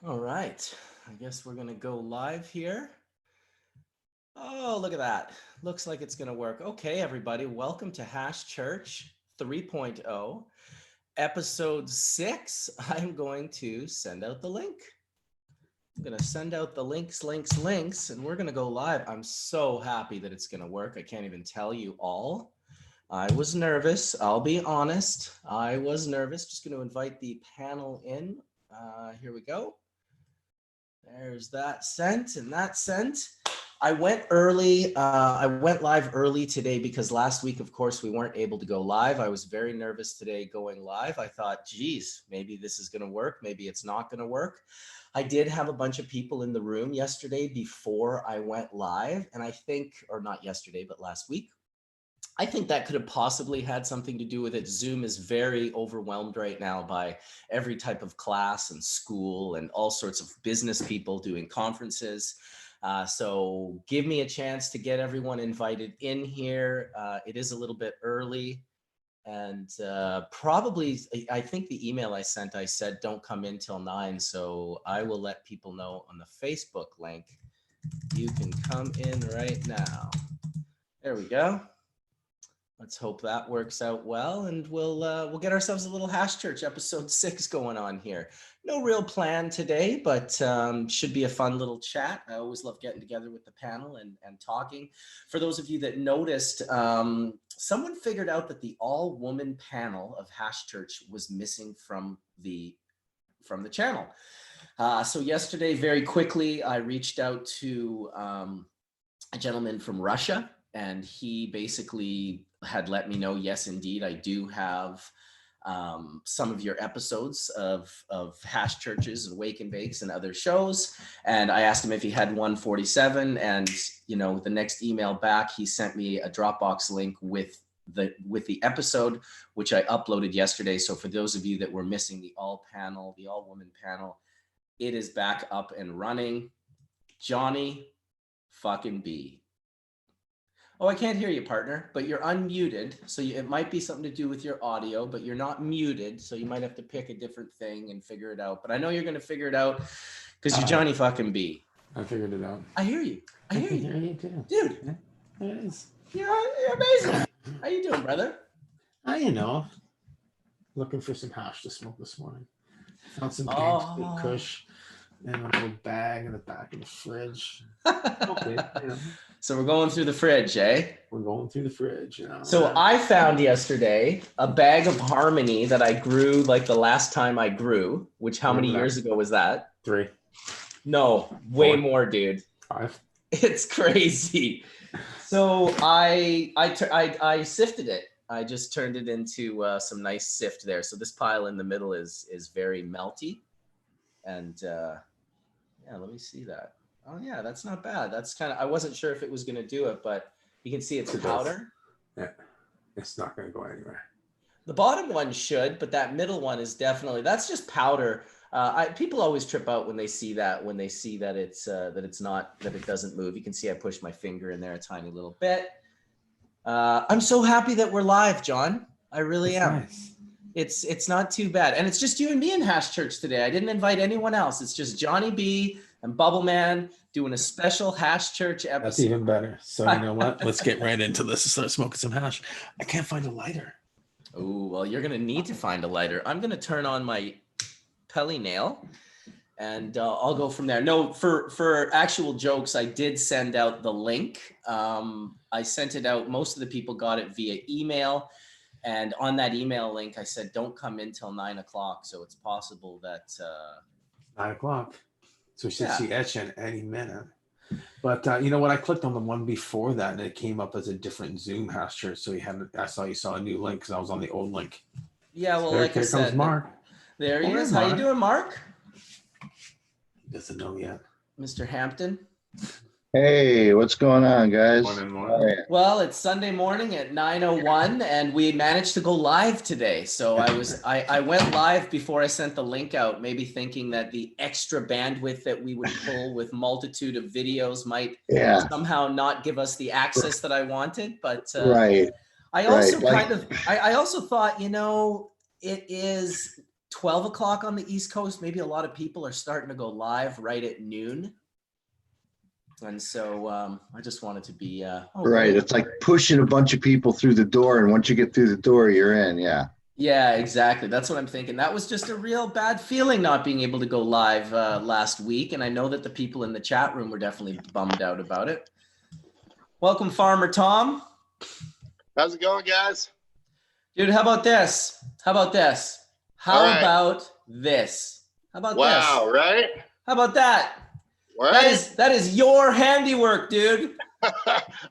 All right, I guess we're gonna go live here. Oh, look at that. Looks like it's gonna work. Okay, everybody, welcome to Hash Church 3.0, episode 6. I'm going to send out the link. I'm gonna send out the links, and we're gonna go live. I'm so happy that it's gonna work. I can't even tell you all. I was nervous, I'll be honest. I was nervous. Just gonna invite the panel in. Here we go. There's that sent and that sent. I went early. I went live early today because last week, of course, we weren't able to go live. I was very nervous today going live. I thought, geez, maybe this is going to work. Maybe it's not going to work. I did have a bunch of people in the room yesterday before I went live. And I think, or not yesterday, but last week, I think that could have possibly had something to do with it. Zoom is very overwhelmed right now by every type of class and school and all sorts of business people doing conferences. So give me a chance to get everyone invited in here. It is a little bit early. And probably, I think the email I sent, I said, don't come in till 9. So I will let people know on the Facebook link. You can come in right now. There we go. Let's hope that works out well, and we'll get ourselves a little Hash Church episode 6 going on here. No real plan today, but should be a fun little chat. I always love getting together with the panel and talking. For those of you that noticed, someone figured out that the all-woman panel of Hash Church was missing from the channel. So yesterday, very quickly, I reached out to a gentleman from Russia, and he basically had let me know, yes, indeed, I do have some of your episodes of Hash Churches and Wake and Bakes and other shows. And I asked him if he had 147, and the next email back, he sent me a Dropbox link with the episode, which I uploaded yesterday. So for those of you that were missing the all-woman panel, it is back up and running. Johnny fucking B. Oh, I can't hear you, partner, but you're unmuted. So it might be something to do with your audio, but you're not muted. So you might have to pick a different thing and figure it out. But I know you're going to figure it out because you're Johnny fucking B. I figured it out. I hear you. I hear you too. Dude. Yeah, it is. You're amazing. How you doing, brother? Looking for some hash to smoke this morning. Found some Gangster Kush in a little bag in the back of the fridge. Okay, So we're going through the fridge, eh? We're going through the fridge, So I found yesterday a bag of Harmony that I grew like the last time I grew, which how many years ago was that? 3. No, way more, dude. 5. It's crazy. So I sifted it. I just turned it into some nice sift there. So this pile in the middle is very melty. And yeah, let me see that. Oh yeah, that's not bad. That's kind of, I wasn't sure if it was going to do it, but you can see it's powder. Yeah, it's not going to go anywhere. The bottom one should, but that middle one is definitely, that's just powder. People always trip out when they see that it's not, that it doesn't move. You can see I pushed my finger in there a tiny little bit. I'm so happy that we're live, John. I really am. Nice. It's not too bad. And it's just you and me in Hash Church today. I didn't invite anyone else. It's just Johnny B and Bubble Man doing a special Hash Church episode. That's even better. So you know what? Let's get right into this and start smoking some hash. I can't find a lighter. Oh, well, you're going to need to find a lighter. I'm going to turn on my Pelly nail and I'll go from there. No, for actual jokes, I did send out the link. I sent it out. Most of the people got it via email. And on that email link, I said, don't come in till 9 o'clock. So it's possible that 9 o'clock. So we should see Etienne any minute. But you know what? I clicked on the one before that and it came up as a different Zoom Hash Church. So you saw a new link because I was on the old link. Yeah, well, like I said, comes Mark. There he is. How you doing, Mark? He doesn't know yet. Mr. Hampton. Hey, what's going on, guys? Morning. Well, it's Sunday morning at 9:01, and we managed to go live today. So I went live before I sent the link out, maybe thinking that the extra bandwidth that we would pull with multitude of videos might somehow not give us the access that I wanted. But I also I also thought, it is 12 o'clock on the East Coast, maybe a lot of people are starting to go live right at noon. And so I just wanted to be Right. It's like pushing a bunch of people through the door. And once you get through the door, you're in. Yeah. Yeah, exactly. That's what I'm thinking. That was just a real bad feeling not being able to go live last week. And I know that the people in the chat room were definitely bummed out about it. Welcome, Farmer Tom. How's it going, guys? Dude, how about this? How about this? How about this? How about this? Wow, right? How about that? Right? That is your handiwork, dude.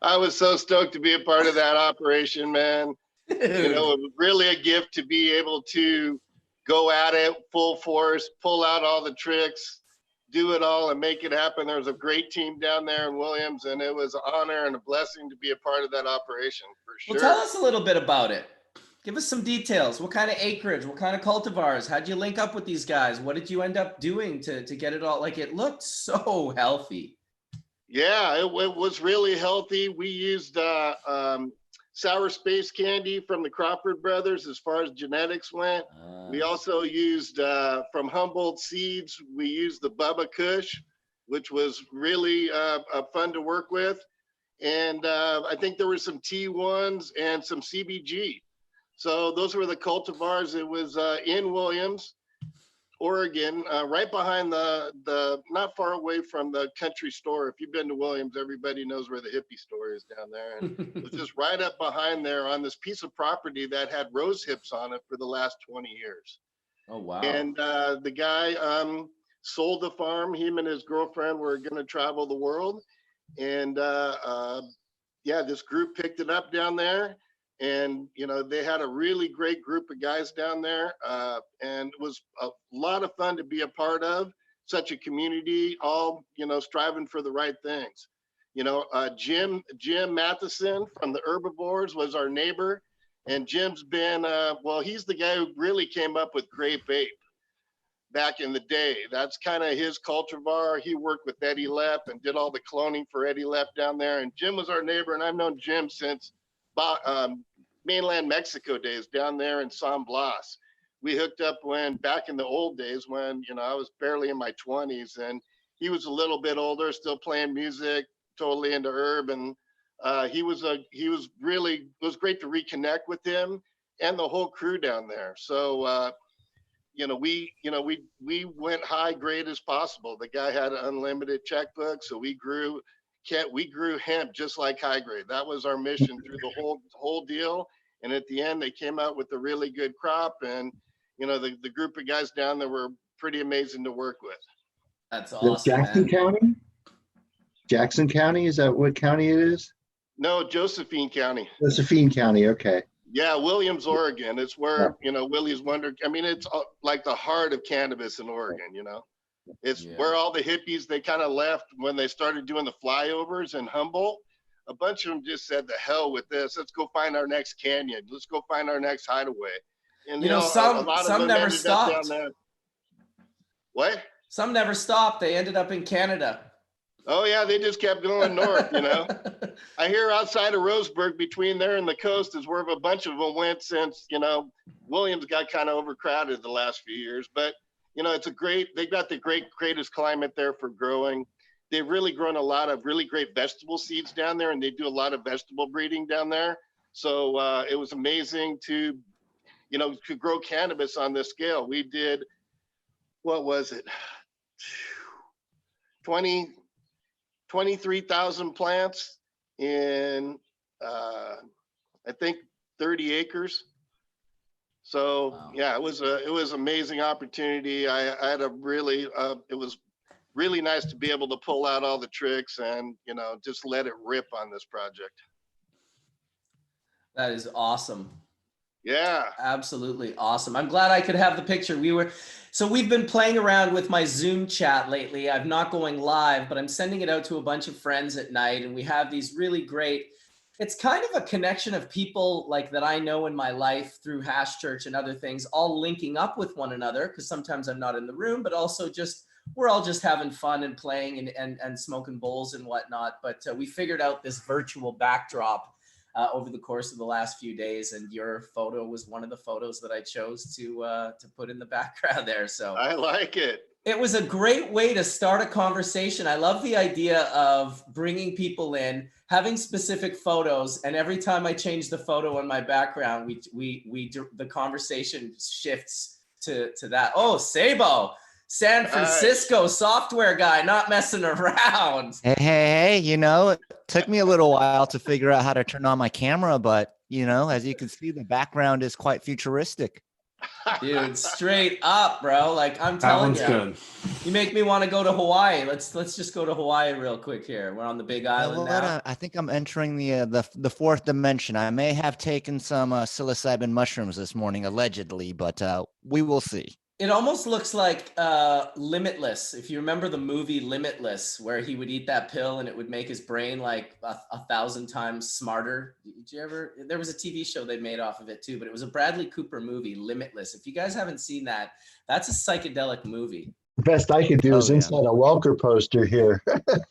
I was so stoked to be a part of that operation, man. Dude. You know, it was really a gift to be able to go at it full force, pull out all the tricks, do it all and make it happen. There was a great team down there in Williams, and it was an honor and a blessing to be a part of that operation for sure. Well, tell us a little bit about it. Give us some details. What kind of acreage? What kind of cultivars? How'd you link up with these guys? What did you end up doing to get it all? Like, it looked so healthy. Yeah, it was really healthy. We used sour space candy from the Crawford brothers as far as genetics went. We also used from Humboldt seeds, we used the Bubba Kush, which was really fun to work with. And I think there were some T1s and some CBG. So those were the cultivars. It was in Williams, Oregon, right behind the not far away from the country store. If you've been to Williams, everybody knows where the hippie store is down there. And it was just right up behind there on this piece of property that had rose hips on it for the last 20 years. Oh, wow. And the guy sold the farm. Him and his girlfriend were going to travel the world. And yeah, this group picked it up down there. And, you know, they had a really great group of guys down there, and it was a lot of fun to be a part of. Such a community, all, you know, striving for the right things. You know, Jim Matheson from the Herbivores was our neighbor, and Jim's been, well, he's the guy who really came up with Grape Ape back in the day. That's kind of his cultivar. He worked with Eddie Lepp and did all the cloning for Eddie Lepp down there. And Jim was our neighbor, and I've known Jim since mainland Mexico days down there in San Blas. We hooked up when back in the old days when, you know, I was barely in my 20s, and he was a little bit older, still playing music, totally into herb. And it was great to reconnect with him and the whole crew down there. So, we went high grade as possible. The guy had an unlimited checkbook, so we grew hemp just like high grade. That was our mission through the whole deal. And at the end, they came out with a really good crop. And, you know, the group of guys down there were pretty amazing to work with. That's awesome. Jackson County? Jackson County? Is that what county it is? No, Josephine County. Josephine County. Okay. Yeah, Williams, Oregon. It's where, you know, Willie's Wonder. I mean, it's like the heart of cannabis in Oregon, you know. It's where all the hippies, they kind of left when they started doing the flyovers in Humboldt. A bunch of them just said, the hell with this. Let's go find our next canyon. Let's go find our next hideaway. And, you know, some never stopped. What? Some never stopped. They ended up in Canada. Oh, yeah, they just kept going north, you know. I hear outside of Roseburg, between there and the coast, is where a bunch of them went since, you know, Williams got kind of overcrowded the last few years. But, you know, they got the greatest climate there for growing. They've really grown a lot of really great vegetable seeds down there, and they do a lot of vegetable breeding down there. So it was amazing to, you know, to grow cannabis on this scale. We did, what was it? 23,000 plants in, I think 30 acres. So wow. Yeah, it was amazing opportunity. I had a really, it was really nice to be able to pull out all the tricks and, you know, just let it rip on this project. That is awesome. Yeah, absolutely awesome. I'm glad I could have the picture. We've been playing around with my Zoom chat lately. I'm not going live, but I'm sending it out to a bunch of friends at night. And we have these really great, it's kind of a connection of people like that I know in my life through Hash Church and other things, all linking up with one another. Cause sometimes I'm not in the room, but also just, we're all just having fun and playing and smoking bowls and whatnot. But we figured out this virtual backdrop over the course of the last few days, and your photo was one of the photos that I chose to put in the background there. So I like it. it was a great way to start a conversation. I love the idea of bringing people in, having specific photos, and every time I change the photo in my background, the conversation shifts to that. Oh, Sabo, San Francisco software guy, not messing around. Hey, it took me a little while to figure out how to turn on my camera, but as you can see, the background is quite futuristic. Dude, straight up, bro. Like I'm telling you, good. You make me want to go to Hawaii. Let's just go to Hawaii real quick here. We're on the Big Island now. I think I'm entering the fourth dimension. I may have taken some psilocybin mushrooms this morning, allegedly, but we will see. It almost looks like Limitless. If you remember the movie Limitless, where he would eat that pill and it would make his brain like 1,000 times smarter. Did you ever? There was a TV show they made off of it too, but it was a Bradley Cooper movie, Limitless. If you guys haven't seen that, that's a psychedelic movie. The best I could do is inside a Welker poster here.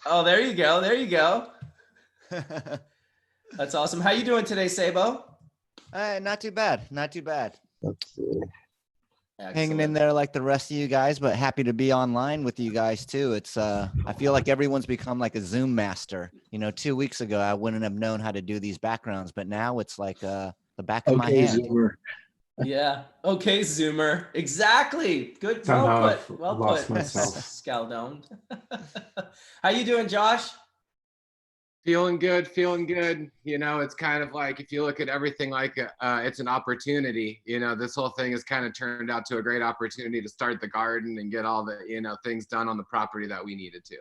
Oh, there you go. There you go. That's awesome. How you doing today, Sabo? Not too bad. Not too bad. Let's see. Excellent. Hanging in there like the rest of you guys, but happy to be online with you guys too. It's I feel like everyone's become like a Zoom master. 2 weeks ago, I wouldn't have known how to do these backgrounds, but now it's like the back of my hand. Zoomer. Yeah. Okay, Zoomer. Exactly. Good. Well put. Well put. Scialdone. How you doing, Josh? Feeling good. It's kind of like, if you look at everything like it's an opportunity, this whole thing has kind of turned out to a great opportunity to start the garden and get all the, things done on the property that we needed to.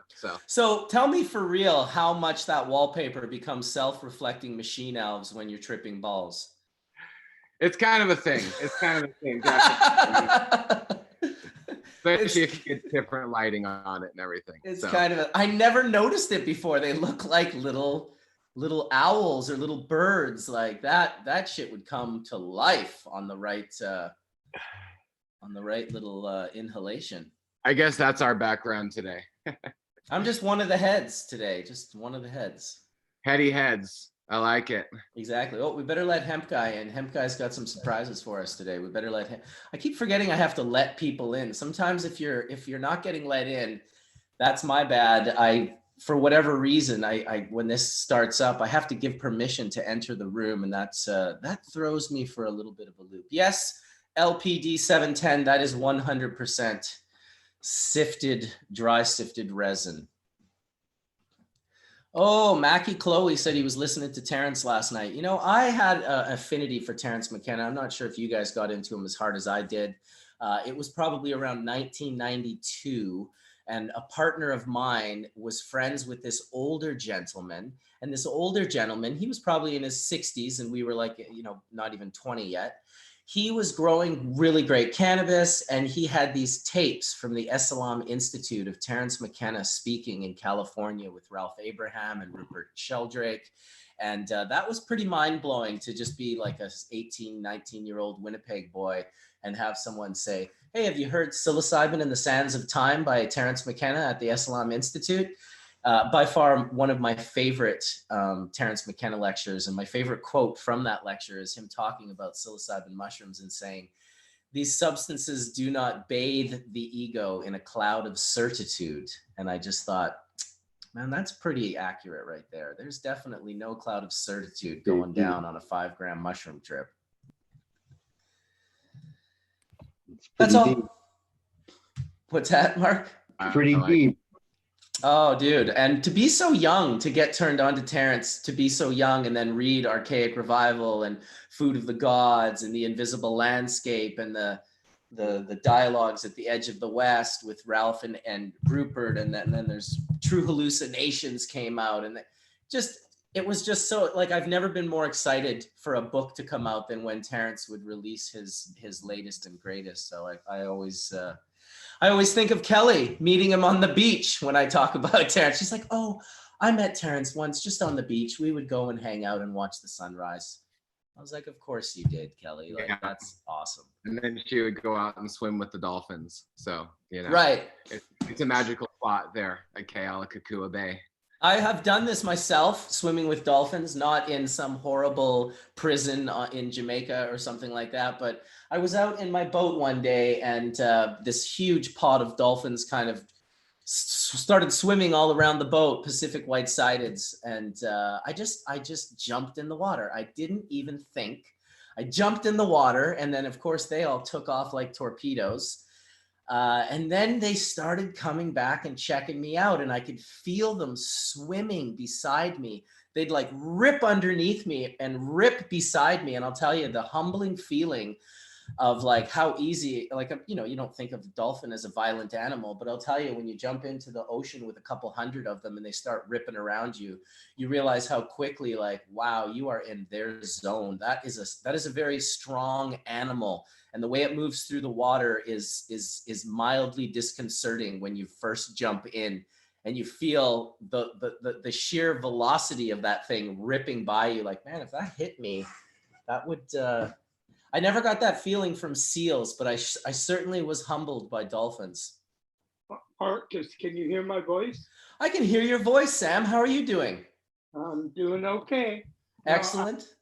So tell me for real how much that wallpaper becomes self-reflecting machine elves when you're tripping balls. It's kind of a thing. Especially if you get different lighting on it and everything. It's kind of I never noticed it before. They look like little owls or little birds. Like that shit would come to life on the right little inhalation. I guess that's our background today. I'm just one of the heads today. Just one of the heads. Heady heads. I like it. Exactly. Oh, we better let Hemp Guy in. Hemp Guy's got some surprises for us today. We better let him. I keep forgetting I have to let people in. Sometimes if you're not getting let in, that's my bad. For whatever reason, I when this starts up, I have to give permission to enter the room, and that throws me for a little bit of a loop. Yes, LPD 710. That is 100% dry sifted resin. Oh, Mackie Chloe said he was listening to Terence last night. I had an affinity for Terence McKenna. I'm not sure if you guys got into him as hard as I did. It was probably around 1992, and a partner of mine was friends with this older gentleman. And this older gentleman, he was probably in his 60s, and we were like, not even 20 yet. He was growing really great cannabis, and he had these tapes from the Esalen Institute of Terence McKenna speaking in California with Ralph Abraham and Rupert Sheldrake. And that was pretty mind-blowing to just be like a 18, 19-year-old Winnipeg boy and have someone say, hey, have you heard Psilocybin in the Sands of Time by Terence McKenna at the Esalen Institute? By far one of my favorite Terence McKenna lectures, and my favorite quote from that lecture is him talking about psilocybin mushrooms and saying, these substances do not bathe the ego in a cloud of certitude. And I just thought, man, that's pretty accurate right there. There's definitely no cloud of certitude going down on a 5-gram mushroom trip. That's all. Deep. What's that, Mark? Pretty deep. Oh, dude. And to be so young, to get turned on to Terence, to be so young and then read Archaic Revival and Food of the Gods and The Invisible Landscape and the dialogues at the Edge of the West with Ralph and Rupert. And then there's True Hallucinations came out. And it was just so, like, I've never been more excited for a book to come out than when Terence would release his latest and greatest. So I always think of Kelly meeting him on the beach when I talk about Terence. She's like, oh, I met Terence once just on the beach. We would go and hang out and watch the sunrise. I was like, of course you did, Kelly. Like, that's awesome. And then she would go out and swim with the dolphins. So, right. It's a magical spot there at Kealakekua Bay. I have done this myself, swimming with dolphins, not in some horrible prison in Jamaica or something like that. But I was out in my boat one day, and this huge pod of dolphins kind of started swimming all around the boat, Pacific white-sideds, and I just jumped in the water. I didn't even think. I jumped in the water, and then of course they all took off like torpedoes. And then they started coming back and checking me out, and I could feel them swimming beside me. They'd like rip underneath me and rip beside me. And I'll tell you, the humbling feeling of like how easy, like, you know, you don't think of the dolphin as a violent animal, but I'll tell you, when you jump into the ocean with a couple hundred of them and they start ripping around you, you realize how quickly, like, wow, you are in their zone. That is a very strong animal. And the way it moves through the water is mildly disconcerting when you first jump in, and you feel the sheer velocity of that thing ripping by you. Like, man, if that hit me, that would. I never got that feeling from seals, but I certainly was humbled by dolphins. Marcus, can you hear my voice? I can hear your voice, Sam. How are you doing? I'm doing okay. Excellent.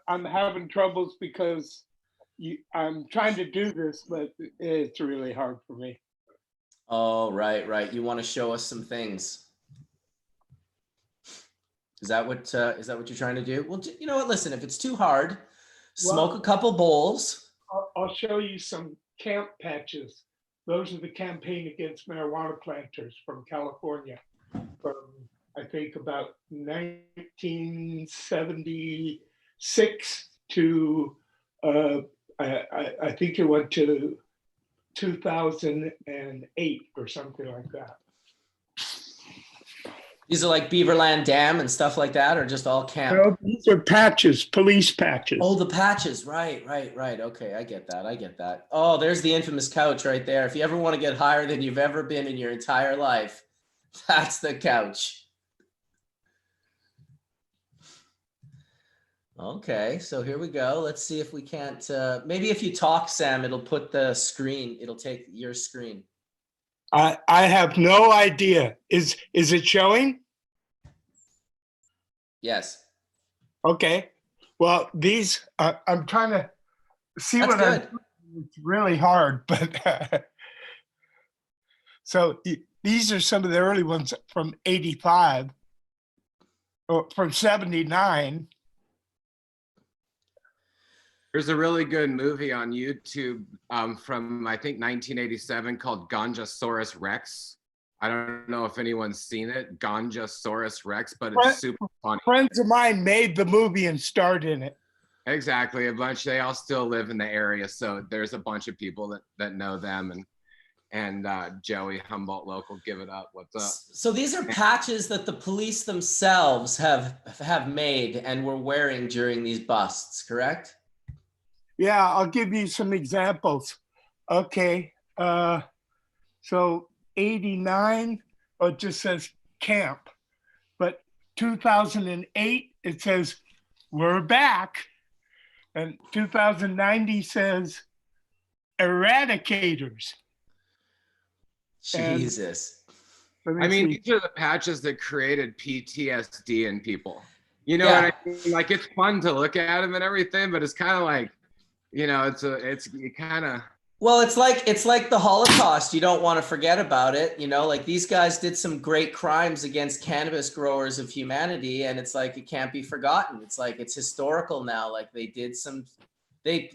I'm having troubles because I'm trying to do this, but it's really hard for me. Oh, right. You want to show us some things. Is that what you're trying to do? Well, you know what? Listen, if it's too hard, smoke a couple bowls. I'll show you some camp patches. Those are the Campaign Against Marijuana Planters from California, from I think about 1976 to I think it went to 2008 or something like that. These are like Beaverland Dam and stuff like that, or just all camp? No, these are patches, police patches. Oh, the patches. Right. Okay, I get that. Oh, there's the infamous couch right there. If you ever want to get higher than you've ever been in your entire life, that's the couch. Okay, so here we go. Let's see if we can't, maybe if you talk, Sam, it'll put the screen, it'll take your screen. I have no idea. Is it showing? Yes. Okay. Well, these I'm trying to see. That's what good. I'm doing. It's really hard, but so these are some of the early ones from 85 or from 79. There's a really good movie on YouTube from, I think, 1987 called Ganjasaurus Rex. I don't know if anyone's seen it, Ganjasaurus Rex, but it's super funny. Friends of mine made the movie and starred in it. Exactly, they all still live in the area, so there's a bunch of people that know them, and Joey Humboldt local, give it up. What's up? So these are patches that the police themselves have made and were wearing during these busts, correct? Yeah, I'll give you some examples. Okay, so 89, it just says camp, but 2008, it says we're back, and 2090 says eradicators. Jesus. I mean, these are the patches that created PTSD in people. You know what I mean? Like, it's fun to look at them and everything, but it's kind of like, you know, it's kind of. Well, it's like the Holocaust. You don't want to forget about it. You know, like these guys did some great crimes against cannabis growers of humanity, and it's like it can't be forgotten. It's like it's historical now. Like they did some, they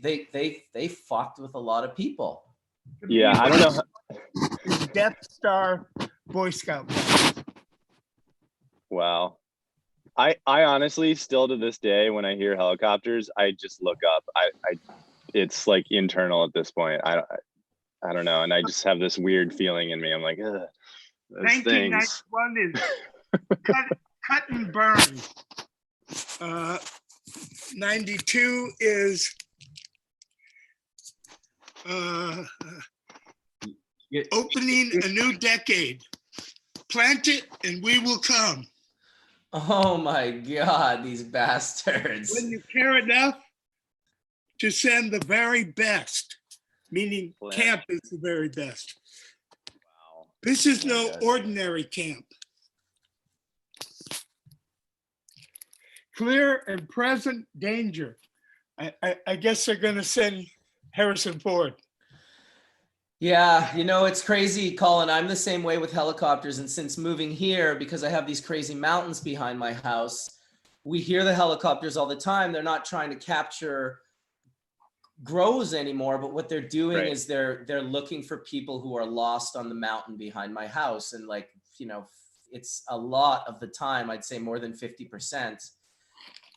fucked with a lot of people. Yeah, I don't know. Death Star Boy Scout. Wow. I honestly still to this day, when I hear helicopters, I just look up. It's like internal at this point. I don't know, and I just have this weird feeling in me. I'm like, ugh, those things. 1991 is cut and burn. 92 is opening a new decade. Plant it and we will come. Oh my God, these bastards. When you care enough to send the very best, meaning camp is the very best. Wow. This is no ordinary camp. clear and present danger. I guess they're going to send Harrison Ford. Yeah, you know, it's crazy, Collin. I'm the same way with helicopters. And since moving here, because I have these crazy mountains behind my house, we hear the helicopters all the time. They're not trying to capture grows anymore, but what they're doing is they're looking for people who are lost on the mountain behind my house. And like, you know, it's a lot of the time, I'd say more than 50%,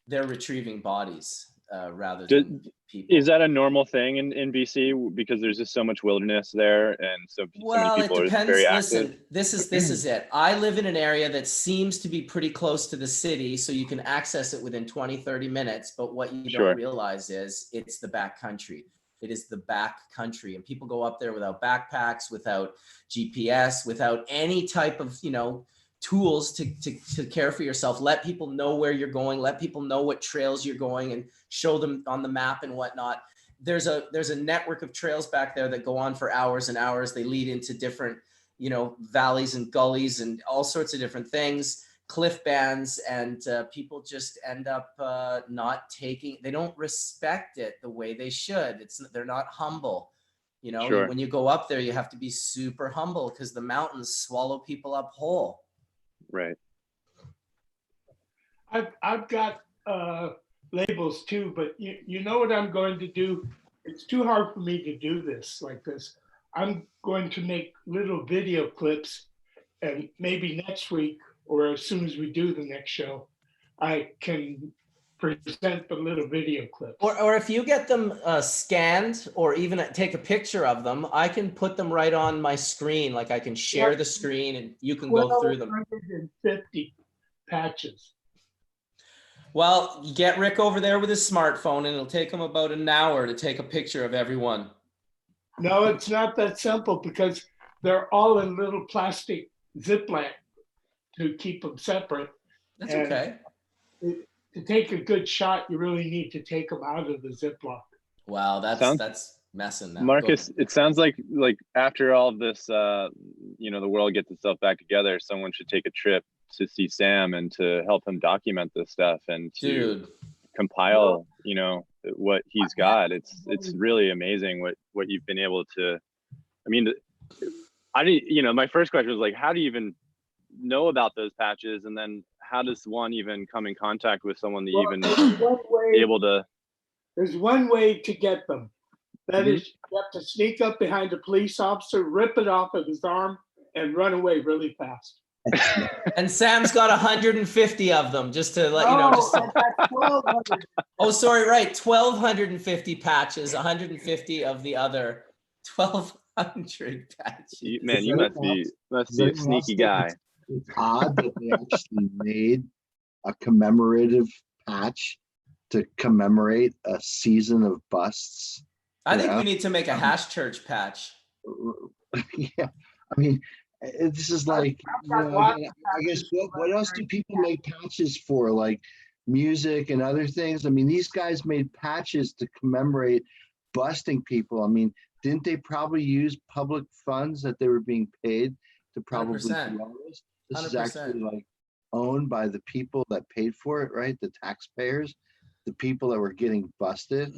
they're retrieving bodies rather than people. Is that a normal thing in BC because there's just so much wilderness there and so many people it depends. are very active? Listen, this is it. I live in an area that seems to be pretty close to the city, so you can access it within 20, 30 minutes. But what you don't realize is it's the back country. It is the back country, and people go up there without backpacks, without GPS, without any type of, you know, tools to care for yourself. Let people know where you're going, let people know what trails you're going, and show them on the map and whatnot. There's a network of trails back there that go on for hours and hours. They lead into different, you know, valleys and gullies and all sorts of different things, cliff bands, and people just end up they don't respect it the way they should. They're not humble. You know, when you go up there, you have to be super humble because the mountains swallow people up whole. Right. I've got labels too, but you know what I'm going to do? It's too hard for me to do this like this. I'm going to make little video clips, and maybe next week or as soon as we do the next show, I can present the little video clips. Or if you get them scanned or even take a picture of them, I can put them right on my screen. Like I can share the screen and you can go through them. 150 patches. Well, get Rick over there with his smartphone and it'll take him about an hour to take a picture of everyone. No, it's not that simple because they're all in little plastic Ziploc to keep them separate. That's okay. To take a good shot, you really need to take them out of the Ziploc. Wow, that's messing now. Marcus, it sounds like after all of this, you know, the world gets itself back together, someone should take a trip to see Sam and to help him document this stuff and to compile, you know, what he's got. It's really amazing what you've been able to. I mean, you know, my first question was like, how do you even know about those patches, and then how does one even come in contact with someone to even be able to? There's one way to get them. That is, you have to sneak up behind a police officer, rip it off of his arm, and run away really fast. And Sam's got 150 of them, just to let you know. Oh, sorry, right. 1,250 patches, 150 of the other 1,200 patches. Man, you must be a sneaky guy. It's odd that they actually made a commemorative patch to commemorate a season of busts. I think we need to make a hash church patch. Yeah, I mean, this is like, you know, I guess what else do people make patches for? Like music and other things. I mean, these guys made patches to commemorate busting people. I mean, didn't they probably use public funds that they were being paid to probably do all this? This 100%. Is actually like owned by the people that paid for it, right? The taxpayers, the people that were getting busted.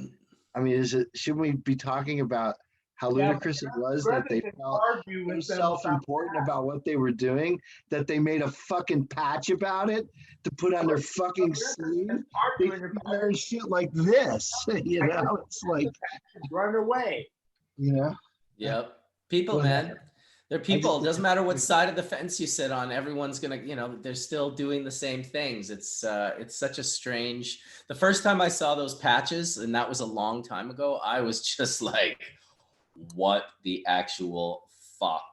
I mean, should we be talking about how ludicrous it was that they felt so self-important about what they were doing, that they made a fucking patch about it to put on their fucking sleeve? They wear shit like this, you know? It's like, run away. You know? Yep. People, man. They're people. It doesn't matter what side of the fence you sit on. Everyone's gonna, you know, they're still doing the same things. It's such a strange. The first time I saw those patches, and that was a long time ago, I was just like, what the actual fuck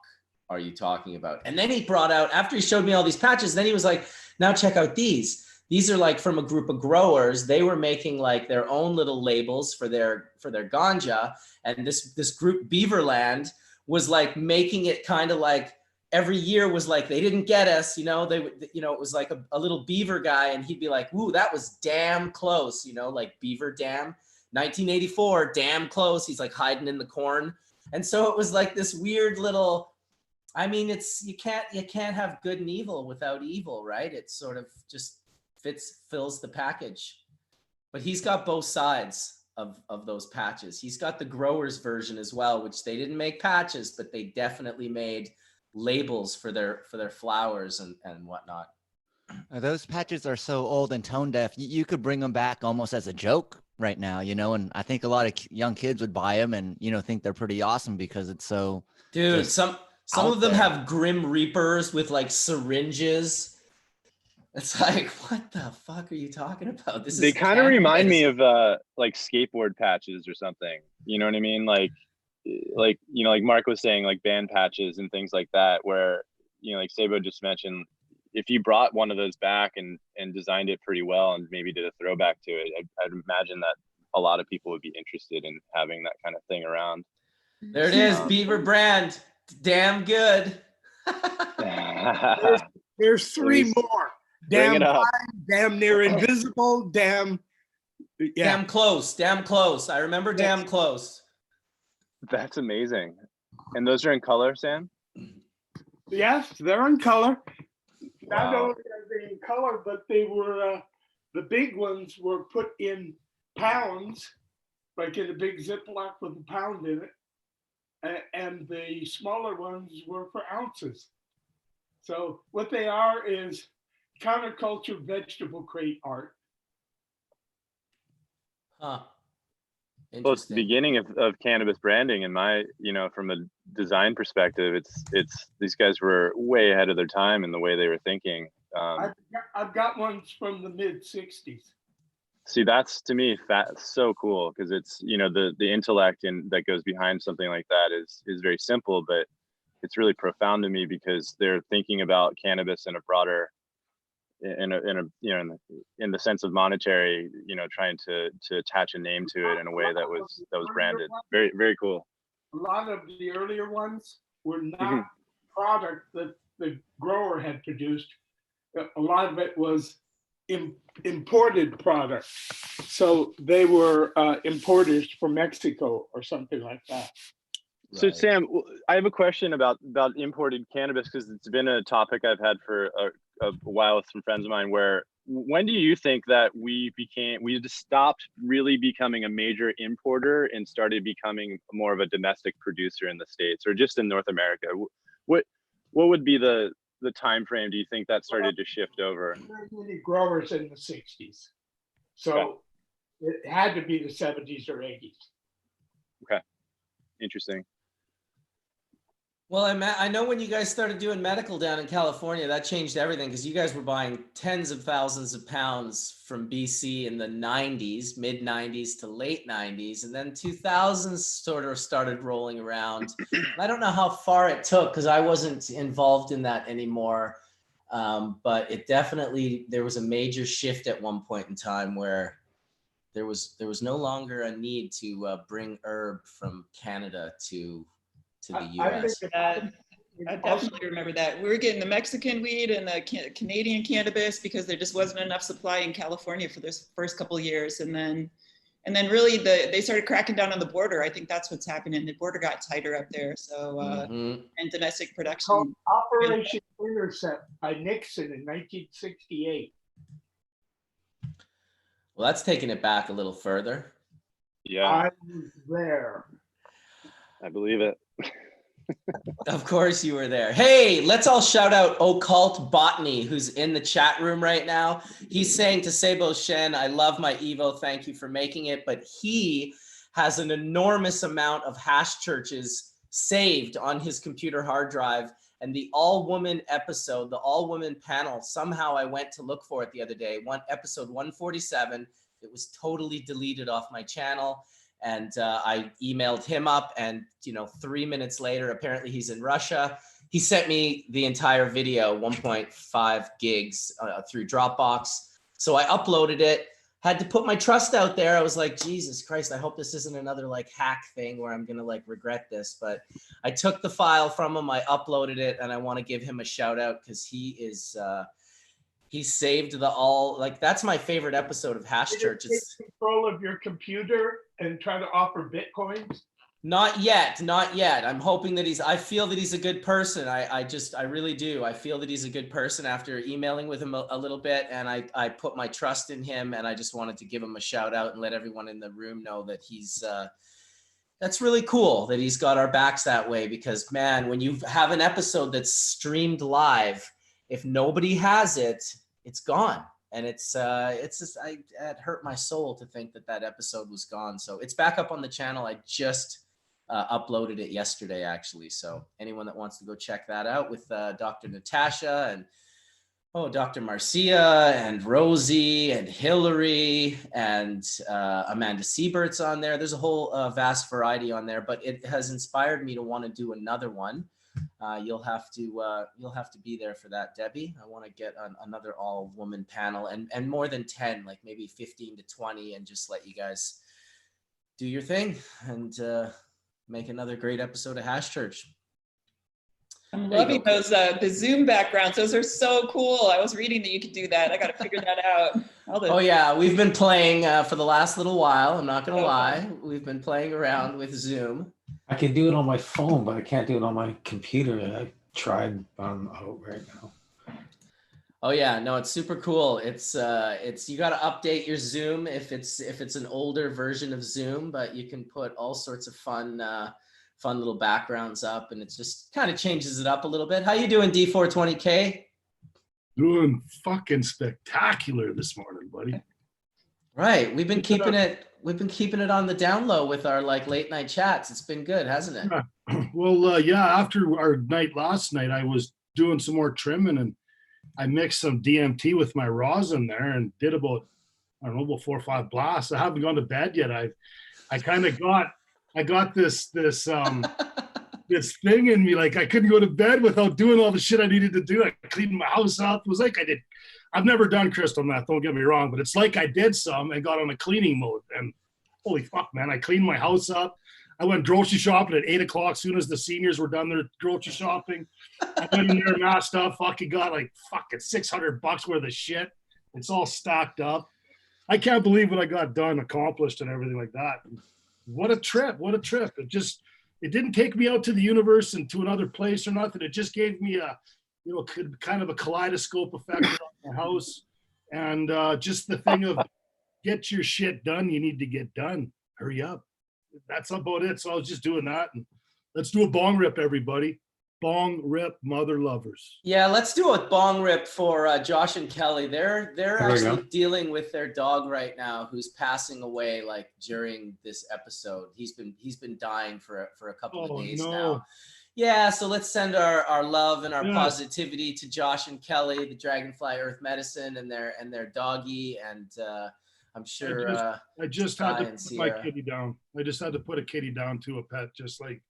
are you talking about? And then he brought out, after he showed me all these patches, then he was like, now check out these. These are like from a group of growers. They were making like their own little labels for their ganja. And this group, Beaverland, was like making it kind of like every year was like, they didn't get us, you know, it was like a little beaver guy, and he'd be like, ooh, that was damn close, you know, like Beaver Dam, 1984, damn close. He's like hiding in the corn. And so it was like this weird little, I mean, you can't have good and evil without evil, right? It's sort of just fills the package. But he's got both sides of those patches. He's got the grower's version as well, which they didn't make patches, but they definitely made labels for their flowers and whatnot. Those patches are so old and tone deaf. You could bring them back almost as a joke right now, you know, and I think a lot of young kids would buy them and, you know, think they're pretty awesome because it's so. Dude, some of them have Grim Reapers with like syringes. It's like, what the fuck are you talking about? They kind of remind me of like skateboard patches or something. You know what I mean? Like you know, like Mark was saying, like band patches and things like that, where, you know, like Sabo just mentioned, if you brought one of those back and designed it pretty well and maybe did a throwback to it, I'd imagine that a lot of people would be interested in having that kind of thing around. There it is, Beaver brand, damn good. There's three more. Damn fine, damn near invisible, damn. Yeah. Damn close. I remember damn close. That's amazing. And those are in color, Sam? Yes, they're in color. Wow. Not only are they in color, but they were, the big ones were put in pounds, like in a big Ziploc with a pound in it. And the smaller ones were for ounces. So what they are is counterculture vegetable crate art. Huh. Well, it's the beginning of cannabis branding, and my, you know, from a design perspective, it's these guys were way ahead of their time in the way they were thinking. I've got ones from the mid '60s. See, that's to me so cool, because it's, you know, the intellect that goes behind something like that is very simple, but it's really profound to me because they're thinking about cannabis in a broader, in a you know, in the sense of monetary, you know, trying to attach a name to it in a way that was branded. Very, very cool. A lot of the earlier ones were not product that the grower had produced. A lot of it was imported product. So they were importers from Mexico or something like that. So Sam, I have a question about imported cannabis, because it's been a topic I've had for a while with some friends of mine. When do you think that we just stopped really becoming a major importer and started becoming more of a domestic producer in the States, or just in North America? What would be the time frame do you think that started to shift over? Many growers in the '60s, so it had to be the '70s or '80s. Okay, interesting. Well, I know when you guys started doing medical down in California, that changed everything, because you guys were buying tens of thousands of pounds from BC in the 90s, mid 90s to late 90s. And then 2000s sort of started rolling around. I don't know how far it took, because I wasn't involved in that anymore. But it definitely, there was a major shift at one point in time where there was no longer a need to bring herb from Canada to the US. I definitely remember that. We were getting the Mexican weed and the Canadian cannabis because there just wasn't enough supply in California for this first couple of years. And then really they started cracking down on the border. I think that's what's happening. The border got tighter up there. So, and domestic production. Operation Intercept by Nixon in 1968. Well, that's taking it back a little further. Yeah. I was there. I believe it. Of course you were there. Hey, let's all shout out Occult Botany, who's in the chat room right now. He's saying to Sabo Shen, I love my Evo. Thank you for making it. But he has an enormous amount of hash churches saved on his computer hard drive. And the all-woman episode, the all-woman panel, somehow I went to look for it the other day. Episode 147. It was totally deleted off my channel. And I emailed him up, and 3 minutes later, apparently he's in Russia. He sent me the entire video, 1.5 gigs through Dropbox. So I uploaded it, had to put my trust out there. I was like, Jesus Christ, I hope this isn't another hack thing where I'm gonna regret this. But I took the file from him, I uploaded it, and I want to give him a shout out because he is he saved that's my favorite episode of Hash Church. Take control of your computer and try to offer Bitcoins. Not yet, not yet. I'm hoping that I feel that he's a good person. I really do. I feel that he's a good person after emailing with him a little bit, and I put my trust in him, and I just wanted to give him a shout out and let everyone in the room know that that's really cool that he's got our backs that way, because man, when you have an episode that's streamed live, if nobody has it, it's gone. And it hurt my soul to think that episode was gone. So it's back up on the channel. I just uploaded it yesterday, actually. So anyone that wants to go check that out with Dr. Natasha and Dr. Marcia and Rosie and Hillary and Amanda Siebert's on there. There's a whole vast variety on there, but it has inspired me to want to do another one. You'll have to be there for that, Debbie. I want to get another all-woman panel and more than 10, like maybe 15 to 20, and just let you guys do your thing and make another great episode of Hash Church. I'm loving those the Zoom backgrounds. Those are so cool. I was reading that you could do that. I got to figure that out. Oh yeah, we've been playing for the last little while. I'm not gonna lie, we've been playing around with Zoom. I can do it on my phone, but I can't do it on my computer. I tried out right now. Oh yeah, no, it's super cool. It's you got to update your Zoom if it's an older version of Zoom, but you can put all sorts of fun little backgrounds up, and it just kind of changes it up a little bit. How you doing, D420K? Doing fucking spectacular this morning, buddy. Right, we've been keeping it on the down low with our like late night chats. It's been good, hasn't it? Yeah. Well, yeah. After our night last night, I was doing some more trimming, and I mixed some DMT with my rosin there, and did about 4 or 5 blasts. I haven't gone to bed yet. I kind of got this this thing in me, like I couldn't go to bed without doing all the shit I needed to do. I cleaned my house up. It was like I've never done crystal meth, don't get me wrong, but it's like I did some and got on a cleaning mode, and holy fuck, man, I cleaned my house up. I went grocery shopping at 8 o'clock. Soon as the seniors were done their grocery shopping, I went in there, masked up, fucking got like fucking $600 worth of shit. It's all stacked up. I can't believe what I got done, accomplished, and everything like that. What a trip! What a trip! It didn't take me out to the universe and to another place or nothing. It just gave me a, kind of a kaleidoscope effect on my house, and just the thing of get your shit done. You need to get done. Hurry up. That's about it. So I was just doing that, and let's do a bong rip, everybody. Bong rip, mother lovers. Yeah, let's do a bong rip for Josh and Kelly. They're actually dealing with their dog right now, who's passing away like during this episode. He's been dying for a couple of days now. Yeah, so let's send our love and our positivity to Josh and Kelly, the Dragonfly Earth Medicine, and their doggy, and I'm sure I just had to put my kitty down. I just had to put a kitty down to a pet, just like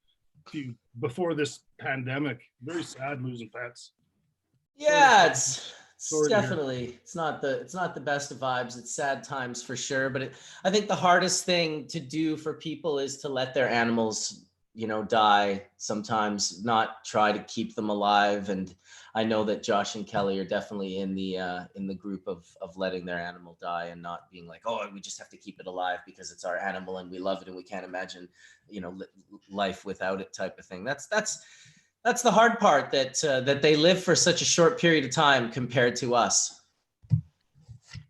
before this pandemic. Very sad losing pets. Yeah, it's definitely it's not the best of vibes. It's sad times for sure, but I think the hardest thing to do for people is to let their animals die sometimes, not try to keep them alive. And I know that Josh and Kelly are definitely in the group of letting their animal die and not being like, oh, we just have to keep it alive because it's our animal and we love it and we can't imagine life without it type of thing. That's the hard part, that they live for such a short period of time compared to us.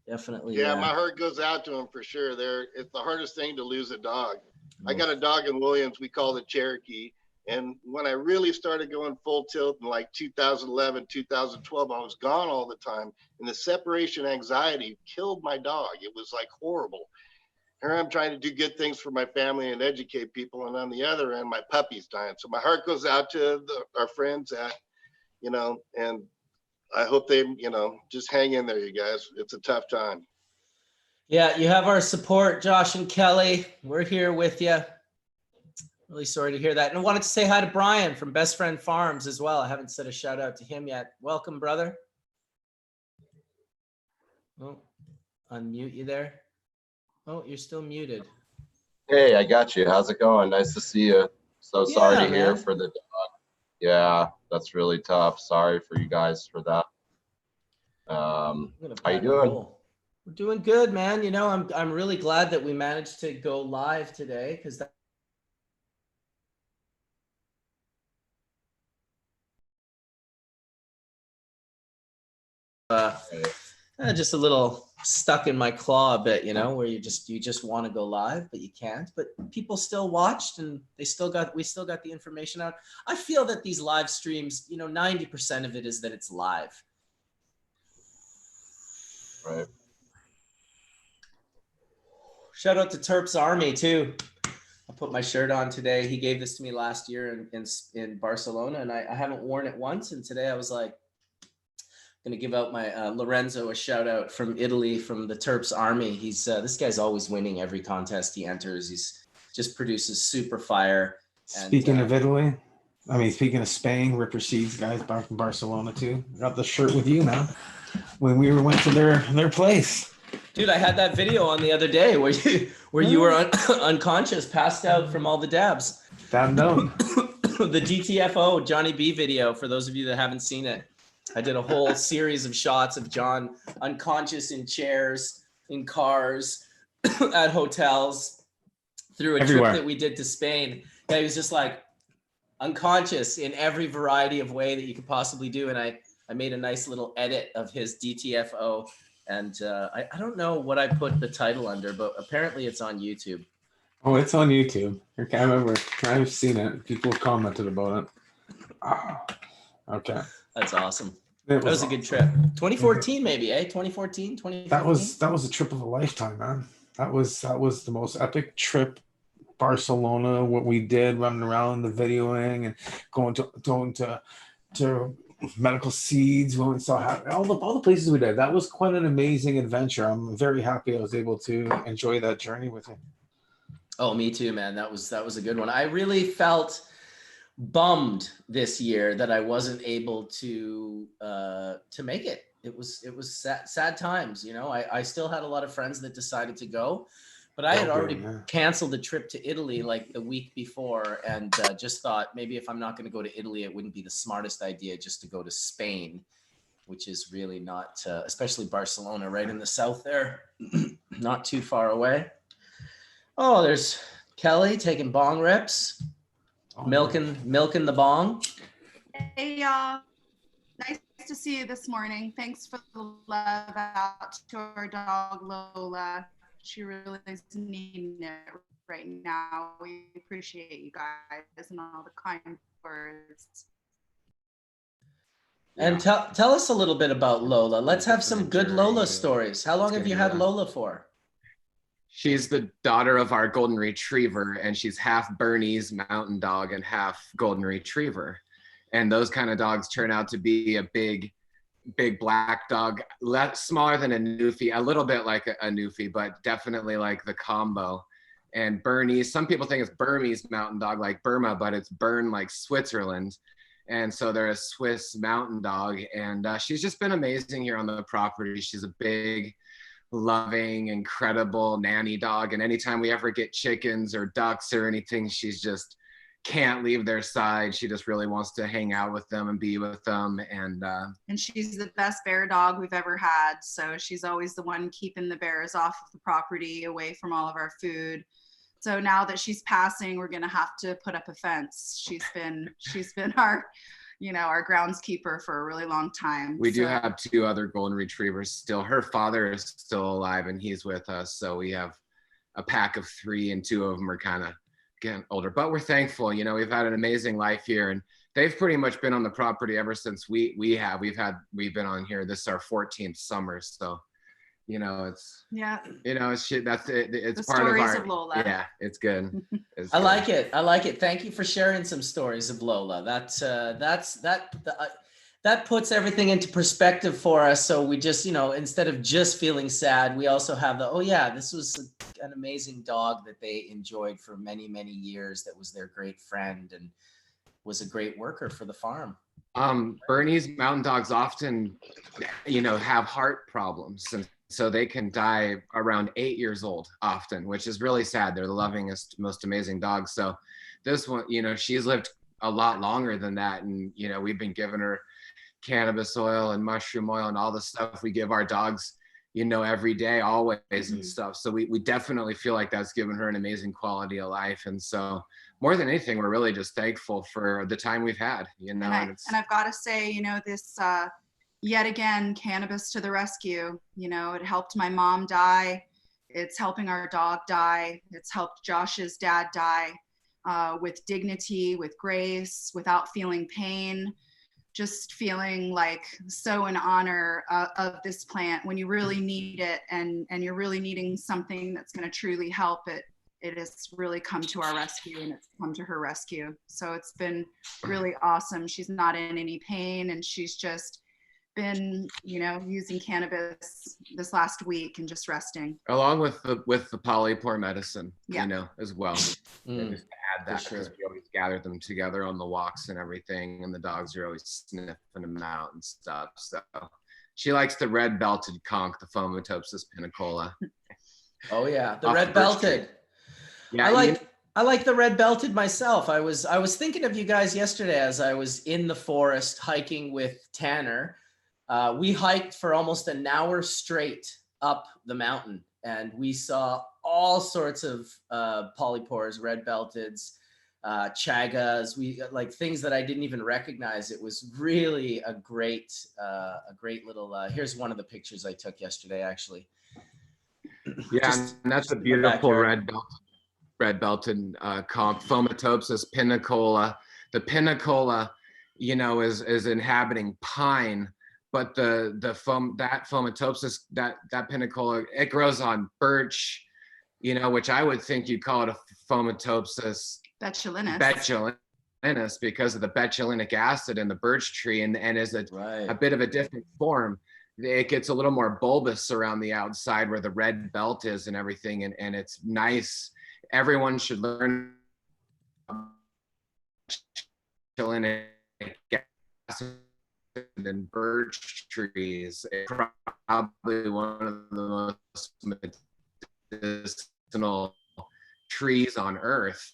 Definitely. Yeah, my heart goes out to them for sure. It's the hardest thing to lose a dog. I got a dog in Williams, we call it Cherokee. And when I really started going full tilt in like 2011, 2012, I was gone all the time. And the separation anxiety killed my dog. It was like horrible. Here I'm trying to do good things for my family and educate people. And on the other end, my puppy's dying. So my heart goes out to our friends at, and I hope they, just hang in there, you guys. It's a tough time. Yeah, you have our support, Josh and Kelly. We're here with you. Really sorry to hear that. And I wanted to say hi to Bryon from Best Friend Farms as well. I haven't said a shout out to him yet. Welcome, brother. Oh, unmute you there. Oh, you're still muted. Hey, I got you. How's it going? Nice to see you. So sorry to hear for the dog. Yeah, that's really tough. Sorry for you guys for that. How you doing? We're doing good, man. I'm really glad that we managed to go live today, because just a little stuck in my claw a bit, where you just want to go live, but you can't. But people still watched, and we still got the information out. I feel that these live streams, 90% of it is that it's live. Right. Shout out to Terp's Army too. I put my shirt on today. He gave this to me last year in Barcelona, and I haven't worn it once. And today I was like, I'm gonna give out my Lorenzo a shout out from Italy, from the Terp's Army. He's this guy's always winning every contest he enters. He's just produces super fire. Speaking of Italy, speaking of Spain, Ripper Seeds guys back from Barcelona too. Got the shirt with you, man. When we went to their place. Dude, I had that video on the other day where you were unconscious, passed out from all the dabs. Dab done. The GTFO Johnny B video, for those of you that haven't seen it. I did a whole series of shots of John unconscious in chairs, in cars, at hotels, through a everywhere. Trip that we did to Spain. Yeah, he was just like unconscious in every variety of way that you could possibly do. And I made a nice little edit of his DTFO. And I don't know what I put the title under, but apparently it's on YouTube. Oh, it's on YouTube. Okay, I remember. I've seen it. People have commented about it. Oh, okay. That's awesome. That was a good trip. 2014 maybe, 2014, 2015? That was a trip of a lifetime, man. That was the most epic trip. Barcelona, what we did, running around, the videoing, and going to Medical Seeds, when we saw all the places we did. That was quite an amazing adventure. I'm very happy I was able to enjoy that journey with you. Oh, me too, man. That was a good one. I really felt bummed this year that I wasn't able to make it. It was sad times, I still had a lot of friends that decided to go, but I had already canceled the trip to Italy like the week before, and just thought maybe if I'm not going to go to Italy, it wouldn't be the smartest idea just to go to Spain, which is really not, especially Barcelona, right in the south there, not too far away. Oh, there's Kelly taking bong rips, milking the bong. Hey y'all, nice to see you this morning. Thanks for the love out to our dog Lola. She really is needing it right now. We appreciate you guys and all the kind words. And tell us a little bit about Lola. Let's have some good Lola stories. How long have you had Lola for? She's the daughter of our golden retriever, and she's half Bernese mountain dog and half golden retriever. And those kind of dogs turn out to be a big black dog, smaller than a Newfie, a little bit like a Newfie, but definitely like the combo. And Bernese, some people think it's Burmese mountain dog like Burma, but it's Bern like Switzerland. And so they're a Swiss mountain dog. And she's just been amazing here on the property. She's a big, loving, incredible nanny dog. And anytime we ever get chickens or ducks or anything, she's just can't leave their side. She just really wants to hang out with them and be with them. And she's the best bear dog we've ever had. So she's always the one keeping the bears off of the property, away from all of our food. So now that she's passing, we're gonna have to put up a fence. She's been our, our groundskeeper for a really long time. We do have 2 other golden retrievers still. Her father is still alive and he's with us. So we have a pack of 3 and 2 of them are kind of getting older, but we're thankful. We've had an amazing life here, and they've pretty much been on the property ever since we've been on here. This is our 14th summer. So, it's the part of stories of Lola. Yeah, it's good. I like it. Thank you for sharing some stories of Lola. That puts everything into perspective for us. So we just, instead of just feeling sad, we also have this was an amazing dog that they enjoyed for many, many years. That was their great friend and was a great worker for the farm. Bernese mountain dogs often, have heart problems. And so they can die around 8 years old often, which is really sad. They're the lovingest, most amazing dogs. So this one, she's lived a lot longer than that. And, we've been giving her cannabis oil and mushroom oil and all the stuff we give our dogs, every day, always, and stuff. So we definitely feel like that's given her an amazing quality of life. And so more than anything, we're really just thankful for the time we've had, And I've got to say, yet again, cannabis to the rescue. You know, it helped my mom die. It's helping our dog die. It's helped Josh's dad die with dignity, with grace, without feeling pain, just feeling like so in honor of this plant when you really need it, and you're really needing something that's going to truly help it. It has really come to our rescue, and it's come to her rescue. So it's been really awesome. She's not in any pain, and she's just been, you know, using cannabis this last week and just resting. Along with the polypore medicine, Yeah. you know, as well. And just to add that, because we always gather them together on the walks and everything, and the dogs are always sniffing them out and stuff. So she likes the red belted conch, the Fomitopsis pinicola. Oh yeah, the Off red the birch belted. tree. Yeah, I like the red belted myself. I was thinking of you guys yesterday as I was in the forest hiking with Tanner. We hiked for almost an hour straight up the mountain, and we saw all sorts of polypores, red belteds, chagas. We like things that I didn't even recognize. It was really a great little. Here's one of the pictures I took yesterday, actually. Yeah, and that's a beautiful red belted conch, Fomitopsis pinicola. The pinicola, you know, is inhabiting pine. But that Fomitopsis, that pinicola, it grows on birch, you know, which I would think you'd call it a Fomitopsis betulinus because of the betulinic acid in the birch tree, and is a bit of a different form. It gets a little more bulbous around the outside where the red belt is and everything, and it's nice. Everyone should learn betulinic acid in birch trees. It's probably one of the most medicinal trees on earth.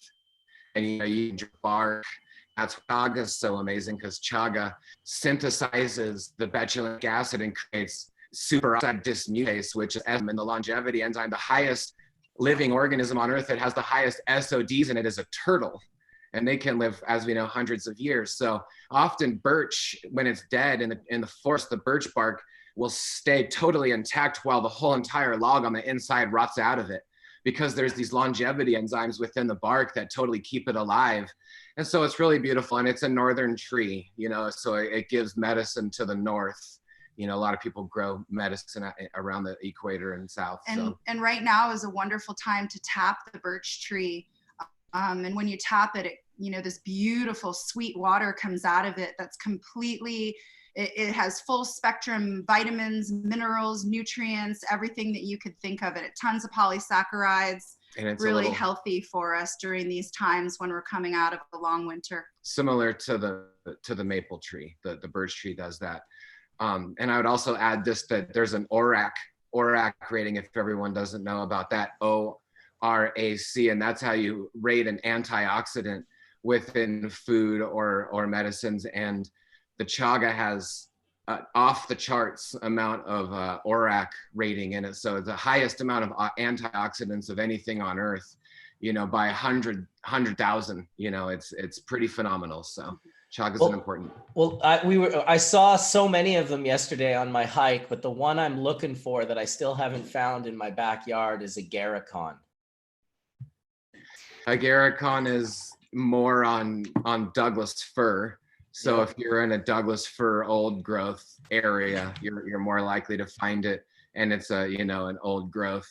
And you know, you can bark. That's why chaga is so amazing, because chaga synthesizes the betulinic acid and creates superoxide dismutase, which is in the longevity enzyme, the highest living organism on earth that has the highest SODs in it is a turtle. And they can live, as we know, hundreds of years. So often birch, when it's dead in the forest, the birch bark will stay totally intact while the whole entire log on the inside rots out of it, because there's these longevity enzymes within the bark that totally keep it alive. And so it's really beautiful, and it's a northern tree, you know, so it gives medicine to the north. You know, a lot of people grow medicine around the equator and south. And right now is a wonderful time to tap the birch tree. And when you tap it, you know, this beautiful sweet water comes out of it that's completely, it has full spectrum vitamins, minerals, nutrients, everything that you could think of it. Tons of polysaccharides, and it's really healthy for us during these times when we're coming out of a long winter. Similar to the maple tree, the birch tree does that. And I would also add this, that there's an ORAC rating, if everyone doesn't know about that, ORAC, and that's how you rate an antioxidant within food or medicines. And the chaga has off the charts amount of ORAC rating in it. So it's the highest amount of antioxidants of anything on earth, you know, by 100,000, you know, it's pretty phenomenal. So chaga is an important. Well, I saw so many of them yesterday on my hike, but the one I'm looking for that I still haven't found in my backyard is agarikon. Agarikon is more on Douglas fir. So if you're in a Douglas fir old growth area, you're more likely to find it, and it's an old growth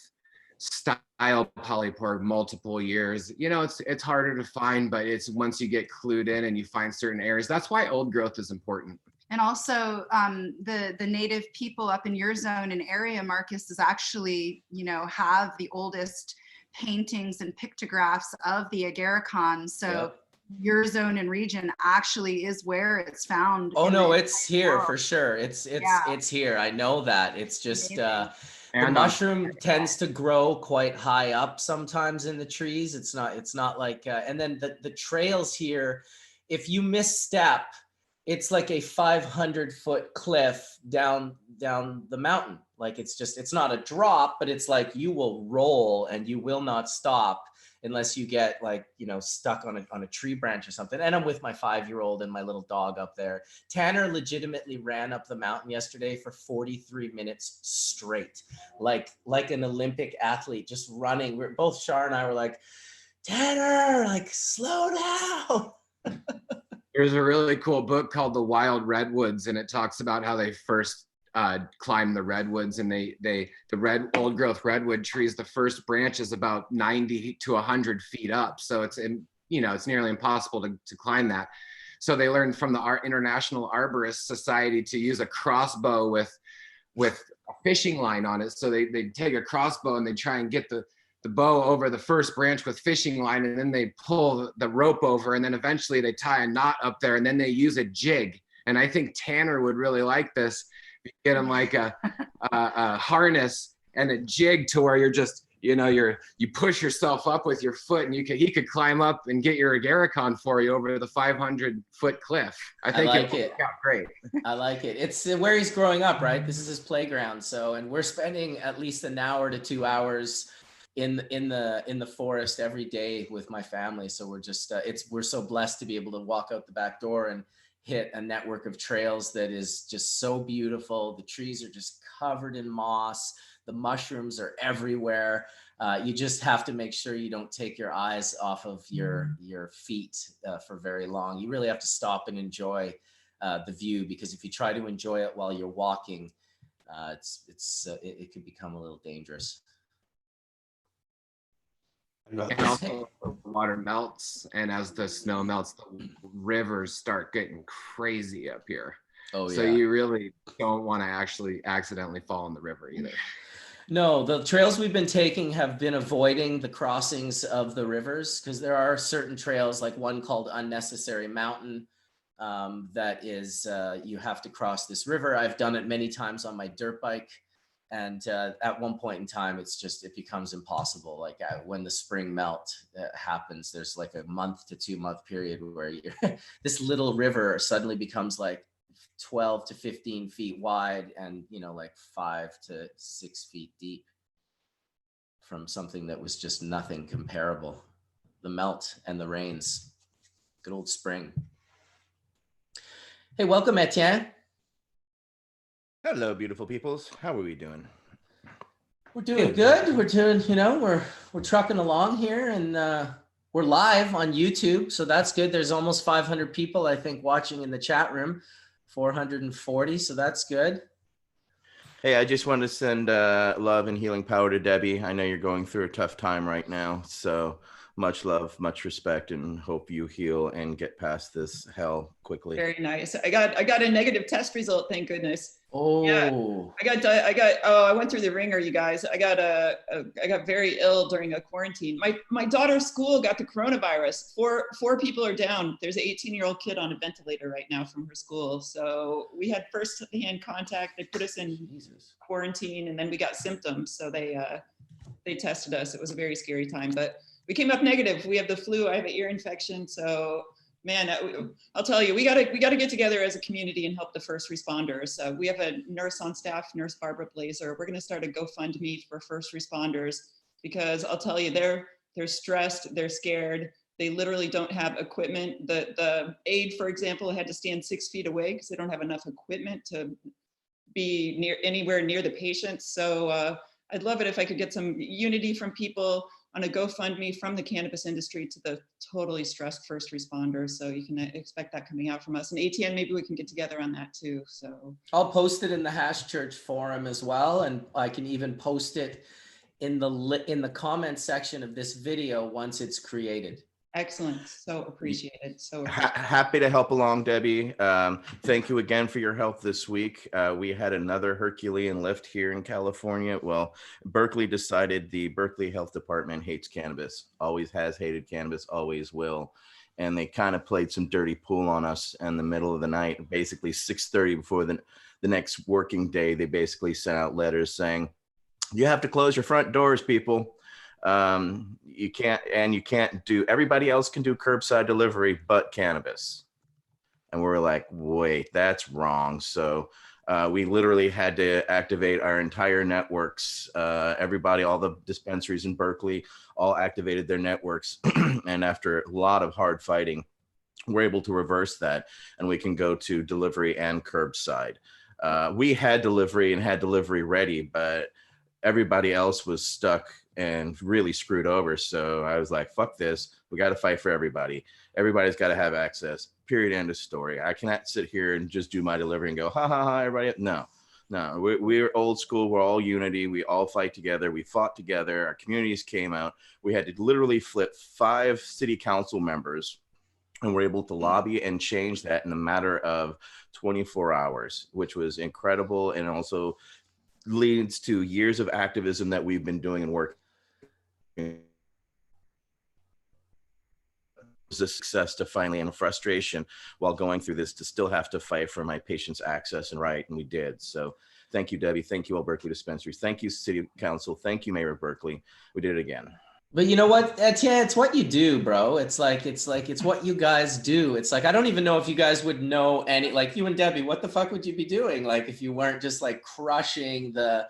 style polypore, multiple years. You know, it's harder to find, but it's once you get clued in and you find certain areas. That's why old growth is important. And also the native people up in your zone and area, Marcus, is actually, you know, have the oldest paintings and pictographs of the agarikon. So your zone and region actually is where it's found. Oh no, it's here for sure. It's here. I know that. It's just the mushroom tends to grow quite high up sometimes in the trees. It's not like and then the trails here, if you misstep, it's like a 500-foot cliff down the mountain. Like it's not a drop, but it's like you will roll and you will not stop unless you get like, you know, stuck on a tree branch or something. And I'm with my 5-year-old and my little dog up there. Tanner legitimately ran up the mountain yesterday for 43 minutes straight, like an Olympic athlete, just running. We're both, Shar and I were like, Tanner, like slow down. There's a really cool book called The Wild Redwoods, and it talks about how they first climbed the redwoods, and the old growth redwood trees, the first branch is about 90 to 100 feet up. So it's, you know, it's nearly impossible to climb that. So they learned from the International Arborist Society to use a crossbow with a fishing line on it. So they take a crossbow and they try and get the bow over the first branch with fishing line, and then they pull the rope over, and then eventually they tie a knot up there, and then they use a jig. And I think Tanner would really like this. You get him like a harness and a jig to where you're just, you know, you push yourself up with your foot, and he could climb up and get your agaricon for you over the 500-foot cliff. I think it would work out great. I like it. It's where he's growing up, right? This is his playground. So, and we're spending at least an hour to 2 hours in the forest every day with my family. So we're just we're so blessed to be able to walk out the back door and hit a network of trails that is just so beautiful. The trees are just covered in moss. The mushrooms are everywhere. You just have to make sure you don't take your eyes off of your feet for very long. You really have to stop and enjoy the view, because if you try to enjoy it while you're walking, it could become a little dangerous. And also the water melts, and as the snow melts, the rivers start getting crazy up here. Oh, so you really don't want to actually accidentally fall in the river either. No, the trails we've been taking have been avoiding the crossings of the rivers, because there are certain trails, like one called Unnecessary Mountain, that is, you have to cross this river. I've done it many times on my dirt bike. And at one point in time, it becomes impossible. Like when the spring melt happens, there's like a month to 2 month period where this little river suddenly becomes like 12 to 15 feet wide and, you know, like 5 to 6 feet deep from something that was just nothing comparable. The melt and the rains, good old spring. Hey, welcome, Etienne. Hello, beautiful peoples. How are we doing? We're doing good. We're doing, you know, we're trucking along here, and we're live on YouTube, so that's good. There's almost 500 people, I think, watching in the chat room, 440, so that's good. Hey, I just wanted to send love and healing power to Debbie. I know you're going through a tough time right now, so much love, much respect, and hope you heal and get past this hell quickly. Very nice. I got a negative test result, thank goodness. Oh, yeah. I went through the ringer, you guys. I got very ill during a quarantine. My daughter's school got the coronavirus. Four people are down. There's an 18-year-old kid on a ventilator right now from her school. So we had first-hand contact. They put us in quarantine, and then we got symptoms. So they tested us. It was a very scary time, but we came up negative. We have the flu. I have an ear infection. So, man, I'll tell you, we gotta get together as a community and help the first responders. We have a nurse on staff, Nurse Barbara Blazer. We're gonna start a GoFundMe for first responders, because I'll tell you, they're stressed, they're scared. They literally don't have equipment. The aide, for example, had to stand 6 feet away because they don't have enough equipment to be anywhere near the patients. So I'd love it if I could get some unity from people on a GoFundMe from the cannabis industry to the totally stressed first responders. So you can expect that coming out from us. And Etienne, maybe we can get together on that too. So I'll post it in the Hash Church forum as well. And I can even post it in the comment section of this video once it's created. Excellent. So appreciated. Happy to help along, Debbie. Thank you again for your help this week. We had another Herculean lift here in California. Well, Berkeley decided the Berkeley Health Department hates cannabis, always has hated cannabis, always will. And they kind of played some dirty pool on us in the middle of the night, basically 6:30 before the next working day. They basically sent out letters saying, you have to close your front doors, people. You can't do, everybody else can do curbside delivery but cannabis. And we're like, wait, that's wrong. So We literally had to activate our entire networks. Everybody, all the dispensaries in Berkeley, all activated their networks. And after a lot of hard fighting, we're able to reverse that, and we can go to delivery and curbside. We had delivery and had delivery ready, but everybody else was stuck and really screwed over. So I was like, fuck this. We got to fight for everybody. Everybody's got to have access. Period. End of story. I cannot sit here and just do my delivery and go, ha ha ha, everybody. No, we're old school. We're all unity. We all fight together. We fought together. Our communities came out. We had to literally flip 5 city council members, and we're able to lobby and change that in a matter of 24 hours, which was incredible. And also leads to years of activism that we've been doing and working. Was a success to finally, and frustration while going through this, to still have to fight for my patients' access and right, and we did. So thank you, Debbie. Thank you, all Berkeley dispensaries. Thank you, City Council. Thank you, Mayor of Berkeley. We did it again. But you know what, Etienne, it's what you do, bro. It's what you guys do. It's like, I don't even know if you guys would know any, like you and Debbie, what the fuck would you be doing? Like, if you weren't just like crushing the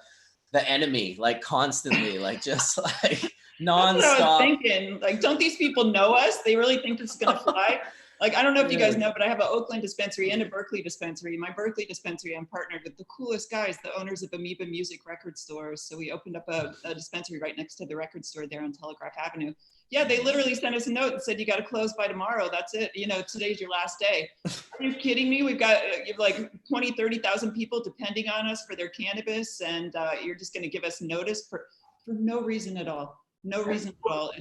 enemy, like constantly, like just like nonstop. That's what I was thinking. Like, don't these people know us? They really think this is gonna fly? Like, I don't know if you guys know, but I have an Oakland dispensary and a Berkeley dispensary. My Berkeley dispensary, I'm partnered with the coolest guys, the owners of Amoeba Music record stores. So we opened up a dispensary right next to the record store there on Telegraph Avenue. Yeah, they literally sent us a note and said, you got to close by tomorrow. That's it. You know, today's your last day. Are you kidding me? We've got like 20, 30,000 people depending on us for their cannabis. And you're just going to give us notice for no reason at all. No reason at all.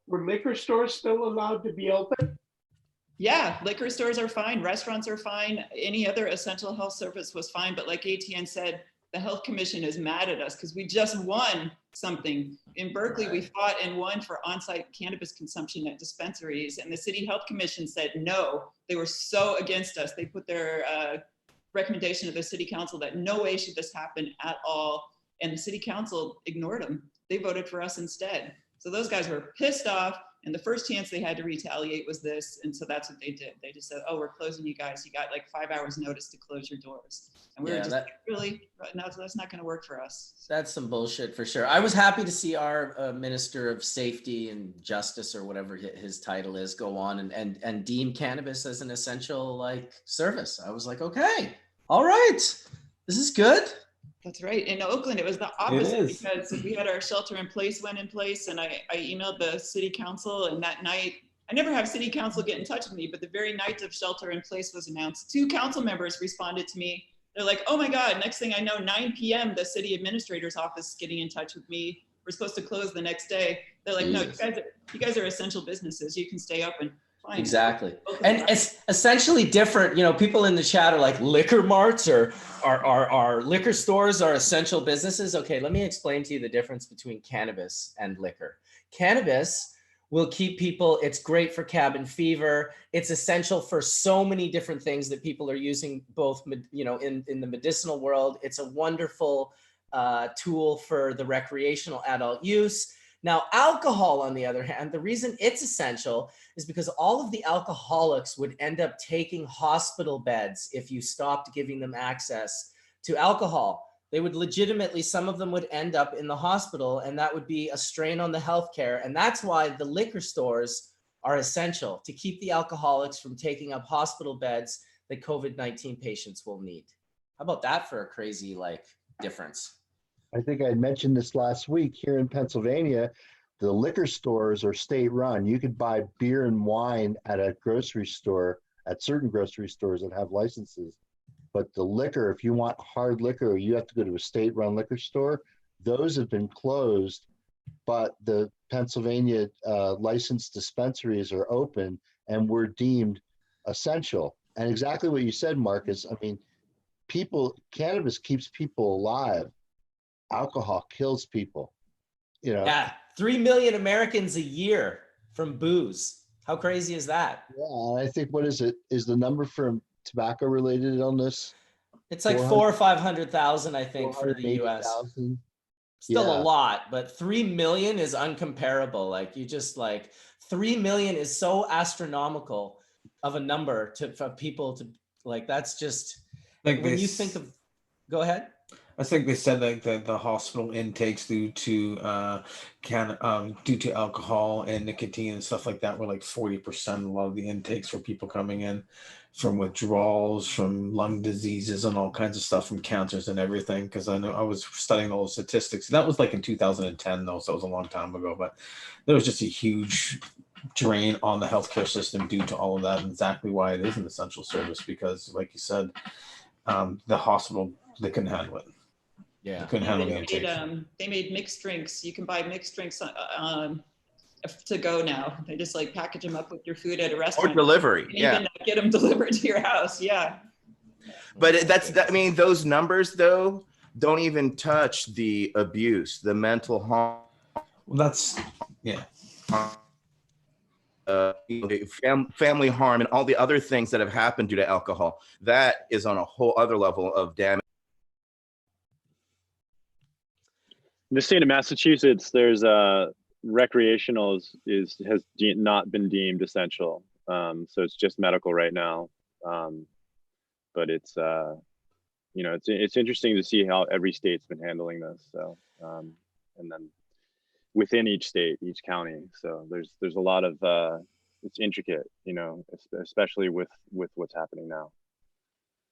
Were liquor stores still allowed to be open? Yeah, liquor stores are fine. Restaurants are fine. Any other essential health service was fine. But like Etienne said, the Health Commission is mad at us because we just won something. In Berkeley, we fought and won for on-site cannabis consumption at dispensaries. And the City Health Commission said no. They were so against us. They put their recommendation to the City Council that no way should this happen at all. And the City Council ignored them. They voted for us instead. So those guys were pissed off, and the first chance they had to retaliate was this, and so that's what they did. They just said, oh, we're closing you guys. You got like 5 hours notice to close your doors. And we were just like, really? No, that's not gonna work for us. That's some bullshit for sure. I was happy to see our Minister of Safety and Justice, or whatever his title is, go on and deem cannabis as an essential like service. I was like, okay, all right, this is good. That's right. In Oakland, it was the opposite because we had our shelter in place went in place, and I emailed the city council, and that night, I never have city council get in touch with me, but the very night of shelter in place was announced, 2 council members responded to me. They're like, oh my God, next thing I know, 9 p.m., the city administrator's office is getting in touch with me. We're supposed to close the next day. They're like, no, you guys are essential businesses. You can stay open. Fine. Exactly. And it's essentially different. You know, people in the chat are like, liquor marts or are liquor stores are essential businesses. Okay, let me explain to you the difference between cannabis and liquor. Cannabis will keep people, it's great for cabin fever. It's essential for so many different things that people are using, both, you know, in the medicinal world. It's a wonderful tool for the recreational adult use. Now, alcohol, on the other hand, the reason it's essential is because all of the alcoholics would end up taking hospital beds if you stopped giving them access to alcohol. They would legitimately, some of them would end up in the hospital, and that would be a strain on the healthcare. And that's why the liquor stores are essential, to keep the alcoholics from taking up hospital beds that COVID-19 patients will need. How about that for a crazy like difference? I think I mentioned this last week here in Pennsylvania, the liquor stores are state run. You could buy beer and wine at a grocery store, at certain grocery stores that have licenses. But the liquor, if you want hard liquor, you have to go to a state run liquor store. Those have been closed, but the Pennsylvania licensed dispensaries are open and were deemed essential. And exactly what you said, Marcus, I mean, cannabis keeps people alive. Alcohol kills people, you know. Yeah, 3 million Americans a year from booze. How crazy is that? Yeah, I think, what is it? Is the number from tobacco-related illness? It's like 400,000 or 500,000, I think, for the U.S. Still a lot, but 3 million is uncomparable. Like, you just like 3 million is so astronomical of a number for people to like. That's just. Like when this, you think of, go ahead. I think they said like the hospital intakes due to due to alcohol and nicotine and stuff like that were like 40%. A lot of the intakes for people coming in from withdrawals, from lung diseases, and all kinds of stuff, from cancers and everything. Because I know I was studying all the statistics. That was like in 2010 though, so it was a long time ago. But there was just a huge drain on the healthcare system due to all of that. And exactly why it is an essential service, because like you said, the hospital, they couldn't handle it. Yeah. They couldn't handle the intakes. They made mixed drinks. You can buy mixed drinks to go now. They just like package them up with your food at a restaurant. Or delivery, You can even get them delivered to your house. Yeah. But I mean, those numbers though don't even touch the abuse, the mental harm. Well, that's family harm, and all the other things that have happened due to alcohol. That is on a whole other level of damage. In the state of Massachusetts, there's recreational has not been deemed essential, so it's just medical right now. But it's it's interesting to see how every state's been handling this. So and then within each state, each county. So there's a lot of it's intricate, especially with what's happening now.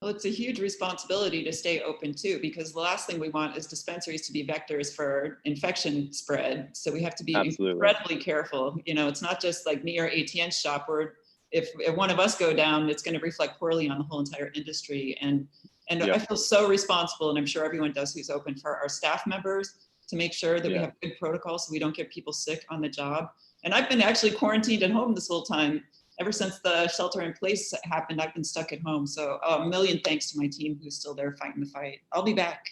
Well, it's a huge responsibility to stay open too, because the last thing we want is dispensaries to be vectors for infection spread. So we have to be incredibly careful. It's not just like me or Etienne's shop, where if one of us go down, it's going to reflect poorly on the whole entire industry. And I feel so responsible, and I'm sure everyone does who's open, for our staff members to make sure that we have good protocols so we don't get people sick on the job. And I've been actually quarantined at home this whole time. Ever since the shelter in place happened, I've been stuck at home. So a million thanks to my team who's still there fighting the fight. I'll be back.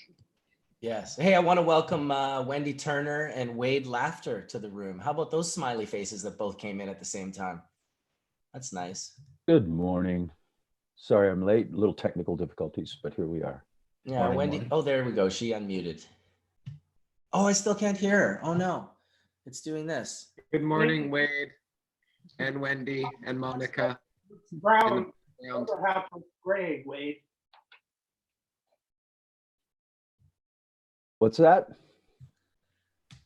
Yes. Hey, I want to welcome Wendy Turner and Wade Laughter to the room. How about those smiley faces that both came in at the same time? That's nice. Good morning. Sorry I'm late. Little technical difficulties, but here we are. Yeah, Morning, Wendy. morning. Oh, there we go. She unmuted. Oh, I still can't hear her. Oh no, it's doing this. Good morning, Wade and Wendy and Monica. Brown. Other half of gray, Wade. What's that?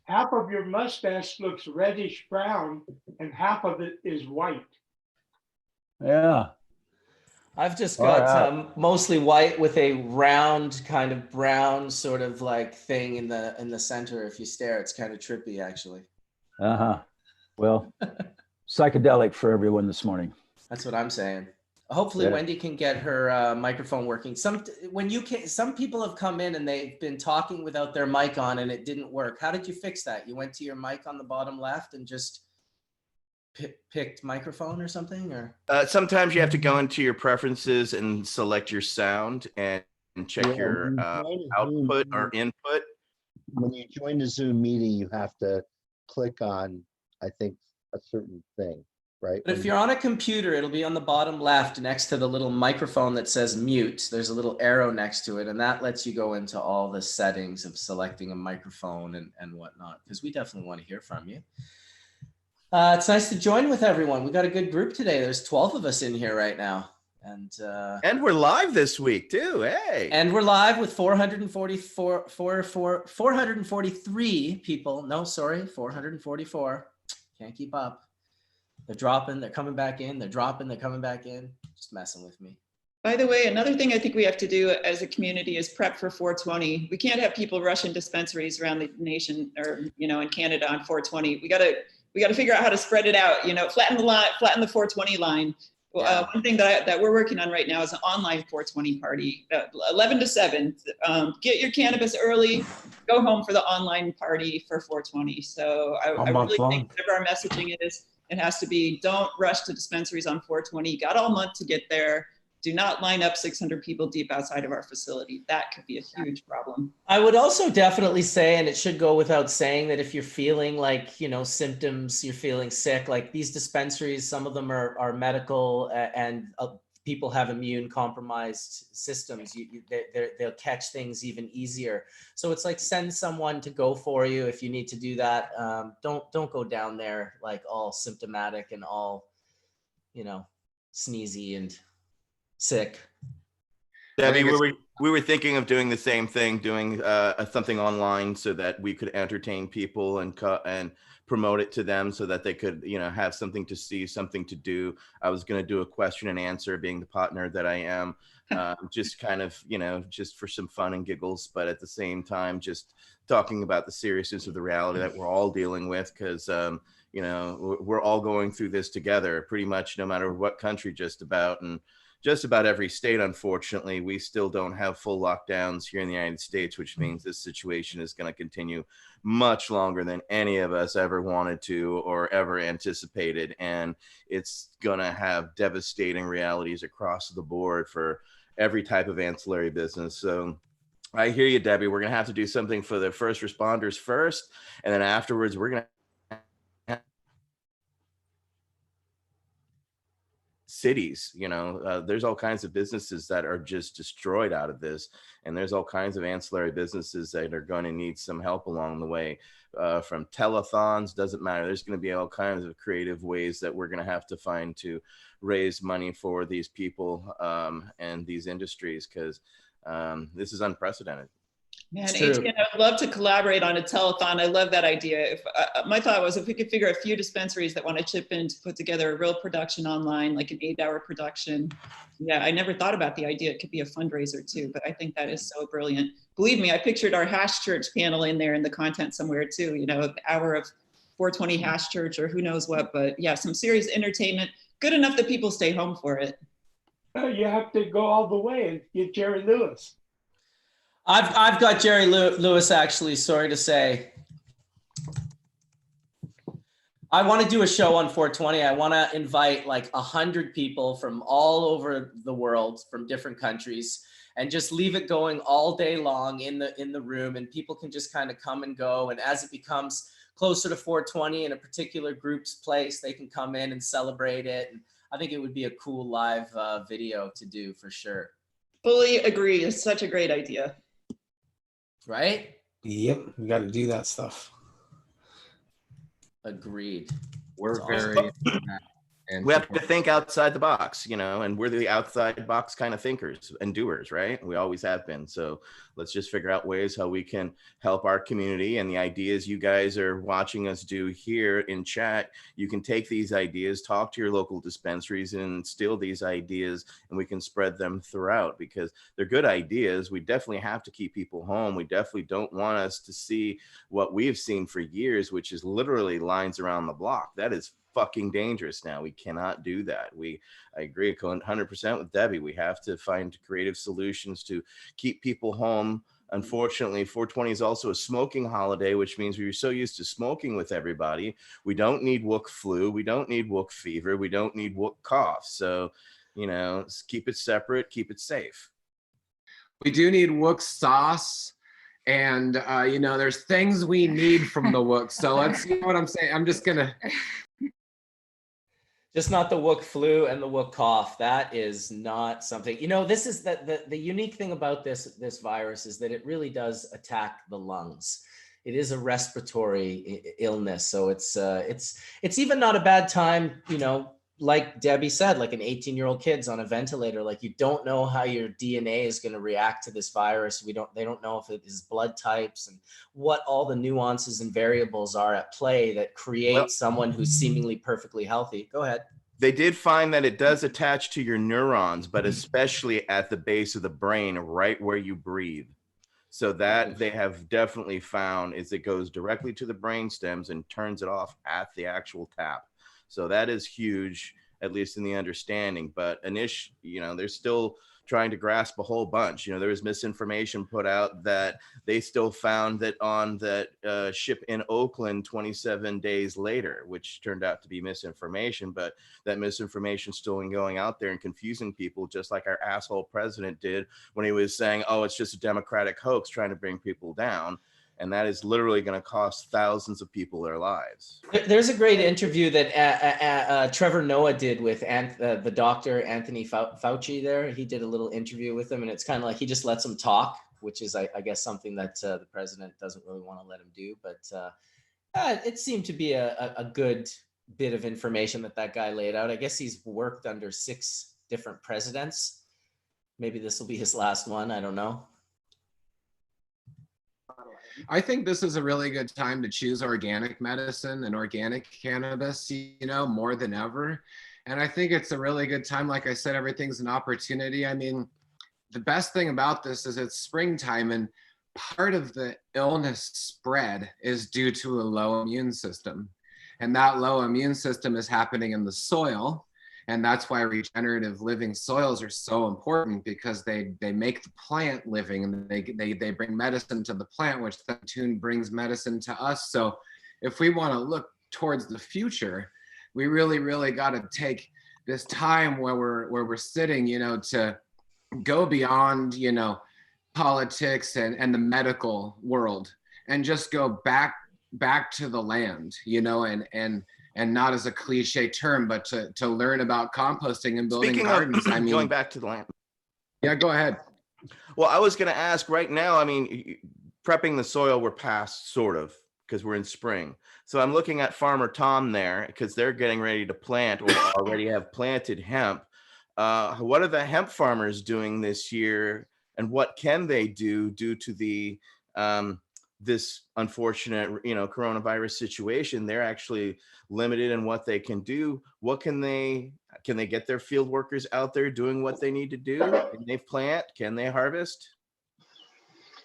Half of your mustache looks reddish brown and half of it is white. Yeah. I've just got mostly white with a round kind of brown sort of like thing in the center. If you stare, it's kind of trippy actually. Uh-huh. Well, psychedelic for everyone this morning. That's what I'm saying. Hopefully Wendy can get her microphone working. Some people have come in and they've been talking without their mic on and it didn't work. How did you fix that? You went to your mic on the bottom left and just picked microphone or something, or sometimes you have to go into your preferences and select your sound and check your output or input. When you join the Zoom meeting, you have to click on, I think, a certain thing, right? But if you're on a computer, it'll be on the bottom left next to the little microphone that says mute. There's a little arrow next to it, and that lets you go into all the settings of selecting a microphone and whatnot, because we definitely want to hear from you. It's nice to join with everyone. We got a good group today. There's 12 of us in here right now. And we're live this week too. Hey. And we're live with 443 people. No, sorry, 444. Can't keep up. They're dropping, they're coming back in, they're dropping, they're coming back in. Just messing with me. By the way, another thing I think we have to do as a community is prep for 420. We can't have people rushing dispensaries around the nation or, in Canada on 420. We got to figure out how to spread it out, flatten the line, flatten the 420 line. Yeah. One thing that we're working on right now is an online 420 party, 11 to 7. Get your cannabis early, go home for the online party for 420. So I really think whatever our messaging is, it has to be, don't rush to dispensaries on 420. You got all month to get there. Do not line up 600 people deep outside of our facility. That could be a huge problem. I would also definitely say, and it should go without saying, that if you're feeling like, symptoms, you're feeling sick, like these dispensaries, some of them are medical and people have immune compromised systems. They'll catch things even easier. So it's like, send someone to go for you if you need to do that. Don't go down there like all symptomatic and all, sneezy and sick. Debbie, we were thinking of doing the same thing, doing something online so that we could entertain people and promote it to them so that they could, have something to see, something to do. I was going to do a question and answer, being the partner that I am, just kind of, just for some fun and giggles, but at the same time, just talking about the seriousness of the reality that we're all dealing with, because, we're all going through this together, pretty much no matter what country, just about every state. Unfortunately, we still don't have full lockdowns here in the United States, which means this situation is going to continue much longer than any of us ever wanted to or ever anticipated. And it's going to have devastating realities across the board for every type of ancillary business. So I hear you, Debbie. We're going to have to do something for the first responders first. And then afterwards, we're going to cities, there's all kinds of businesses that are just destroyed out of this, and there's all kinds of ancillary businesses that are going to need some help along the way, from telethons, doesn't matter. There's going to be all kinds of creative ways that we're going to have to find to raise money for these people and these industries, because this is unprecedented. Man, Etienne, I would love to collaborate on a telethon. I love that idea. If my thought was, if we could figure a few dispensaries that want to chip in to put together a real production online, like an 8-hour production. Yeah, I never thought about the idea. It could be a fundraiser too, but I think that is so brilliant. Believe me, I pictured our Hash Church panel in there in the content somewhere too, an hour of 420 Hash Church or who knows what, but yeah, some serious entertainment, good enough that people stay home for it. You have to go all the way and get Jerry Lewis. I've got Jerry Lewis, actually, sorry to say. I want to do a show on 420. I want to invite like 100 people from all over the world, from different countries, and just leave it going all day long in the room, and people can just kind of come and go. And as it becomes closer to 420 in a particular group's place, they can come in and celebrate it. And I think it would be a cool live video to do for sure. Fully agree. It's such a great idea. Right? Yep, we got to do that stuff. Agreed. We're That's very and we have to think outside the box, and we're the outside box kind of thinkers and doers, right? We always have been. So let's just figure out ways how we can help our community, and the ideas you guys are watching us do here in chat. You can take these ideas, talk to your local dispensaries, and steal these ideas, and we can spread them throughout, because they're good ideas. We definitely have to keep people home. We definitely don't want us to see what we've seen for years, which is literally lines around the block. That is fucking dangerous now. We cannot do that. I agree 100% with Debbie. We have to find creative solutions to keep people home. Unfortunately, 420 is also a smoking holiday, which means we're so used to smoking with everybody. We don't need wook flu. We don't need wook fever. We don't need wook cough. So, keep it separate, keep it safe. We do need wook sauce. And, there's things we need from the wook. So let's, you know what I'm saying? I'm just going to... Just not the wook flu and the wook cough. That is not something, this is the unique thing about this virus is that it really does attack the lungs. It is a respiratory illness. So it's even not a bad time, like Debbie said, like an 18-year-old kid's on a ventilator, like you don't know how your DNA is going to react to this virus. They don't know if it is blood types and what all the nuances and variables are at play that create someone who's seemingly perfectly healthy. Go ahead. They did find that it does attach to your neurons, but especially at the base of the brain, right where you breathe. So that they have definitely found is it goes directly to the brain stems and turns it off at the actual tap. So that is huge, at least in the understanding. But they're still trying to grasp a whole bunch. There was misinformation put out that they still found that on that ship in Oakland 27 days later, which turned out to be misinformation. But that misinformation still going out there and confusing people, just like our asshole president did when he was saying, oh, it's just a Democratic hoax trying to bring people down. And that is literally going to cost thousands of people their lives. There's a great interview that Trevor Noah did with the doctor, Anthony Fauci there. He did a little interview with him, and it's kind of like he just lets him talk, which is, I guess, something that the president doesn't really want to let him do. But it seemed to be a good bit of information that guy laid out. I guess he's worked under 6 different presidents. Maybe this will be his last one. I don't know. I think this is a really good time to choose organic medicine and organic cannabis, you know, more than ever. And I think it's a really good time. Like I said, everything's an opportunity. I mean, the best thing about this is it's springtime, and part of the illness spread is due to a low immune system. And that low immune system is happening in the soil. And that's why regenerative living soils are so important, because they make the plant living, and they bring medicine to the plant, which then in turn brings medicine to us. So if we want to look towards the future, we really got to take this time where we're sitting, you know, to go beyond, you know, politics and the medical world, and just go back to the land, you know, and not as a cliche term, but to learn about composting and building gardens. I mean, going back to the land. Yeah, go ahead. Well, I was going to ask right now, I mean, prepping the soil, we're past sort of, because we're in spring. So I'm looking at Farmer Tom there, because they're getting ready to plant or already have planted hemp. What are the hemp farmers doing this year, and what can they do due to the this unfortunate, you know, coronavirus situation? They're actually limited in what they can do. What can they get their field workers out there doing what they need to do? Can they plant? Can they harvest?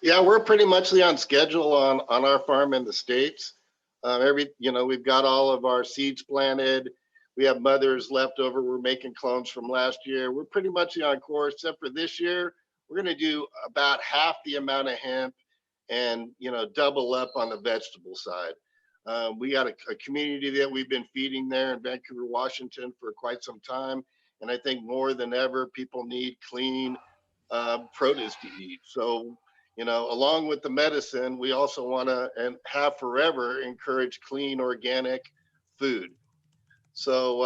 Yeah, we're pretty much on schedule on our farm in the States. We've got all of our seeds planted. We have mothers left over. We're making clones from last year. We're pretty much on course, except for this year. We're going to do about half the amount of hemp, and, you know, double up on the vegetable side. We got a community that we've been feeding there in Vancouver, Washington for quite some time. And I think more than ever, people need clean produce to eat. So, you know, along with the medicine, we also want to, and have forever, encourage clean organic food. So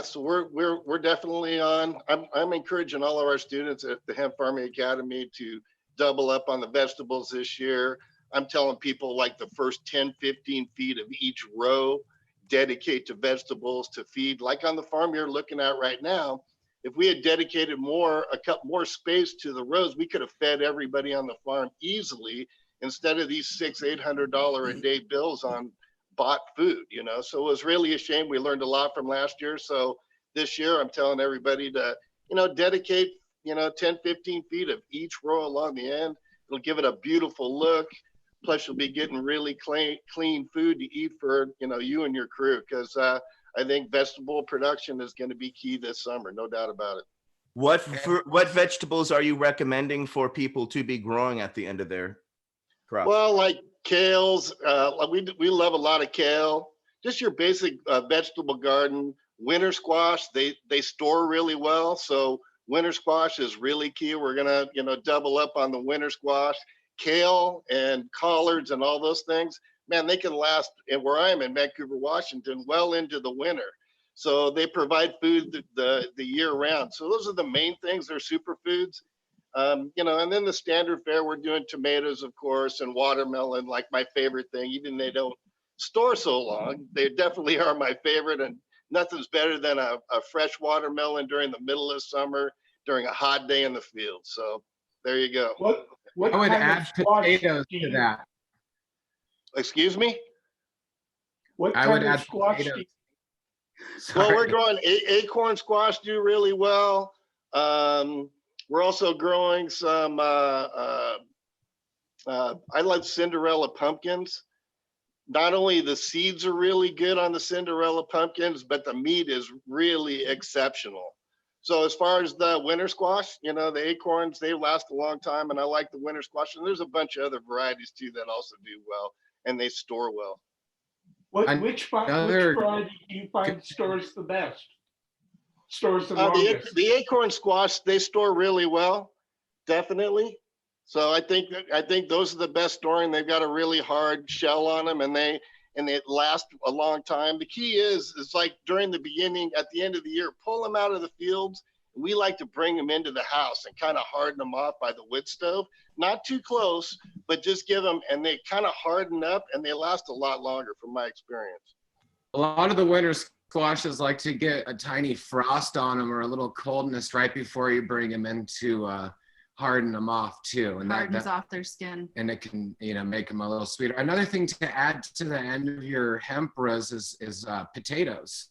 so we're definitely on. I'm encouraging all of our students at the Hemp Farming Academy to double up on the vegetables this year. I'm telling people, like, the first 10, 15 feet of each row, dedicate to vegetables to feed. Like on the farm you're looking at right now, if we had dedicated a couple more space to the rows, we could have fed everybody on the farm easily, instead of these $600-800 a day bills on bought food, you know. So it was really a shame. We learned a lot from last year. So this year I'm telling everybody to, you know, dedicate, you know, 10, 15 feet of each row along the end. It'll give it a beautiful look. Plus you'll be getting really clean food to eat for, you know, you and your crew. Because I think vegetable production is going to be key this summer, no doubt about it. What vegetables are you recommending for people to be growing at the end of their crop? Well, like kales, we love a lot of kale. Just your basic vegetable garden. Winter squash, they store really well. So winter squash is really key. We're gonna, you know, double up on the winter squash. Kale and collards and all those things, man, they can last, and where I'm in Vancouver, Washington, well into the winter. So they provide food the year round. So those are the main things. They're superfoods. You know, and then the standard fare, we're doing tomatoes, of course, and watermelon, like my favorite thing. Even they don't store so long, they definitely are my favorite. And nothing's better than a fresh watermelon during the middle of summer, during a hot day in the field. So there you go. What I would kind add of squash potatoes do to you- that. Excuse me? What I would kind of add squash do potatoes. you- Well, Sorry. we're growing acorn squash, do really well. We're also growing some, I like Cinderella pumpkins. Not only the seeds are really good on the Cinderella pumpkins, but the meat is really exceptional. So as far as the winter squash, you know, the acorns, they last a long time, and I like the winter squash. And there's a bunch of other varieties too that also do well, and they store well. Which variety do you find stores the best? Stores the longest? The acorn squash, they store really well, definitely. So I think those are the best storing. They've got a really hard shell on them, and they last a long time. The key is like during the beginning, at the end of the year, pull them out of the fields. We like to bring them into the house and kind of harden them off by the wood stove. Not too close, but just give them, and they kind of harden up, and they last a lot longer from my experience. A lot of the winter squashes like to get a tiny frost on them or a little coldness right before you bring them in to harden them off too. And Hardens off their skin. And it can, you know, make them a little sweeter. Another thing to add to the end of your hemp rows is potatoes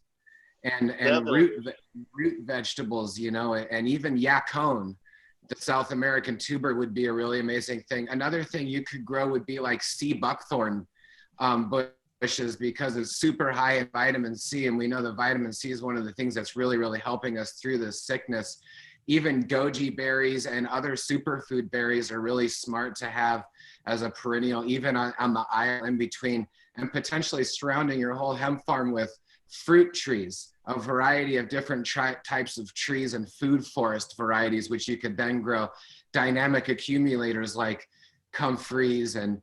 and root vegetables, you know, and even yacon, the South American tuber, would be a really amazing thing. Another thing you could grow would be like sea buckthorn bushes, because it's super high in vitamin C, and we know that vitamin C is one of the things that's really, really helping us through this sickness. Even goji berries and other superfood berries are really smart to have as a perennial, even on the aisle in between, and potentially surrounding your whole hemp farm with fruit trees, a variety of different types of trees and food forest varieties, which you could then grow dynamic accumulators like comfreys and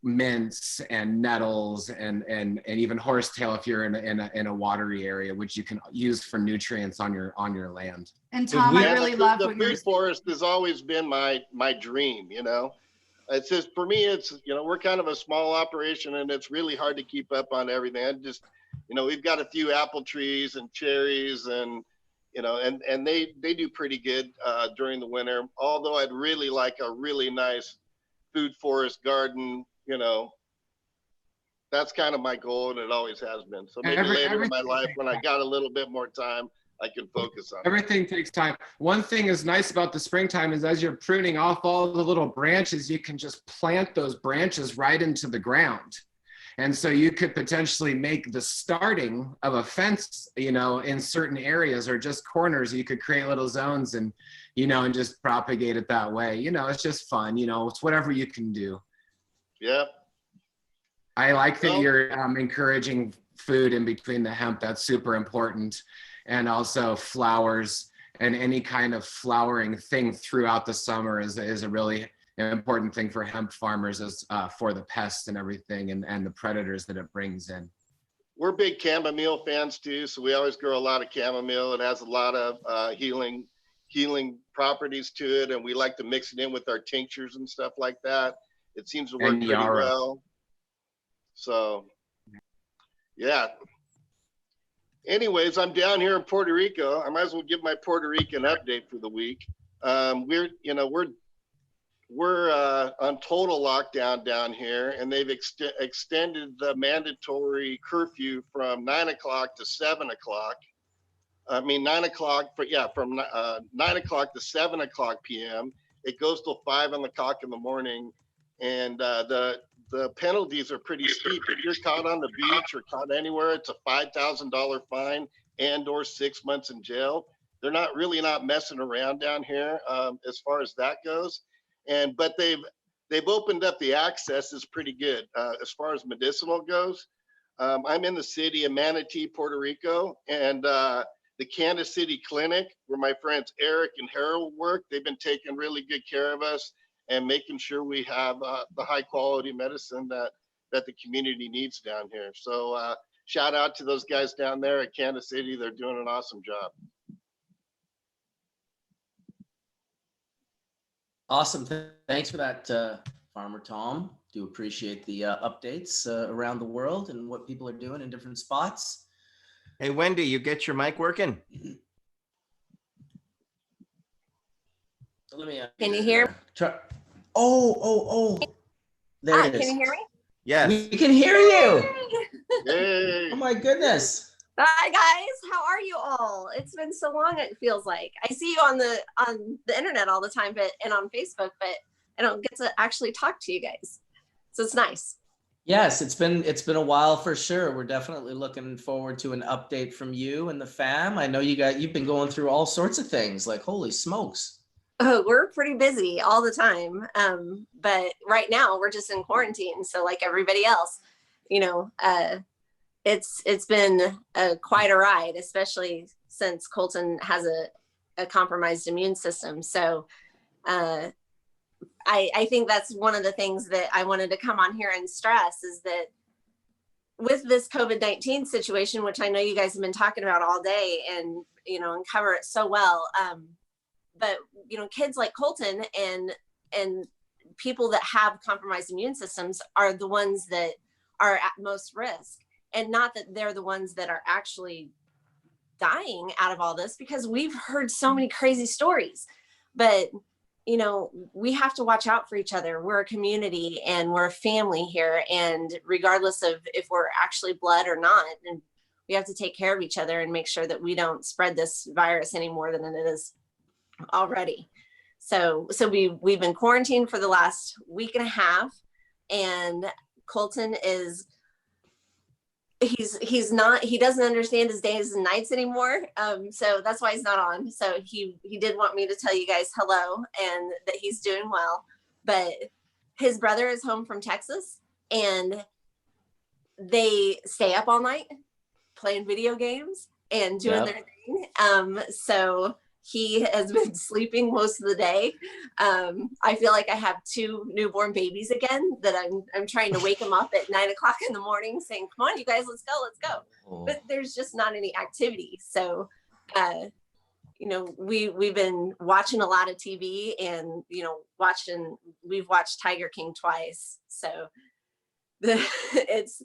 mints and nettles and even horsetail if you're in a watery area, which you can use for nutrients on your land. And Tom, I really love the what you're food forest has always been my dream, you know. It's just, for me, it's, you know, we're kind of a small operation and it's really hard to keep up on everything. I just, you know, we've got a few apple trees and cherries and, you know, and they do pretty good during the winter. Although I'd really like a really nice food forest garden, you know. That's kind of my goal, and it always has been. So maybe later in my life, when I got a little bit more time, I can focus on everything. Takes time. One thing is nice about the springtime is as you're pruning off all the little branches, you can just plant those branches right into the ground. And so you could potentially make the starting of a fence, you know, in certain areas or just corners. You could create little zones and, you know, and just propagate it that way. You know, it's just fun, you know, it's whatever you can do. Yep. I like that you're encouraging food in between the hemp. That's super important. And also flowers and any kind of flowering thing throughout the summer is a really important thing for hemp farmers, as for the pests and everything and the predators that it brings in. We're big chamomile fans too, so we always grow a lot of chamomile. It has a lot of healing properties to it, and we like to mix it in with our tinctures and stuff like that. It seems to work pretty well. So, yeah. Anyways, I'm down here in Puerto Rico. I might as well give my Puerto Rican update for the week. We're on total lockdown down here, and they've extended the mandatory curfew from 9 o'clock to 7 o'clock. I mean, 9 o'clock from 9 o'clock to 7 o'clock p.m. It goes till 5 o'clock in the morning, and the penalties are pretty steep. If you're caught on the beach or caught anywhere, it's a $5,000 fine and/or 6 months in jail. They're not messing around down here as far as that goes. But they've opened up the access is pretty good as far as medicinal goes. I'm in the city of Manatee, Puerto Rico, and the Kansas City Clinic, where my friends Eric and Harold work, they've been taking really good care of us and making sure we have the high quality medicine that the community needs down here. So shout out to those guys down there at Kansas City. They're doing an awesome job. Awesome. Thanks for that, Farmer Tom. Do appreciate the updates around the world and what people are doing in different spots. Hey, Wendy, you get your mic working? Let me. Can you hear? Try. Oh. There it is. Can you hear me? Yes. We can hear you. Hey. Oh my goodness. Hi guys, how are you all? It's been so long. It feels like I see you on the internet all the time, and on Facebook, but I don't get to actually talk to you guys. So it's nice. Yes, it's been a while for sure. We're definitely looking forward to an update from you and the fam. I know you've been going through all sorts of things. Like, holy smokes. Oh, we're pretty busy all the time. But right now we're just in quarantine. So like everybody else, you know, it's been quite a ride, especially since Colton has a compromised immune system. So I think that's one of the things that I wanted to come on here and stress is that with this COVID-19 situation, which I know you guys have been talking about all day and, you know, and cover it so well. But, you know, kids like Colton and people that have compromised immune systems are the ones that are at most risk. And not that they're the ones that are actually dying out of all this, because we've heard so many crazy stories, but you know, we have to watch out for each other. We're a community and we're a family here. And regardless of if we're actually blood or not, and we have to take care of each other and make sure that we don't spread this virus any more than it is already. So we've been quarantined for the last week and a half, and Colton is, he doesn't understand his days and nights anymore. So that's why he's not on. So he did want me to tell you guys hello and that he's doing well. But his brother is home from Texas, and they stay up all night playing video games and doing their thing. So he has been sleeping most of the day. I feel like I have 2 newborn babies again that I'm trying to wake them up at 9 o'clock in the morning saying, come on, you guys, let's go. Oh. But there's just not any activity. So, you know, we've been watching a lot of TV and, you know, we've watched Tiger King twice. So it's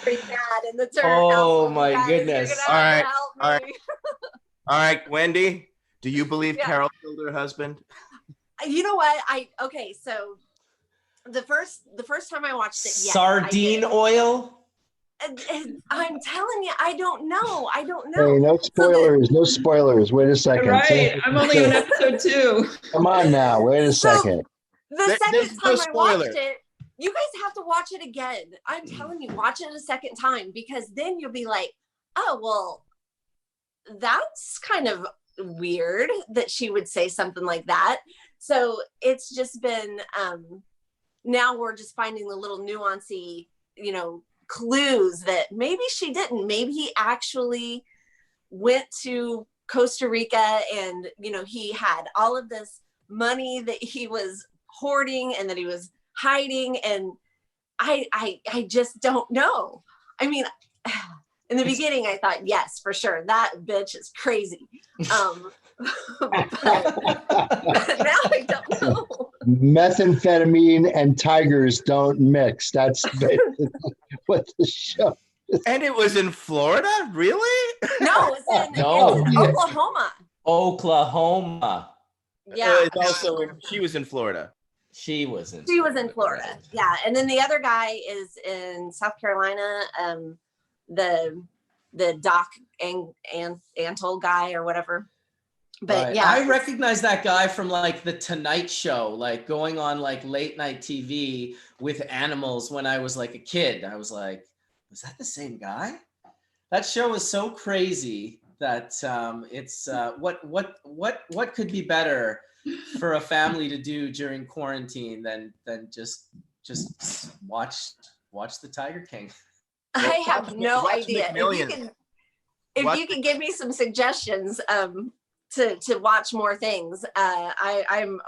pretty bad in the turn. Oh my goodness. All right, Wendy. Do you believe Carol killed her husband? You know what? Okay, so the first time I watched it, yes, sardine oil. I'm telling you, I don't know. Hey, no spoilers. No spoilers. Wait a second. Right, I'm only on episode 2. Come on now. Wait a second. The second time I watched it, you guys have to watch it again. I'm telling you, watch it a second time, because then you'll be like, oh, well, that's kind of weird that she would say something like that. So it's just been now we're just finding the little nuancy, you know, clues that maybe she didn't, maybe he actually went to Costa Rica and, you know, he had all of this money that he was hoarding and that he was hiding, and I just don't know. I mean, in the beginning, I thought, yes, for sure, that bitch is crazy. But now I don't know. Methamphetamine and tigers don't mix. That's basically what the show is. And it was in Florida? Really? No, it's in Oklahoma. Oklahoma. Yeah. She was in Florida. She was in Florida. Yeah. And then the other guy is in South Carolina. The Doc Antle guy or whatever. But right. yeah, I recognize that guy from like the Tonight Show, like going on like late night TV with animals when I was like a kid. I was like, was that the same guy? That show is so crazy that it's what could be better for a family to do during quarantine than just watch the Tiger King. I have no idea. If you can give me some suggestions to watch more things,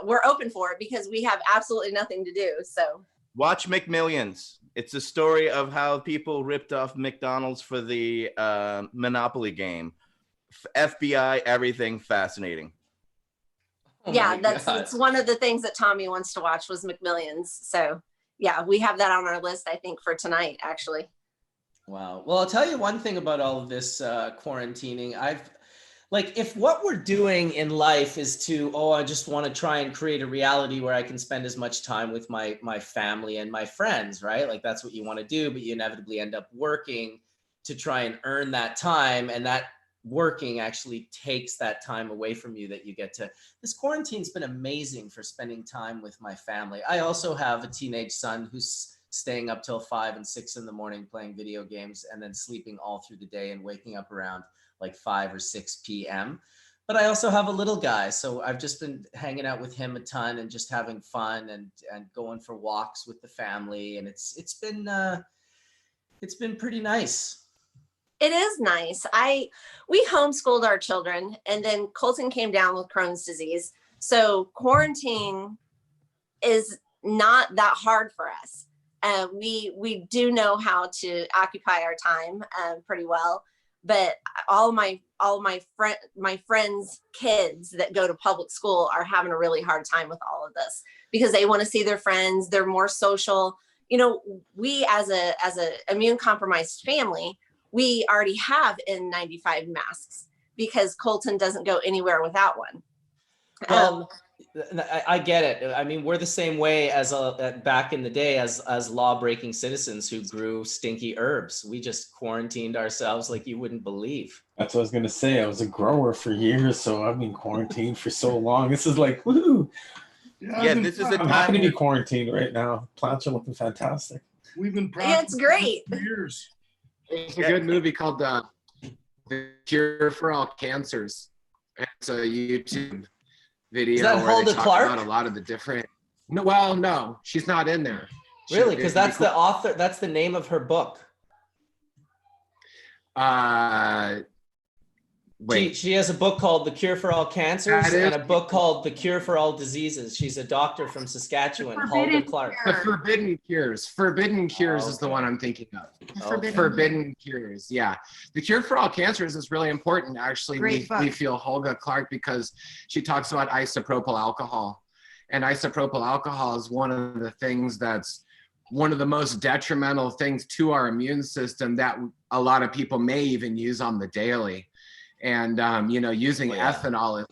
we're open for it, because we have absolutely nothing to do. So watch McMillions. It's a story of how people ripped off McDonald's for the Monopoly game. FBI, everything fascinating. Yeah, it's one of the things that Tommy wants to watch was McMillions. So yeah, we have that on our list, I think, for tonight, actually. Wow. Well, I'll tell you one thing about all of this quarantining. If what we're doing in life is I just want to try and create a reality where I can spend as much time with my family and my friends, right? Like that's what you want to do, but you inevitably end up working to try and earn that time. And that working actually takes that time away from you that you get to. This quarantine's been amazing for spending time with my family. I also have a teenage son who's staying up till 5 and 6 in the morning playing video games and then sleeping all through the day and waking up around like 5 or 6 p.m. But I also have a little guy, so I've just been hanging out with him a ton and just having fun and going for walks with the family, and it's been pretty nice. It is nice. We homeschooled our children, and then Colton came down with Crohn's disease. So quarantine is not that hard for us. We do know how to occupy our time pretty well, but all my friends' kids that go to public school are having a really hard time with all of this because they want to see their friends. They're more social. you know, we as a immune compromised family, we already have N95 masks because Colton doesn't go anywhere without one. Well, I get it. I mean, we're the same way as back in the day as law-breaking citizens who grew stinky herbs. We just quarantined ourselves like you wouldn't believe. That's what I was gonna say. I was a grower for years, so I've been quarantined for so long. This is like, woohoo! Yeah, this is a I'm happy to be quarantined right now. Plants are looking fantastic. We've been Yeah, it's great. for years. There's a good movie called The Cure for All Cancers. It's a YouTube video Is that where they Hulda talk Clark? about a lot of the different. No, well, no, she's not in there. Really? Because that's the author. That's the name of her book. Wait. She has a book called The Cure for All Cancers and a book called The Cure for All Diseases. She's a doctor from Saskatchewan, Hulda Clark. The Forbidden Cures. Forbidden Cures is the one I'm thinking of. Forbidden Cures. Yeah. The Cure for All Cancers is really important. Actually, we feel Hulda Clark because she talks about isopropyl alcohol. And isopropyl alcohol is one of the things that's one of the most detrimental things to our immune system that a lot of people may even use on the daily. And, you know, using ethanol is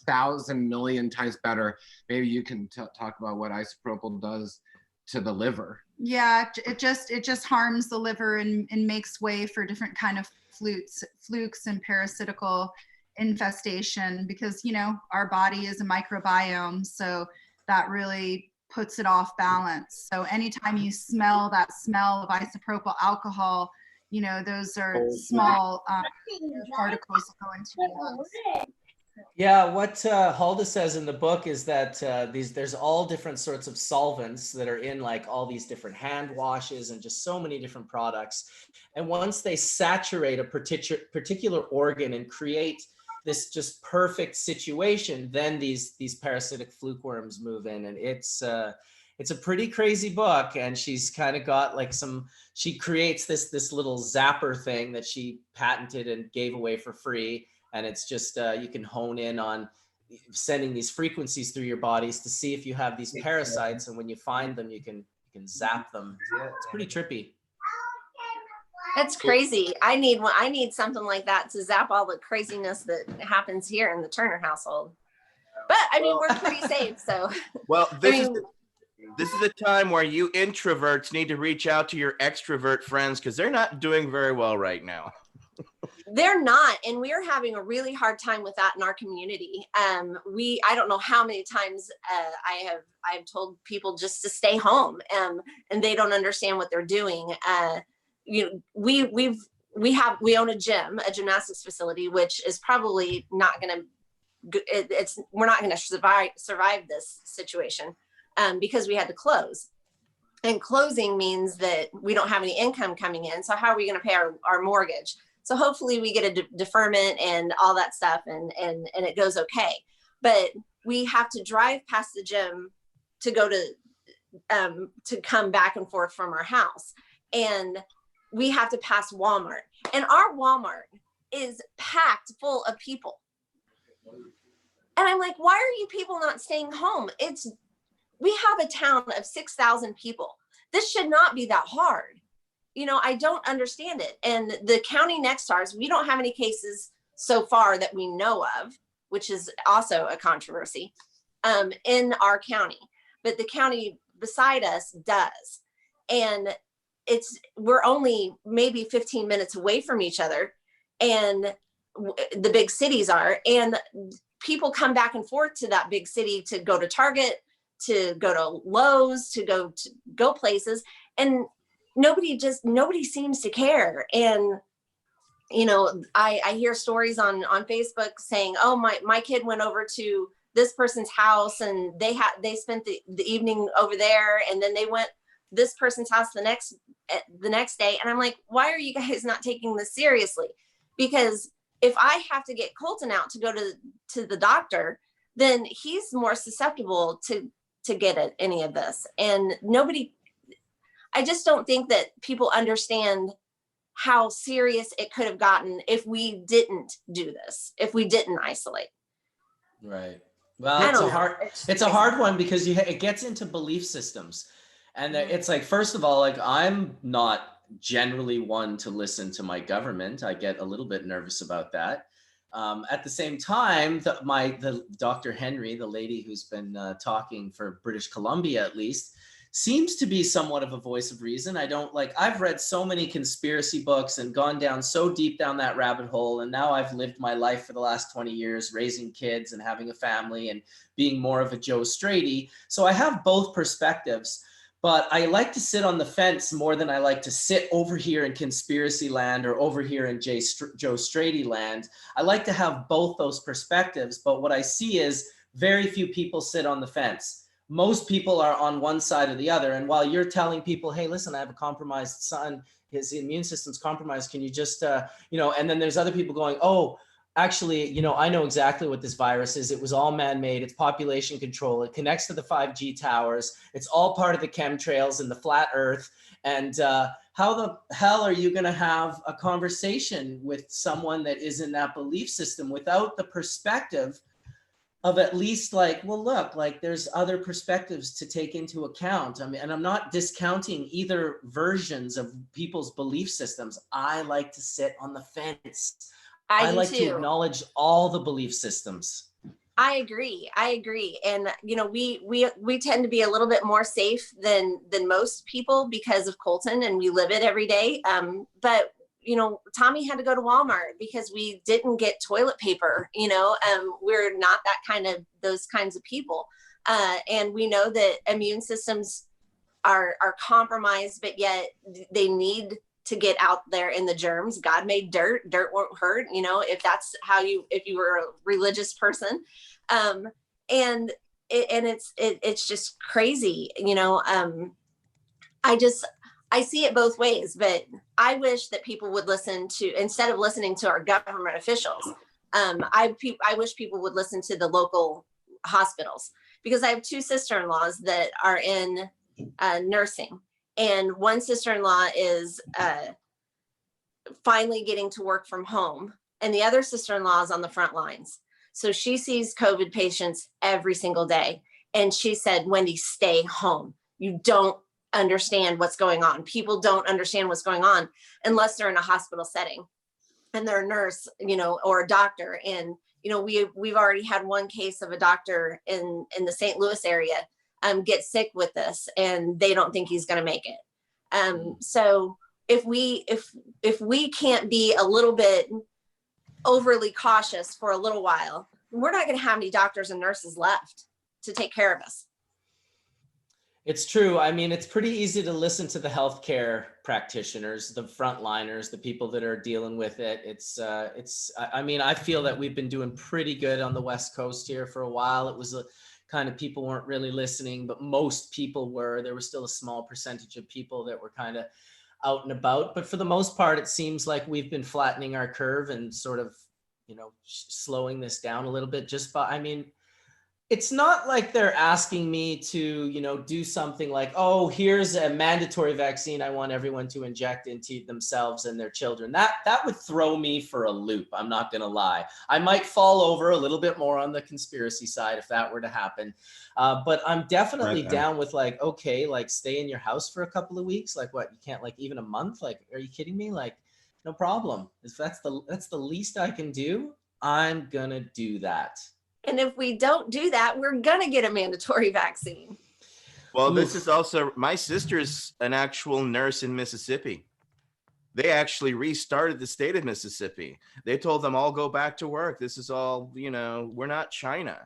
1,000 million times better. Maybe you can talk about what isopropyl does to the liver. Yeah, it just harms the liver and makes way for different kind of flukes and parasitical infestation because, you know, our body is a microbiome. So that really puts it off balance. So anytime you smell that smell of isopropyl alcohol, you know, those are small particles that go into your lungs. Yeah, what Hulda says in the book is that there's all different sorts of solvents that are in like all these different hand washes and just so many different products. And once they saturate a particular organ and create this just perfect situation, then these parasitic fluke worms move in, and it's a pretty crazy book. And she's kind of got like she creates this little zapper thing that she patented and gave away for free. And it's just, you can hone in on sending these frequencies through your bodies to see if you have these parasites. And when you find them, you can zap them. It's pretty trippy. That's crazy. I need something like that to zap all the craziness that happens here in the Turner household. But I mean, we're pretty safe, so. Well, this is a time where you introverts need to reach out to your extrovert friends because they're not doing very well right now. They're not, and we're having a really hard time with that in our community. I don't know how many times I've told people just to stay home, and they don't understand what they're doing. You know, we own a gym, a gymnastics facility, which is probably not going to. We're not going to survive this situation because we had to close. And closing means that we don't have any income coming in. So how are we going to pay our mortgage? So hopefully we get a deferment and all that stuff and it goes okay. But we have to drive past the gym to go to come back and forth from our house. And we have to pass Walmart. And our Walmart is packed full of people. And I'm like, why are you people not staying home? We have a town of 6,000 people. This should not be that hard. You know, I don't understand it. And the county next to ours, we don't have any cases so far that we know of, which is also a controversy in our county. But the county beside us does. And we're only maybe 15 minutes away from each other. And the big cities are. And people come back and forth to that big city to go to Target, to go to Lowe's, to go places. And nobody seems to care. And, you know, I hear stories on Facebook saying, oh, my kid went over to this person's house and they spent the evening over there. And then they went this person's house the next day. And I'm like, why are you guys not taking this seriously? Because if I have to get Colton out to go to the doctor, then he's more susceptible to get any of this. And I just don't think that people understand how serious it could have gotten if we didn't do this, if we didn't isolate. Right. Well, it's a hard one because it gets into belief systems. And it's like, first of all, like I'm not generally one to listen to my government. I get a little bit nervous about that. At the same time, the Dr. Henry, the lady who's been talking for British Columbia at least, seems to be somewhat of a voice of reason. I've read so many conspiracy books and gone down so deep down that rabbit hole. And now I've lived my life for the last 20 years, raising kids and having a family and being more of a Joe Straighty. So I have both perspectives, but I like to sit on the fence more than I like to sit over here in conspiracy land or over here in Joe Straighty land. I like to have both those perspectives, but what I see is very few people sit on the fence. Most people are on one side or the other. And while you're telling people, hey, listen, I have a compromised son, his immune system's compromised. Can you just, and then there's other people going, oh, actually, I know exactly what this virus is. It was all man-made. It's population control. It connects to the 5G towers. It's all part of the chemtrails and the flat earth. And how the hell are you going to have a conversation with someone that is in that belief system without the perspective of at least like, well, look, like there's other perspectives to take into account. I mean, and I'm not discounting either versions of people's belief systems. I like to sit on the fence. I like to acknowledge all the belief systems. I agree. And, we tend to be a little bit more safe than most people because of Colton, and we live it every day. But Tommy had to go to Walmart because we didn't get toilet paper, we're not those kinds of people. And we know that immune systems are compromised, but yet they need to get out there in the germs. God made dirt won't hurt, if that's if you were a religious person. And it's just crazy, I see it both ways, but I wish that people would listen to, instead of listening to our government officials, I wish people would listen to the local hospitals, because I have two sister-in-laws that are in nursing, and one sister-in-law is finally getting to work from home, and the other sister-in-law is on the front lines. So she sees COVID patients every single day. And she said, Wendy, stay home. You don't understand what's going on. People don't understand what's going on unless they're in a hospital setting and they're a nurse, or a doctor. And, we've already had one case of a doctor in the St. Louis area get sick with this, and they don't think he's going to make it. So if we can't be a little bit overly cautious for a little while, we're not going to have any doctors and nurses left to take care of us. It's true. I mean, it's pretty easy to listen to the healthcare practitioners, the frontliners, the people that are dealing with it. I feel that we've been doing pretty good on the West Coast here for a while. It was kind of people weren't really listening, but most people were. There was still a small percentage of people that were kind of out and about. But for the most part, it seems like we've been flattening our curve and sort of, slowing this down a little bit it's not like they're asking me to, do something like, oh, here's a mandatory vaccine I want everyone to inject into themselves and their children. That would throw me for a loop. I'm not going to lie. I might fall over a little bit more on the conspiracy side if that were to happen. But I'm definitely down with okay, stay in your house for a couple of weeks. Like what? You can't even a month? Like, are you kidding me? No problem. If that's the least I can do, I'm going to do that. And if we don't do that, we're going to get a mandatory vaccine. Well, this is also, my sister's an actual nurse in Mississippi. They actually restarted the state of Mississippi. They told them all go back to work. This is all, we're not China.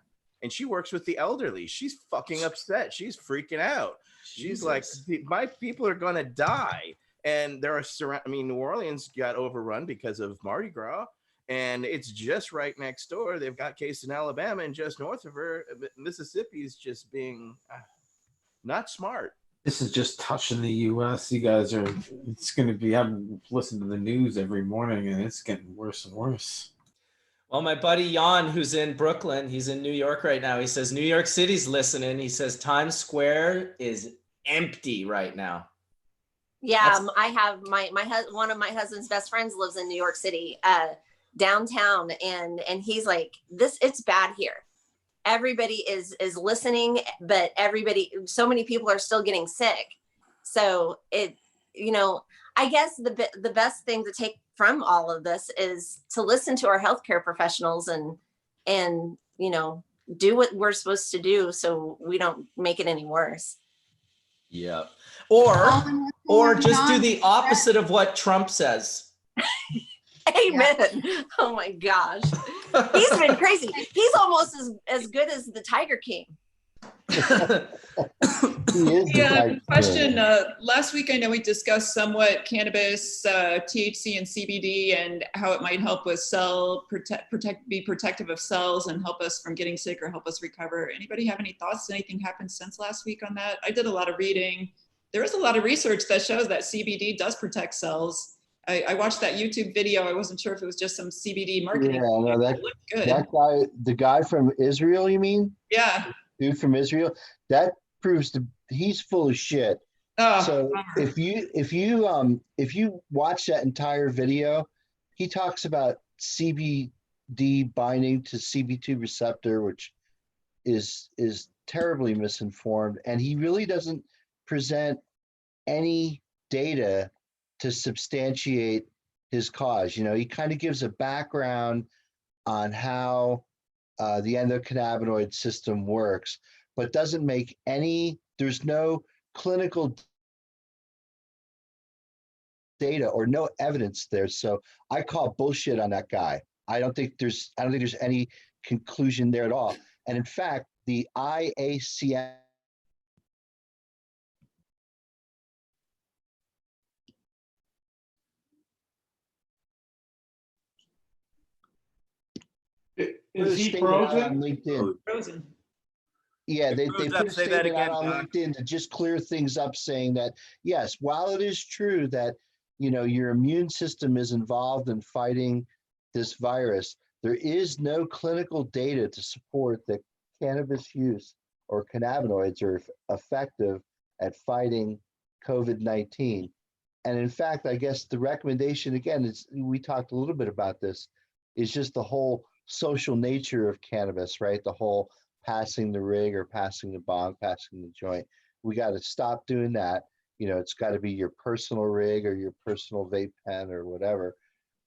And she works with the elderly. She's fucking upset. She's freaking out. She's like, my people are going to die. And there are, New Orleans got overrun because of Mardi Gras. And it's just right next door. They've got cases in Alabama, and just north of her, Mississippi is just being not smart. This is just touching the U.S. You guys it's going to be, I'm listening to the news every morning, and it's getting worse and worse. Well, my buddy Jan, who's in Brooklyn, he's in New York right now. He says, New York City's listening. He says, Times Square is empty right now. Yeah, I have one of my husband's best friends lives in New York City. Downtown, and he's like, it's bad here. everybody is listening, but so many people are still getting sick. So it, you know, I guess the best thing to take from all of this is to listen to our healthcare professionals and you know, do what we're supposed to do so we don't make it any worse. Yeah. Or just do the opposite of what Trump says. Amen. Yeah. Oh my gosh. He's been crazy. He's almost as good as the Tiger King. Yeah, question. Last week, I know we discussed somewhat cannabis, THC and CBD, and how it might help with be protective of cells and help us from getting sick or help us recover. Anybody have any thoughts? Anything happened since last week on that? I did a lot of reading. There is a lot of research that shows that CBD does protect cells. I watched that YouTube video. I wasn't sure if it was just some CBD marketing. Yeah, no, that looked good. That guy, the guy from Israel, you mean? Yeah. Dude from Israel, that proves he's full of shit. Oh, so if you watch that entire video, he talks about CBD binding to CB2 receptor, which is terribly misinformed, and he really doesn't present any data to substantiate his cause. You know, he kind of gives a background on how the endocannabinoid system works, but doesn't make there's no clinical data or no evidence there. So I call bullshit on that guy. I don't think there's any conclusion there at all. And in fact, the IACM Is he frozen? on LinkedIn. Frozen. Yeah, they put a Say that statement again, out on Doc. LinkedIn to just clear things up, saying that, yes, while it is true that, you know, your immune system is involved in fighting this virus, there is no clinical data to support that cannabis use or cannabinoids are effective at fighting COVID-19. And in fact, I guess the recommendation, again, is, we talked a little bit about this, is just the whole social nature of cannabis, right? The whole passing the rig or passing the bong, passing the joint. We got to stop doing that. You know, it's got to be your personal rig or your personal vape pen or whatever.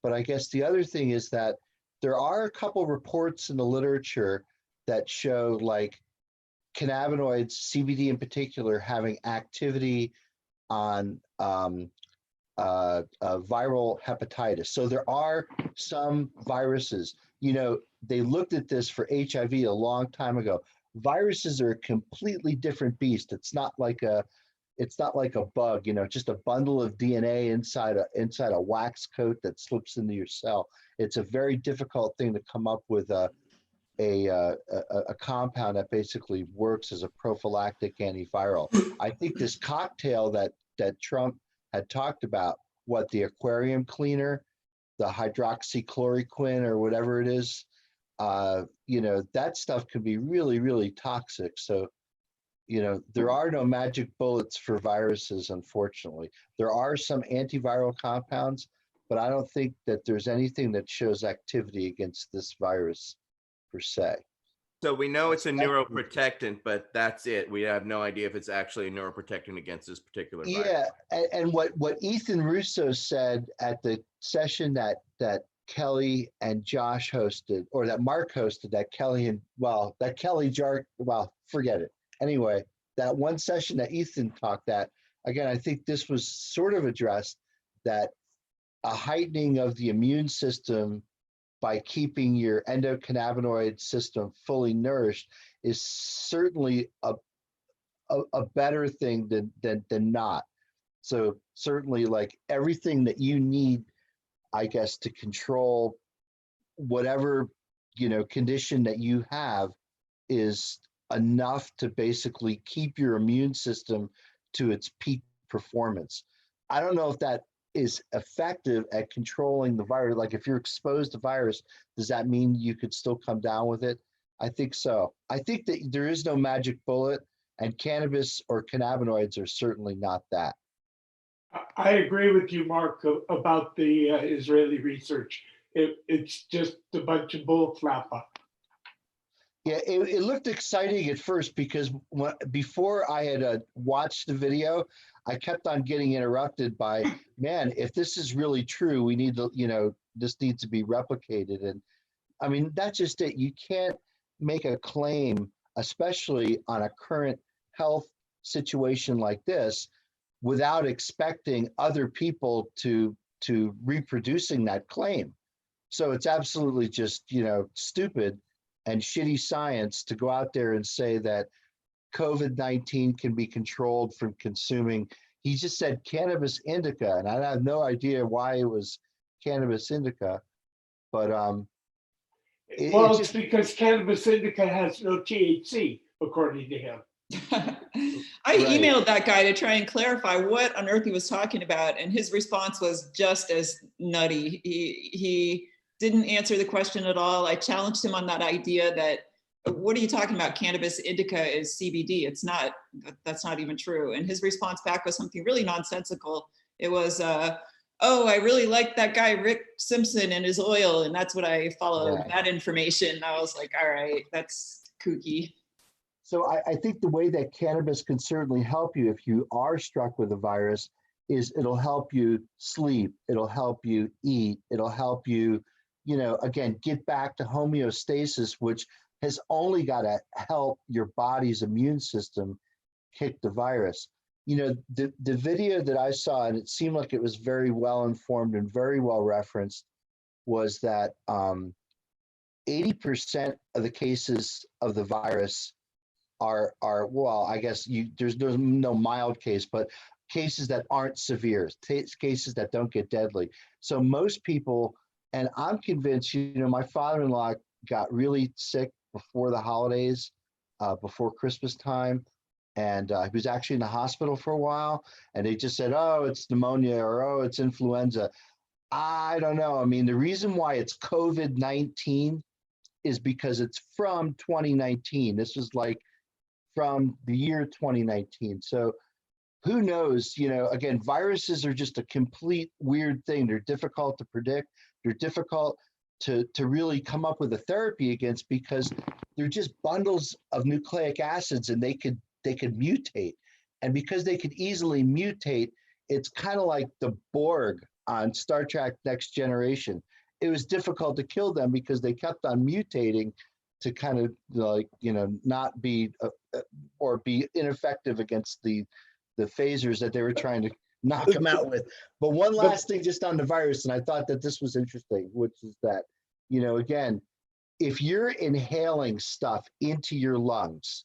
But I guess the other thing is that there are a couple reports in the literature that show like cannabinoids, CBD in particular, having activity on viral hepatitis. So there are some viruses, you know, they looked at this for HIV a long time ago. Viruses are a completely different beast. It's not like a bug, you know, just a bundle of DNA inside a wax coat that slips into your cell. It's a very difficult thing to come up with a compound that basically works as a prophylactic antiviral. I think this cocktail that Trump had talked about, what the aquarium cleaner, the hydroxychloroquine or whatever it is, you know, that stuff can be really, really toxic. So, you know, there are no magic bullets for viruses, unfortunately. There are some antiviral compounds, but I don't think that there's anything that shows activity against this virus per se. So we know it's a neuroprotectant, but that's it. We have no idea if it's actually a neuroprotectant against this particular virus. Yeah, and what Ethan Russo said at the session that Kelly and Josh hosted, or that Mark hosted, that Kelly forget it. Anyway, that one session that Ethan talked at, again, I think this was sort of addressed, that a heightening of the immune system by keeping your endocannabinoid system fully nourished is certainly a better thing than not. So certainly, like, everything that you need, I guess, to control whatever, you know, condition that you have is enough to basically keep your immune system to its peak performance. I don't know if that is effective at controlling the virus. Like, if you're exposed to virus, does that mean you could still come down with it? I think so. I think that there is no magic bullet, and cannabis or cannabinoids are certainly not that. I agree with you, Mark, about the Israeli research. It's just a bunch of bull flappa. Yeah, it looked exciting at first because before I had watched the video, I kept on getting interrupted by, man, if this is really true, we need to, this needs to be replicated. And I mean, that's just it. You can't make a claim, especially on a current health situation like this, without expecting other people to reproducing that claim. So it's absolutely just, stupid and shitty science to go out there and say that COVID-19 can be controlled from consuming. He just said cannabis indica, and I have no idea why it was cannabis indica, but it's because cannabis indica has no THC, according to him. I emailed that guy to try and clarify what on earth he was talking about, and his response was just as nutty. He didn't answer the question at all. I challenged him on that idea that, what are you talking about? Cannabis indica is CBD. It's not, that's not even true. And his response back was something really nonsensical. It was, oh, I really like that guy, Rick Simpson, and his oil. And that's what I followed, that information. I was like, all right, that's kooky. So I think the way that cannabis can certainly help you if you are struck with a virus is it'll help you sleep. It'll help you eat. It'll help you, again, get back to homeostasis, which has only got to help your body's immune system kick the virus. The video that I saw, and it seemed like it was very well informed and very well referenced, was that 80% of the cases of the virus are well, I guess there's no mild case, but cases that aren't severe, cases that don't get deadly. So most people, and I'm convinced, my father-in-law got really sick before the holidays, before Christmas time, and he was actually in the hospital for a while, and they just said, oh, it's pneumonia, or oh, it's influenza. I don't know. I mean, the reason why it's COVID-19 is because it's from 2019. This was like from the year 2019. So who knows, again, viruses are just a complete weird thing. They're difficult to predict. They're difficult to really come up with a therapy against because they're just bundles of nucleic acids, and they could mutate. And because they could easily mutate, it's kind of like the Borg on Star Trek Next Generation. It was difficult to kill them because they kept on mutating to kind of not be or be ineffective against the phasers that they were trying to knock them out with. But one last thing just on the virus, and I thought that this was interesting, which is that, again, if you're inhaling stuff into your lungs,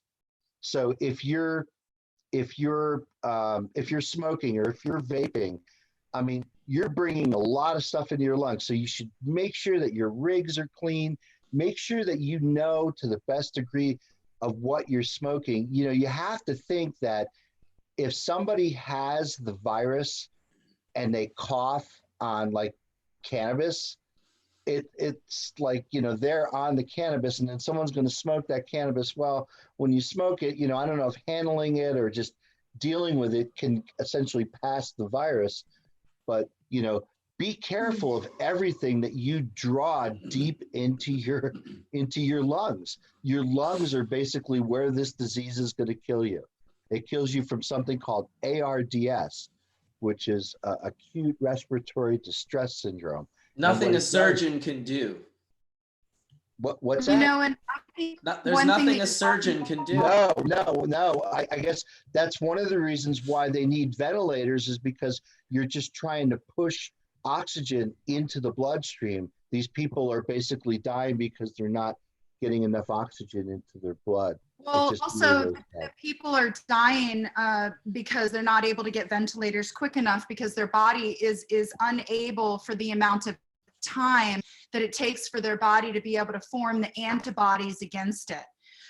so if you're smoking or if you're vaping, I mean, you're bringing a lot of stuff into your lungs. So you should make sure that your rigs are clean. Make sure that to the best degree of what you're smoking. You have to think that if somebody has the virus and they cough on like cannabis, it's like, they're on the cannabis, and then someone's going to smoke that cannabis. Well, when you smoke it, I don't know if handling it or just dealing with it can essentially pass the virus. But, be careful of everything that you draw deep into your lungs. Your lungs are basically where this disease is going to kill you. It kills you from something called ARDS, which is acute respiratory distress syndrome. Nothing a surgeon can do. What's that? And I think there's nothing a surgeon can do. No. I guess that's one of the reasons why they need ventilators, is because you're just trying to push oxygen into the bloodstream. These people are basically dying because they're not getting enough oxygen into their blood. Well, also people are dying because they're not able to get ventilators quick enough, because their body is unable, for the amount of time that it takes for their body to be able to form the antibodies against it.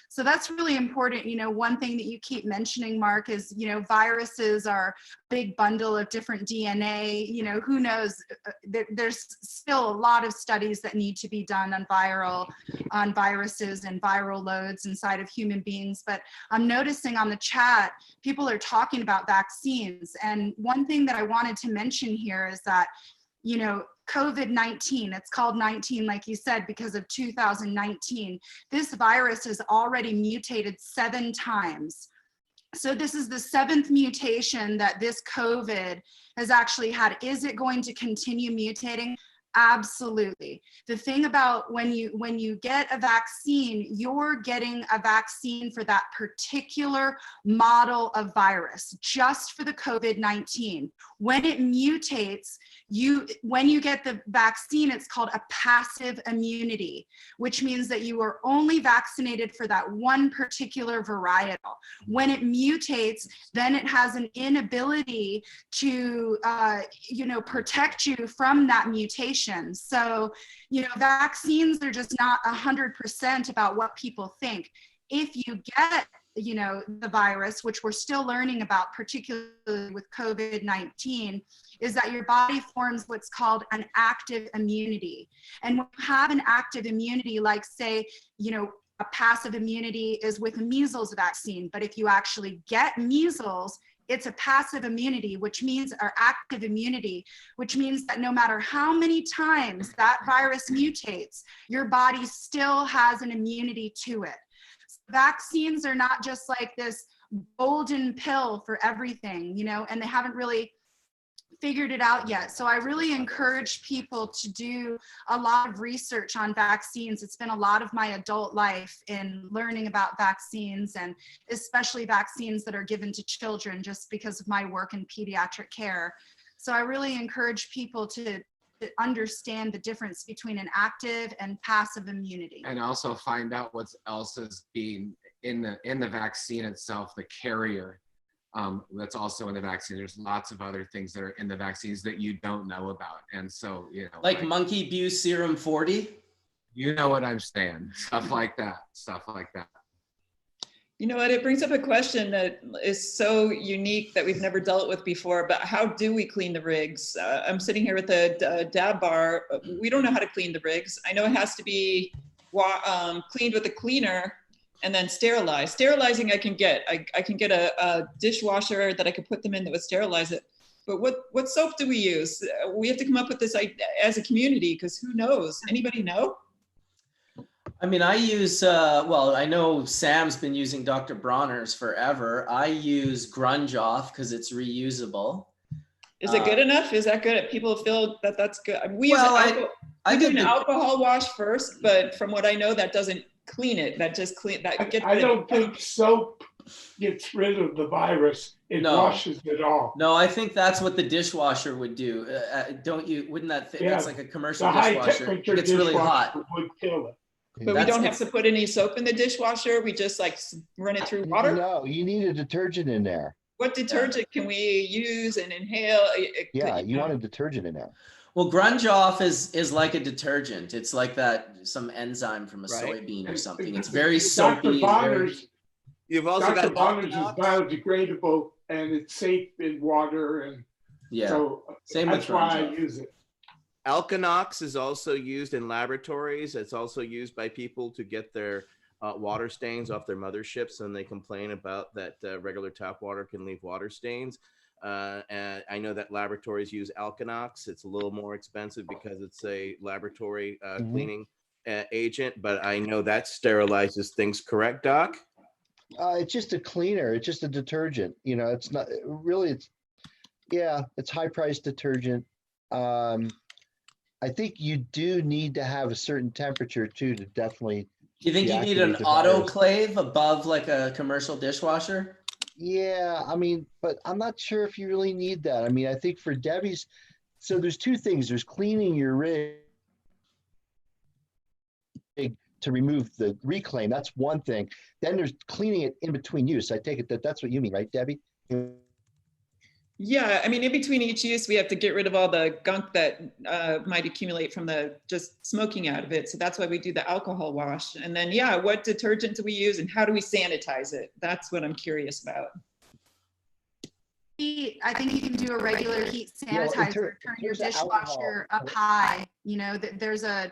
So that's really important. One thing that you keep mentioning, Mark, is, viruses are a big bundle of different DNA. Who knows? There's still a lot of studies that need to be done on viruses and viral loads inside of human beings. But I'm noticing on the chat, people are talking about vaccines. And one thing that I wanted to mention here is that you know, COVID-19, it's called 19, like you said, because of 2019. This virus has already mutated 7 times. So this is the 7th mutation that this COVID has actually had. Is it going to continue mutating? Absolutely. The thing about when you get a vaccine, you're getting a vaccine for that particular model of virus, just for the COVID-19. When it mutates, when you get the vaccine, it's called a passive immunity, which means that you are only vaccinated for that one particular varietal. When it mutates, then it has an inability to, protect you from that mutation. So, vaccines are just not 100% about what people think. If you get, the virus, which we're still learning about, particularly with COVID-19, is that your body forms what's called an active immunity. And when you have an active immunity, like say, a passive immunity is with a measles vaccine, but if you actually get measles, it's a passive immunity, which means, or active immunity, which means that no matter how many times that virus mutates, your body still has an immunity to it. Vaccines are not just like this golden pill for everything, and they haven't really figured it out yet. So I really encourage people to do a lot of research on vaccines. It's been a lot of my adult life in learning about vaccines, and especially vaccines that are given to children, just because of my work in pediatric care. So I really encourage people to understand the difference between an active and passive immunity. And also find out what else is being in the vaccine itself, the carrier. That's also in the vaccine. There's lots of other things that are in the vaccines that you don't know about. And so, like monkey Bue serum 40. You know what I'm saying? Stuff like that. You know what, it brings up a question that is so unique that we've never dealt with before, but how do we clean the rigs? I'm sitting here with a dab bar. We don't know how to clean the rigs. I know it has to be cleaned with a cleaner and then sterilized. Sterilizing I can get. I can get a dishwasher that I could put them in that would sterilize it. But what soap do we use? We have to come up with this as a community, because who knows? Anybody know? I mean, I use, I know Sam's been using Dr. Bronner's forever. I use Grunge Off because it's reusable. Is it good enough? Is that good? People feel that that's good. We use an alcohol wash first, but from what I know, that doesn't clean it. That just I don't think soap gets rid of the virus. It washes it off. No, I think that's what the dishwasher would do. Don't you? Wouldn't that? That's like a commercial dishwasher. It gets really hot. Would kill it. But we don't have to put any soap in the dishwasher. We just run it through water. No, you need a detergent in there. What detergent can we use and inhale? Yeah, you want a detergent in there. Well, Grunge Off is like a detergent. It's like some enzyme from a soybean or something. It's very soapy. You've also got Bonner's is biodegradable and it's safe in water, and so that's why I use it. Alkanox is also used in laboratories. It's also used by people to get their water stains off their motherships, and they complain about that regular tap water can leave water stains. And I know that laboratories use Alkanox. It's a little more expensive because it's a laboratory cleaning agent, but I know that sterilizes things, correct, Doc? It's just a cleaner. It's just a detergent. It's not really, it's high-priced detergent. I think you do need to have a certain temperature too to definitely. Do you think you need an autoclave above like a commercial dishwasher? Yeah, I mean, but I'm not sure if you really need that. I mean, I think for Debbie's, so there's two things. There's cleaning your rig to remove the reclaim. That's one thing. Then there's cleaning it in between use. I take it that's what you mean, right, Debbie? Yeah, I mean, in between each use, we have to get rid of all the gunk that might accumulate from just smoking out of it. So that's why we do the alcohol wash. And then, what detergent do we use and how do we sanitize it? That's what I'm curious about. I think you can do a regular heat sanitizer, turn your dishwasher up high. There's a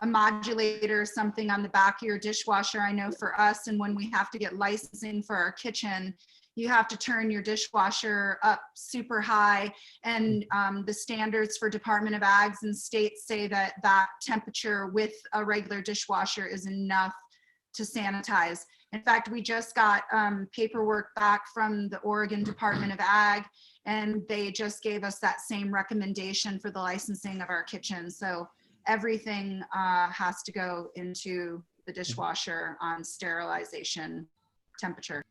modulator or something on the back of your dishwasher. I know for us, and when we have to get licensing for our kitchen, you have to turn your dishwasher up super high. And the standards for Department of Ags and states say that that temperature with a regular dishwasher is enough to sanitize. In fact, we just got paperwork back from the Oregon Department of Ag, and they just gave us that same recommendation for the licensing of our kitchen. So everything has to go into the dishwasher on sterilization temperature.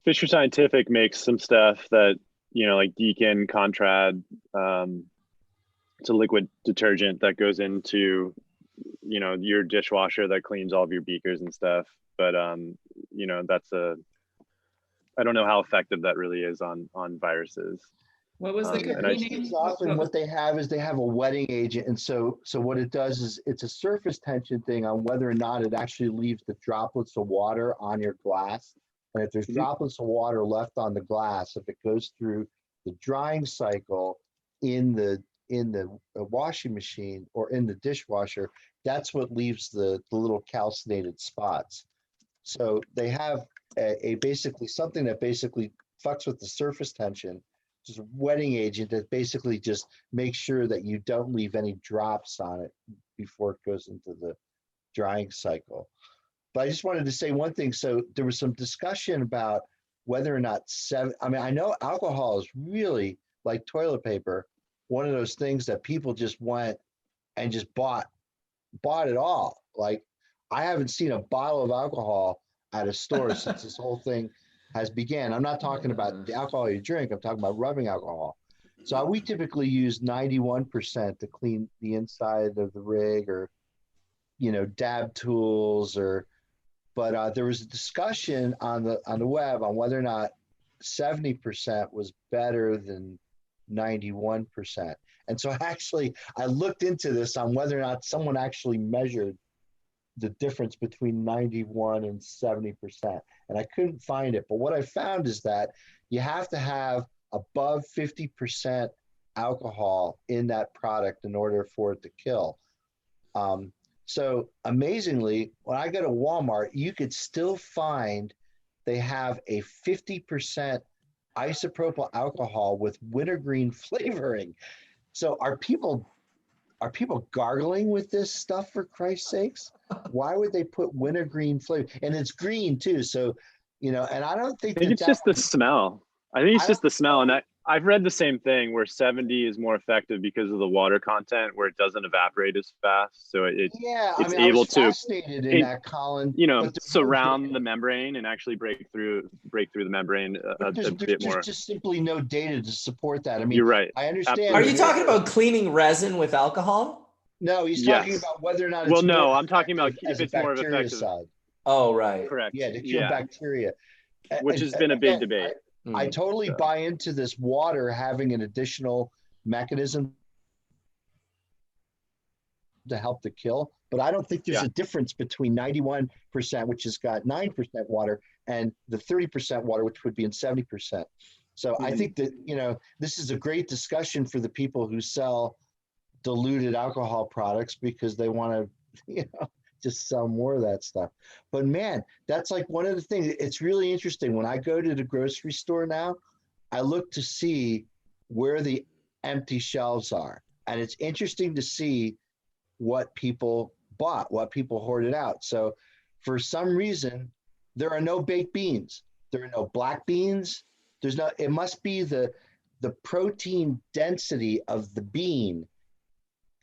Fisher Scientific makes some stuff that, you know, like Deacon, Contrad. It's a liquid detergent that goes into, you know, your dishwasher that cleans all of your beakers and stuff. But you know, I don't know how effective that really is on viruses. What was the company name? Often what they have is they have a wetting agent, and so what it does is it's a surface tension thing on whether or not it actually leaves the droplets of water on your glass. And if there's droplets of water left on the glass, if it goes through the drying cycle in the washing machine or in the dishwasher, that's what leaves the little calcinated spots. So they have a basically something that basically fucks with the surface tension, just a wetting agent that basically just makes sure that you don't leave any drops on it before it goes into the drying cycle. But I just wanted to say one thing. So there was some discussion about whether or not I mean, I know alcohol is really like toilet paper, one of those things that people just went and just bought it all. Like, I haven't seen a bottle of alcohol at a store since this whole thing has began. I'm not talking about the alcohol you drink. I'm talking about rubbing alcohol. So we typically use 91% to clean the inside of the rig, or, you know, dab tools, but there was a discussion on the web on whether or not 70% was better than 91%. And so actually I looked into this on whether or not someone actually measured the difference between 91 and 70%. And I couldn't find it. But what I found is that you have to have above 50% alcohol in that product in order for it to kill. So amazingly, when I go to Walmart, you could still find they have a 50% isopropyl alcohol with wintergreen flavoring. So are people gargling with this stuff, for Christ's sakes? Why would they put wintergreen flavor? And it's green too. So, you know, and I don't think I think it's just the smell. I think it's just the smell. And I've read the same thing where 70 is more effective because of the water content, where it doesn't evaporate as fast. So it's able to, in that, Collin, you know, surround the membrane and actually break through the membrane a bit more. There's just simply no data to support that. I mean, you're right. I understand. Absolutely. Are you talking about cleaning resin with alcohol? No, he's talking about whether or not. Well, no, I'm talking about if it's more effective. Oh, right. Correct. Yeah, to kill bacteria, which has been a big debate. I totally buy into this water having an additional mechanism to help to kill, but I don't think there's a difference between 91%, which has got 9% water, and the 30% water, which would be in 70%. So I think that, you know, this is a great discussion for the people who sell diluted alcohol products, because they want to, you know, just sell more of that stuff. But man, that's like one of the things. It's really interesting. When I go to the grocery store now, I look to see where the empty shelves are. And it's interesting to see what people bought, what people hoarded out. So for some reason, there are no baked beans. There are no black beans. There's no, it must be the protein density of the bean.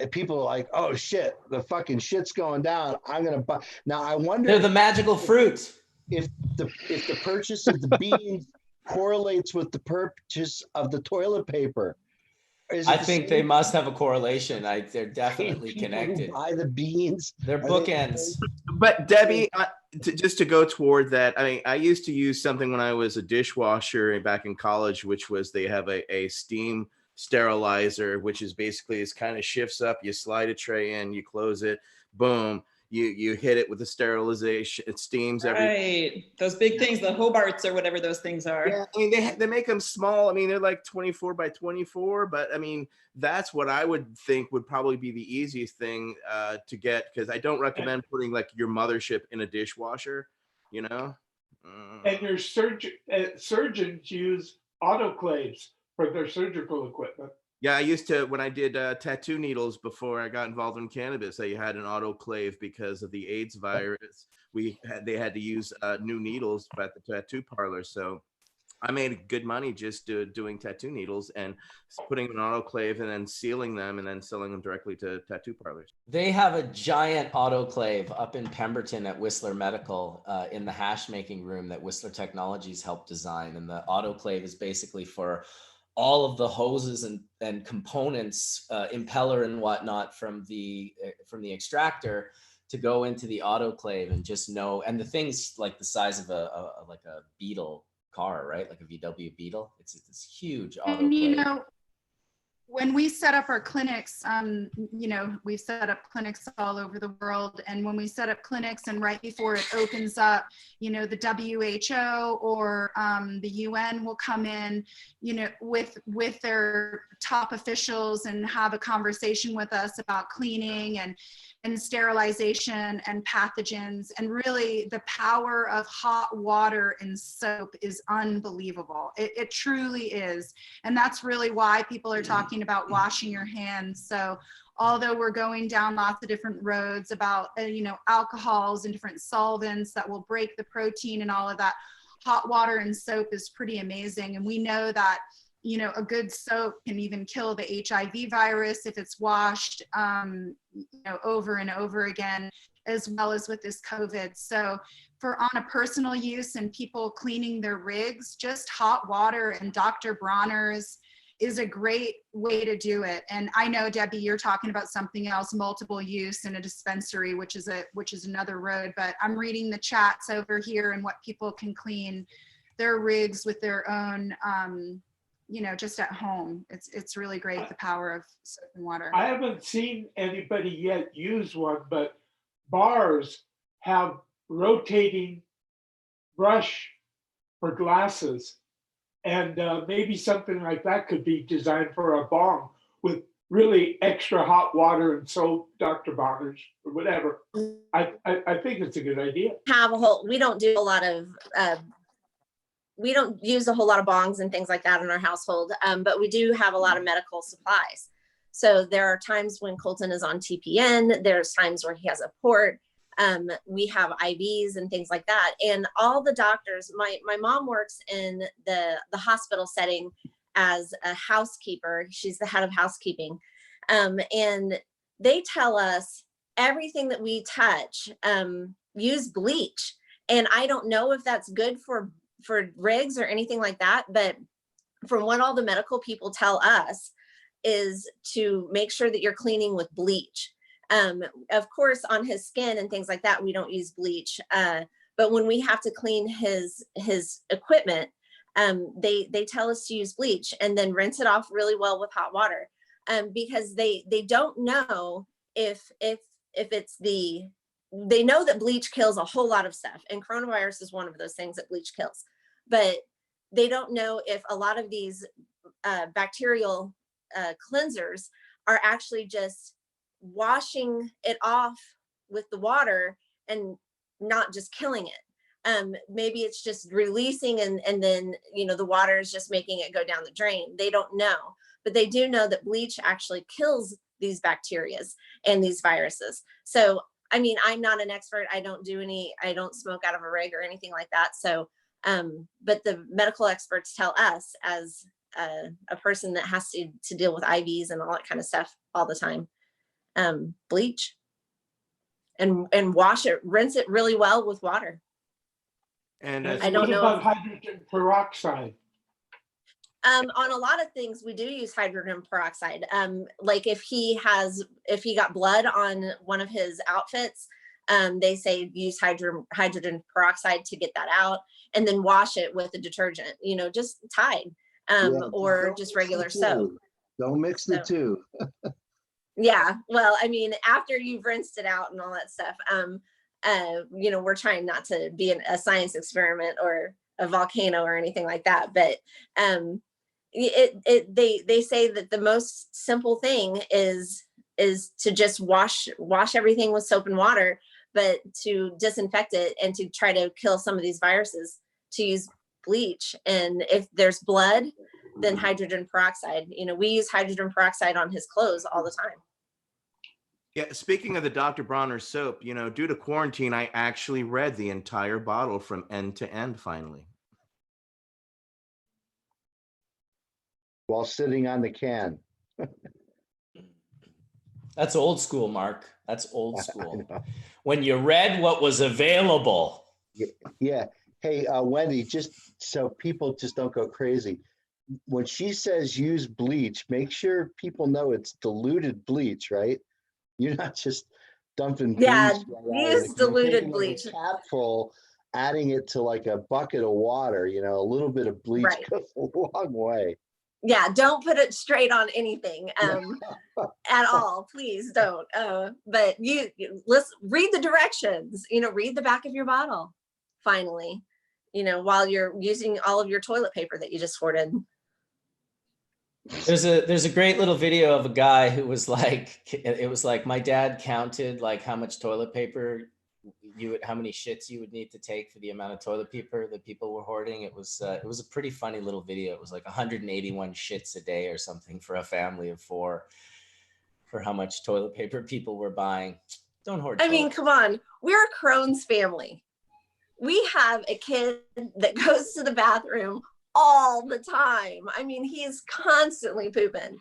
And people are like, oh shit, the fucking shit's going down. I'm gonna buy. Now I wonder. They're the magical fruits. If the purchase of the beans correlates with the purchase of the toilet paper. I think they must have a correlation. They're definitely connected. Buy the beans. They're bookends. But Debbie, just to go toward that, I mean, I used to use something when I was a dishwasher back in college, which was they have a steam sterilizer, which is basically kind of shifts up. You slide a tray in, you close it, boom. You hit it with the sterilization. It steams right. Those big things, the Hobarts or whatever those things are. Yeah, I mean, they make them small. I mean, they're like 24 by 24, but I mean, that's what I would think would probably be the easiest thing to get, because I don't recommend putting like your mothership in a dishwasher, you know? And your surgeons use autoclaves for their surgical equipment. Yeah, I used to, when I did tattoo needles before I got involved in cannabis, I had an autoclave because of the AIDS virus. They had to use new needles at the tattoo parlor. So I made good money just doing tattoo needles and putting them in an autoclave and then sealing them and then selling them directly to tattoo parlors. They have a giant autoclave up in Pemberton at Whistler Medical in the hash making room that Whistler Technologies helped design. And the autoclave is basically for all of the hoses and components, impeller and whatnot from the extractor to go into the autoclave and just know. And the thing's like the size of a Beetle car, right? Like a VW Beetle. It's this huge autoclave. And you know, when we set up our clinics, you know, we've set up clinics all over the world. And when we set up clinics and right before it opens up, you know, the WHO or the UN will come in, you know, with their top officials and have a conversation with us about cleaning and sterilization and pathogens. And really the power of hot water and soap is unbelievable. It truly is. And that's really why people are talking about washing your hands. So although we're going down lots of different roads about, you know, alcohols and different solvents that will break the protein and all of that, hot water and soap is pretty amazing. And we know that, you know, a good soap can even kill the HIV virus if it's washed, you know, over and over again, as well as with this COVID. So for on a personal use and people cleaning their rigs, just hot water and Dr. Bronner's is a great way to do it. And I know, Debbie, you're talking about something else, multiple use in a dispensary, which is another road, but I'm reading the chats over here and what people can clean their rigs with their own, you know, just at home. It's really great, the power of soap and water. I haven't seen anybody yet use one, but bars have rotating brush for glasses. And maybe something like that could be designed for a bong with really extra hot water and soap, Dr. Bonners or whatever. I think it's a good idea. We don't do a lot of, we don't use a whole lot of bongs and things like that in our household, but we do have a lot of medical supplies. So there are times when Colton is on TPN, there's times where he has a port. We have IVs and things like that. And all the doctors, my mom works in the hospital setting as a housekeeper. She's the head of housekeeping. And they tell us everything that we touch, use bleach. And I don't know if that's good for rigs or anything like that, but from what all the medical people tell us is to make sure that you're cleaning with bleach. Of course, on his skin and things like that, we don't use bleach. But when we have to clean his equipment, they tell us to use bleach and then rinse it off really well with hot water, because they don't know if it's they know that bleach kills a whole lot of stuff, and coronavirus is one of those things that bleach kills. But they don't know if a lot of these bacterial cleansers are actually just washing it off with the water and not just killing it. Maybe it's just releasing and then, you know, the water is just making it go down the drain. They don't know, but they do know that bleach actually kills these bacteria and these viruses. So, I mean, I'm not an expert. I don't smoke out of a rig or anything like that. So, but the medical experts tell us as a person that has to deal with IVs and all that kind of stuff all the time, bleach and wash it, rinse it really well with water. And I don't know about hydrogen peroxide. On a lot of things, we do use hydrogen peroxide. Like if he got blood on one of his outfits, they say use hydrogen peroxide to get that out, and then wash it with a detergent, you know, just Tide, or just regular soap. Don't mix the two. Yeah, well, I mean, after you've rinsed it out and all that stuff, you know, we're trying not to be a science experiment or a volcano or anything like that, but they say that the most simple thing is to just wash everything with soap and water, but to disinfect it and to try to kill some of these viruses, to use bleach. And if there's blood, then hydrogen peroxide. You know, we use hydrogen peroxide on his clothes all the time. Yeah, speaking of the Dr. Bronner soap, you know, due to quarantine, I actually read the entire bottle from end to end finally. While sitting on the can. That's old school, Mark. That's old school. When you read what was available. Yeah. Hey, Wendy, just so people just don't go crazy. When she says use bleach, make sure people know it's diluted bleach, right? You're not just dumping bleach. Yeah, right use diluted like bleach. a capful, adding it to like a bucket of water, you know, a little bit of bleach Right. goes a long way. Yeah, don't put it straight on anything at all. Please don't. But let's read the directions, you know, read the back of your bottle, finally, you know, while you're using all of your toilet paper that you just hoarded. There's a great little video of a guy who was like, it was like, my dad counted like how much toilet paper how many shits you would need to take for the amount of toilet paper that people were hoarding. It was a pretty funny little video. It was like 181 shits a day or something for a family of 4 for how much toilet paper people were buying. Don't hoard. I mean, come on, we're a Crohn's family. We have a kid that goes to the bathroom all the time. I mean, he's constantly pooping,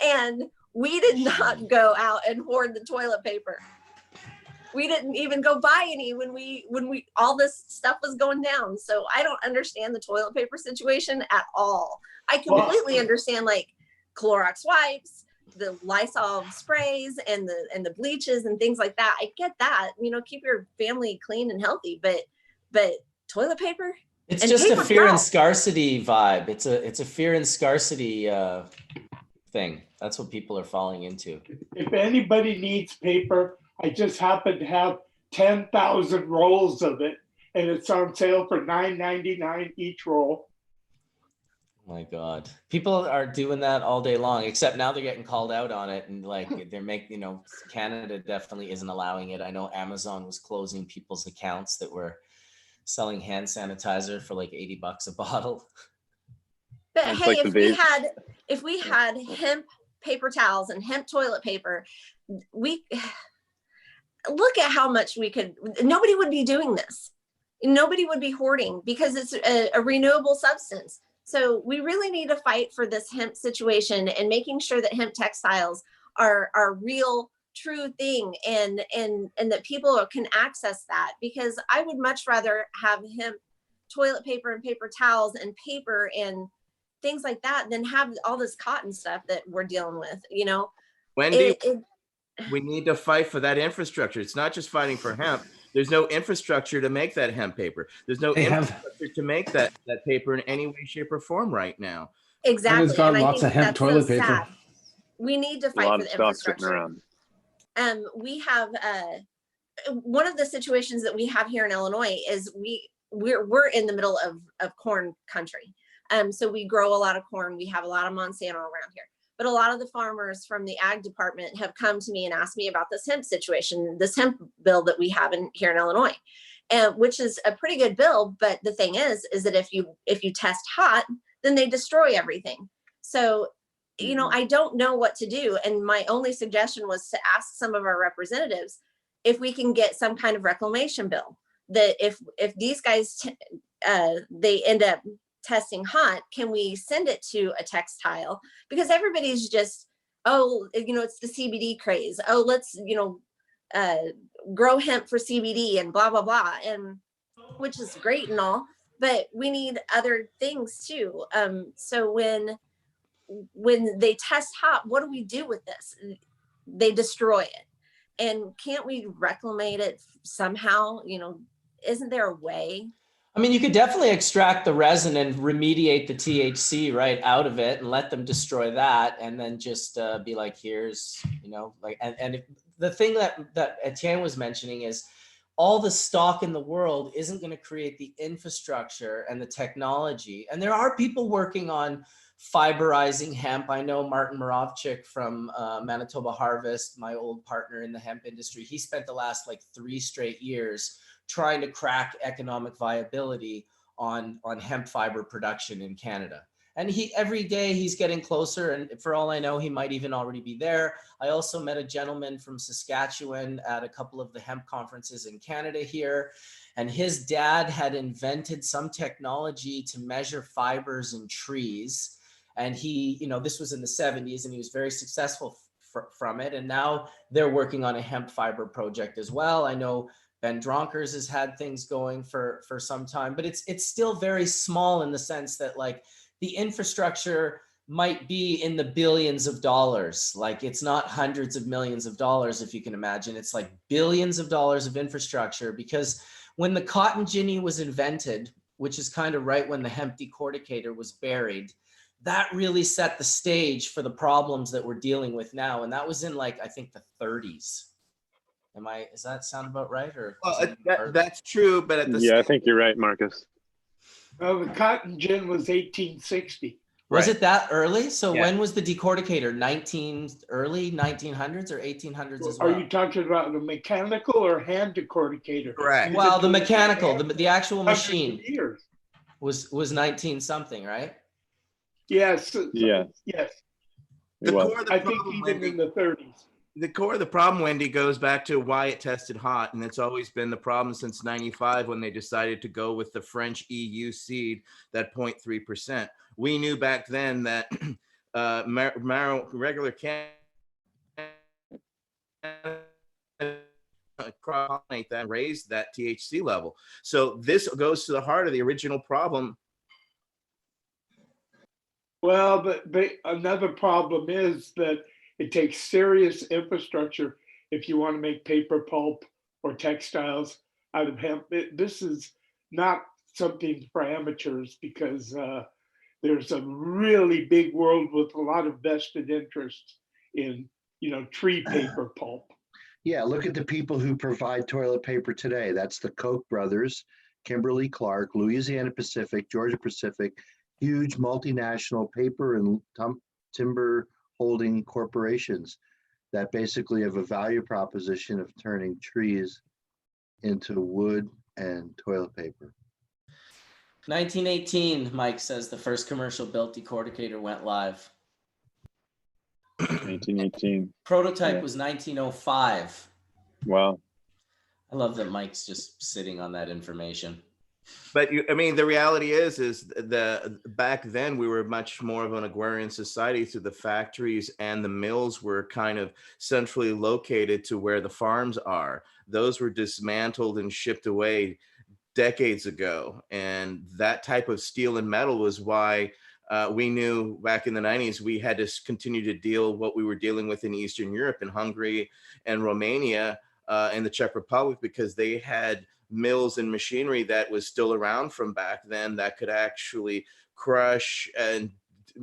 and we did not go out and hoard the toilet paper. We didn't even go buy any when we all this stuff was going down. So I don't understand the toilet paper situation at all. I completely understand like Clorox wipes, the Lysol sprays, and the bleaches and things like that. I get that, you know, keep your family clean and healthy, but toilet paper? It's just a fear and scarcity vibe. It's a fear and scarcity thing. That's what people are falling into. If anybody needs paper, I just happen to have 10,000 rolls of it, and it's on sale for $9.99 each roll. Oh my God, people are doing that all day long, except now they're getting called out on it, and like they're making, you know, Canada definitely isn't allowing it. I know Amazon was closing people's accounts that were selling hand sanitizer for like $80 a bottle. But hey, like if we had hemp paper towels and hemp toilet paper, look at how much we could, nobody would be doing this. Nobody would be hoarding because it's a renewable substance. So we really need to fight for this hemp situation and making sure that hemp textiles are real, true thing, and that people can access that, because I would much rather have hemp toilet paper and paper towels and paper and things like that than have all this cotton stuff that we're dealing with, you know. Wendy, we need to fight for that infrastructure. It's not just fighting for hemp. There's no infrastructure to make that hemp paper. There's no infrastructure to make that paper in any way, shape, or form right now. Exactly. It's got lots of hemp toilet paper. Sad. We need to fight for the infrastructure. We have one of the situations that we have here in Illinois is we're in the middle of corn country. So we grow a lot of corn. We have a lot of Monsanto around here. But a lot of the farmers from the ag department have come to me and asked me about this hemp situation, this hemp bill that we have here in Illinois, which is a pretty good bill. But the thing is that if you test hot, then they destroy everything. So, you know, I don't know what to do. And my only suggestion was to ask some of our representatives if we can get some kind of reclamation bill, that if these guys, they end up testing hot, can we send it to a textile? Because everybody's just, oh, you know, it's the CBD craze. Oh, let's, you know, grow hemp for CBD and blah, blah, blah. And which is great and all, but we need other things too. So when they test hot, what do we do with this? They destroy it. And can't we reclaim it somehow? You know, isn't there a way? I mean, you could definitely extract the resin and remediate the THC right out of it and let them destroy that, and then just be like, here's, you know, like, and the thing that Etienne was mentioning is all the stock in the world isn't going to create the infrastructure and the technology. And there are people working on fiberizing hemp. I know Martin Moravchik from Manitoba Harvest, my old partner in the hemp industry. He spent the last like 3 straight years trying to crack economic viability on hemp fiber production in Canada. And every day he's getting closer, and for all I know, he might even already be there. I also met a gentleman from Saskatchewan at a couple of the hemp conferences in Canada here, and his dad had invented some technology to measure fibers in trees. And he, this was in the 70s, and he was very successful from it. And now they're working on a hemp fiber project as well. I know Ben Dronkers has had things going for some time, but it's still very small in the sense that like the infrastructure might be in the billions of dollars. Like it's not hundreds of millions of dollars, if you can imagine. It's like billions of dollars of infrastructure, because when the cotton ginny was invented, which is kind of right when the hemp decorticator was buried, that really set the stage for the problems that we're dealing with now. And that was in like, I think the 30s. Does that sound about right? Or that's true, but at the I think you're right, Marcus. Well, the cotton gin was 1860. Was it that early? So when was the decorticator? Early 1900s or 1800s as well? Are you talking about the mechanical or hand decorticator? Correct. Well, the mechanical, the actual machine was 19 something, right? Yes. Yes. The core of the I think even in the 30s. The core of the problem, Wendy, goes back to why it tested hot. And it's always been the problem since 95 when they decided to go with the French EU seed, that 0.3%. We knew back then that regular cannabis cross-pollinate that and raise that THC level. So this goes to the heart of the original problem. Well, but another problem is that it takes serious infrastructure if you want to make paper pulp or textiles out of hemp. This is not something for amateurs, because there's a really big world with a lot of vested interests in, tree paper pulp. Yeah, look at the people who provide toilet paper today. That's the Koch brothers, Kimberly-Clark, Louisiana Pacific, Georgia Pacific, huge multinational paper and timber holding corporations that basically have a value proposition of turning trees into wood and toilet paper. 1918, Mike says the first commercial built decorticator went live. 1918. Prototype was 1905. Wow. I love that Mike's just sitting on that information. But the reality is back then we were much more of an agrarian society, through the factories, and the mills were kind of centrally located to where the farms are. Those were dismantled and shipped away decades ago. And that type of steel and metal was why we knew back in the 90s we had to continue to deal what we were dealing with in Eastern Europe, in Hungary and Romania, and the Czech Republic, because they had mills and machinery that was still around from back then that could actually crush and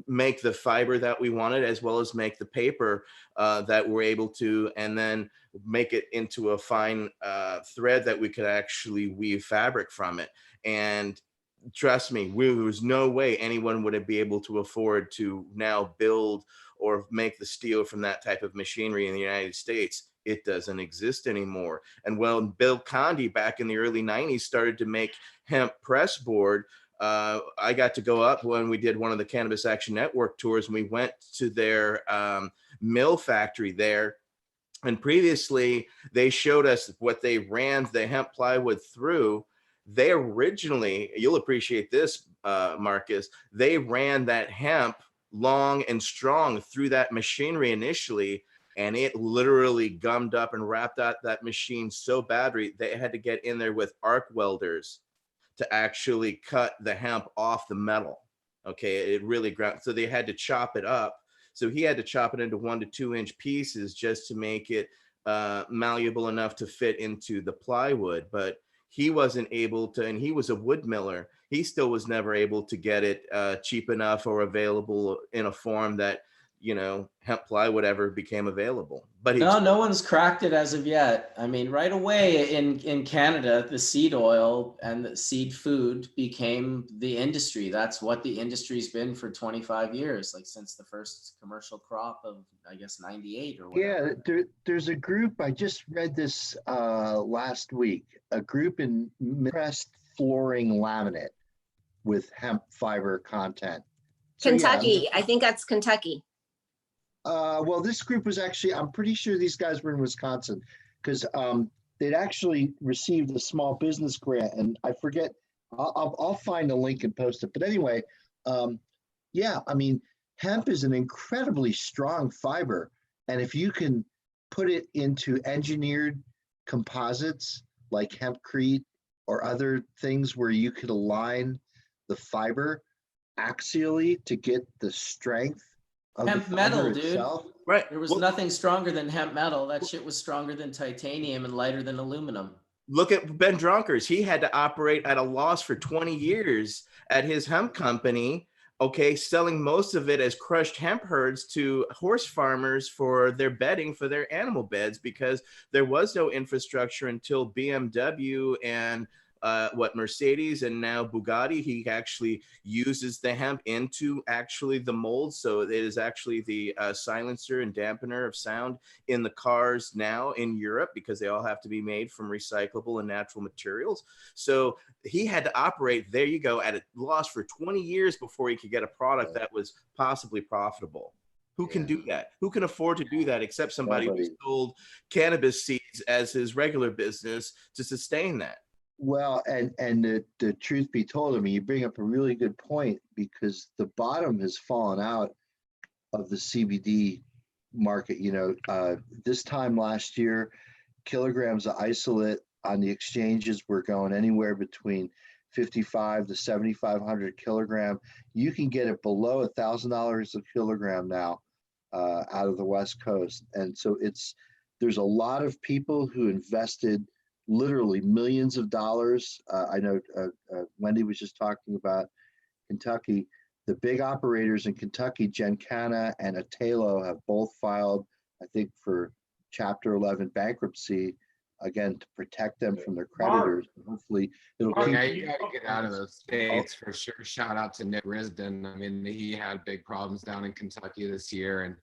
make the fiber that we wanted, as well as make the paper that we're able to, and then make it into a fine thread that we could actually weave fabric from it. And trust me, there was no way anyone would be able to afford to now build or make the steel from that type of machinery in the United States. It doesn't exist anymore. And when Bill Condi back in the early 90s started to make hemp press board, I got to go up when we did one of the Cannabis Action Network tours, and we went to their mill factory there. And previously they showed us what they ran the hemp plywood through. They originally, you'll appreciate this, Marcus, they ran that hemp long and strong through that machinery initially, and it literally gummed up and wrapped out that machine so badly they had to get in there with arc welders to actually cut the hemp off the metal. Okay, it really ground, so they had to chop it up. So he had to chop it into 1 to 2 inch pieces just to make it malleable enough to fit into the plywood. But he wasn't able to, and he was a wood miller. He still was never able to get it cheap enough or available in a form that hemp ply, whatever became available. But no one's cracked it as of yet. I mean, right away in Canada, the seed oil and the seed food became the industry. That's what the industry's been for 25 years, like since the first commercial crop of, I guess, 98 or whatever. Yeah, there's a group, I just read this last week, a group in pressed flooring laminate with hemp fiber content. So, Kentucky, I think that's Kentucky. Well, this group was actually, I'm pretty sure these guys were in Wisconsin because they'd actually received a small business grant, and I forget, I'll find a link and post it. But anyway, yeah, I mean, hemp is an incredibly strong fiber. And if you can put it into engineered composites like hempcrete or other things where you could align the fiber axially to get the strength of hemp the metal, fiber dude. itself. Right. There was nothing stronger than hemp metal. That shit was stronger than titanium and lighter than aluminum. Look at Ben Dronkers. He had to operate at a loss for 20 years at his hemp company, okay, selling most of it as crushed hemp herds to horse farmers for their bedding for their animal beds, because there was no infrastructure until BMW and Mercedes and now Bugatti. He actually uses the hemp into actually the mold. So it is actually the silencer and dampener of sound in the cars now in Europe, because they all have to be made from recyclable and natural materials. So he had to operate, there you go, at a loss for 20 years before he could get a product that was possibly profitable. Who can do that? Who can afford to do that except somebody who sold cannabis seeds as his regular business to sustain that? Well, and the truth be told, I mean, you bring up a really good point, because the bottom has fallen out of the CBD market. This time last year, kilograms of isolate on the exchanges were going anywhere between 55 to 7,500 kilogram. You can get it below $1,000 a kilogram now out of the West Coast. And so there's a lot of people who invested literally millions of dollars. I know Wendy was just talking about Kentucky. The big operators in Kentucky, Gencana and Atelo, have both filed, I think, for Chapter 11 bankruptcy, again, to protect them from their creditors. Hopefully it'll keep. Yeah, you got to get out of those states for sure. Shout out to Nick Risden. I mean, he had big problems down in Kentucky this year, and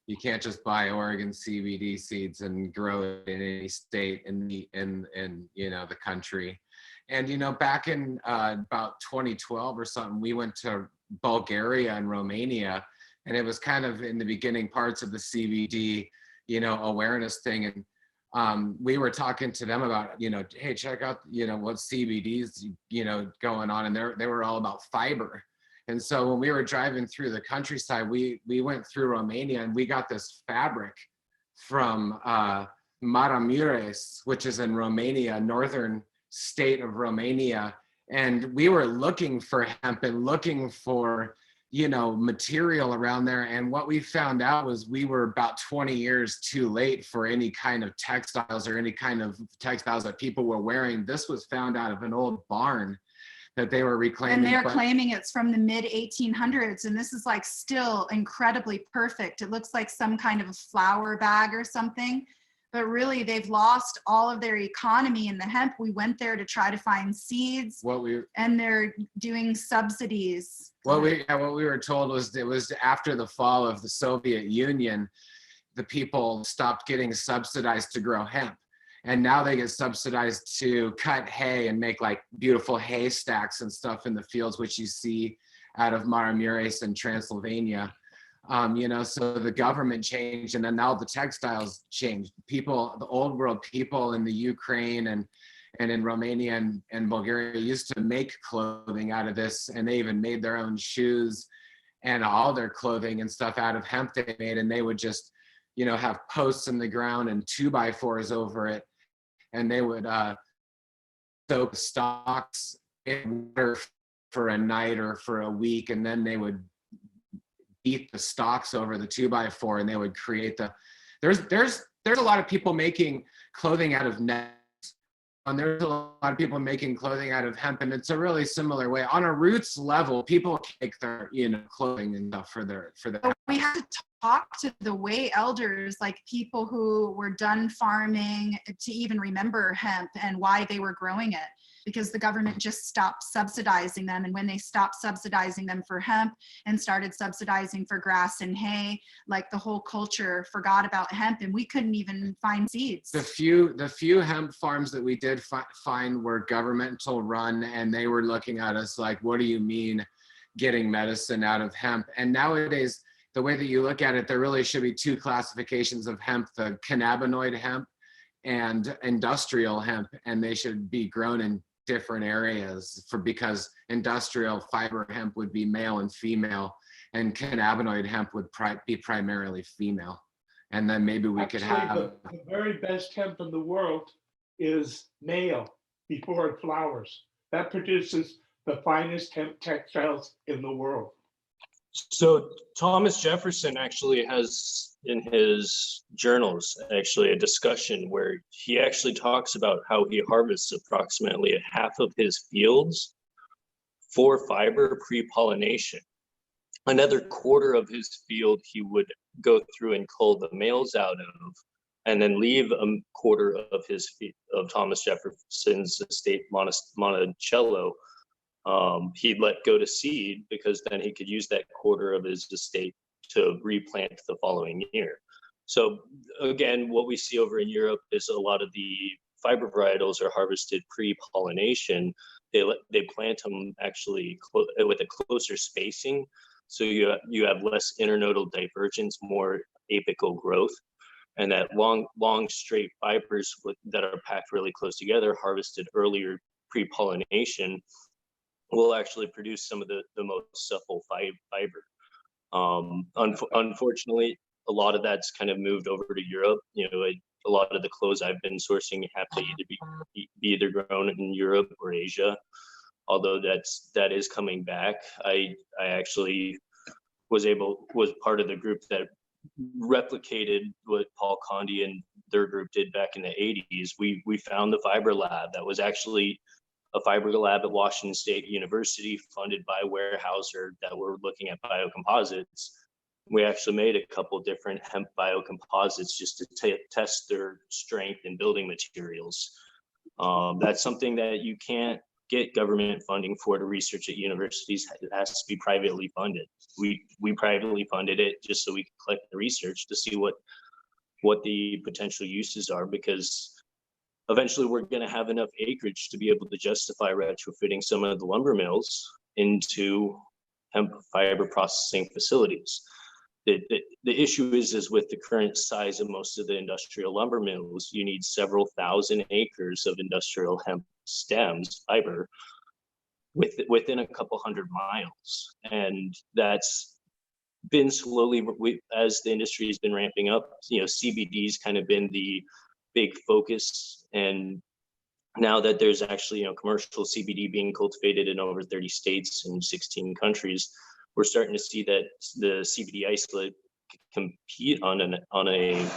you can't just buy Oregon CBD seeds and grow it in any state in the country. And back in about 2012 or something, we went to Bulgaria and Romania, and it was kind of in the beginning parts of the CBD awareness thing. And we were talking to them about hey, check out what CBD's going on, and they were all about fiber. And so when we were driving through the countryside, we went through Romania, and we got this fabric from Maramureș, which is in Romania, northern state of Romania. And we were looking for hemp and looking for, material around there. And what we found out was we were about 20 years too late for any kind of textiles or any kind of textiles that people were wearing. This was found out of an old barn that they were reclaiming. And they're claiming it's from the mid 1800s. And this is like still incredibly perfect. It looks like some kind of a flour bag or something, but really they've lost all of their economy in the hemp. We went there to try to find seeds, and they're doing subsidies. What we were told was it was after the fall of the Soviet Union, the people stopped getting subsidized to grow hemp. And now they get subsidized to cut hay and make like beautiful hay stacks and stuff in the fields, which you see out of Maramureș and Transylvania. So the government changed, and then now the textiles changed. People, the old world people in the Ukraine and in Romania and Bulgaria used to make clothing out of this, and they even made their own shoes and all their clothing and stuff out of hemp they made, and they would just, have posts in the ground and 2x4s over it. And they would soak stalks in water for a night or for a week, and then they would beat the stalks over the 2x4, and they would create there's a lot of people making clothing out of nets, and there's a lot of people making clothing out of hemp, and it's a really similar way. On a roots level, people make their clothing and stuff for their. We have to talk to the way elders, like people who were done farming, to even remember hemp and why they were growing it, because the government just stopped subsidizing them. And when they stopped subsidizing them for hemp and started subsidizing for grass and hay, like the whole culture forgot about hemp, and we couldn't even find seeds. The few hemp farms that we did find were governmental run, and they were looking at us like, what do you mean getting medicine out of hemp? And nowadays, the way that you look at it, there really should be two classifications of hemp: the cannabinoid hemp and industrial hemp, and they should be grown in different areas because industrial fiber hemp would be male and female, and cannabinoid hemp would be primarily female. And then maybe we could have the very best hemp in the world is male before it flowers. That produces the finest hemp textiles in the world. So Thomas Jefferson actually has in his journals actually a discussion where he actually talks about how he harvests approximately half of his fields for fiber pre-pollination. Another quarter of his field he would go through and cull the males out of, and then leave a quarter of of Thomas Jefferson's estate, Monticello, he'd let go to seed, because then he could use that quarter of his estate to replant the following year. So again, what we see over in Europe is a lot of the fiber varietals are harvested pre-pollination. They plant them actually with a closer spacing, so you have less internodal divergence, more apical growth, and that long straight fibers that are packed really close together, harvested earlier pre-pollination, will actually produce some of the most supple fiber. Unfortunately, a lot of that's kind of moved over to Europe. You know, a lot of the clothes I've been sourcing have to either be either grown in Europe or Asia. Although that is coming back. I actually was part of the group that replicated what Paul Condi and their group did back in the 80s. We found the fiber lab that was actually a fiber lab at Washington State University, funded by Weyerhaeuser, that were looking at biocomposites. We actually made a couple different hemp biocomposites just to test their strength in building materials. That's something that you can't get government funding for to research at universities. It has to be privately funded. We privately funded it just so we could collect the research to see what the potential uses are, because eventually we're going to have enough acreage to be able to justify retrofitting some of the lumber mills into hemp fiber processing facilities. The issue is with the current size of most of the industrial lumber mills, you need several thousand acres of industrial hemp stems, fiber, within a couple hundred miles. And that's been slowly, as the industry has been ramping up, you know, CBD's kind of been the big focus. And now that there's actually, you know, commercial CBD being cultivated in over 30 states and 16 countries, we're starting to see that the CBD isolate compete on a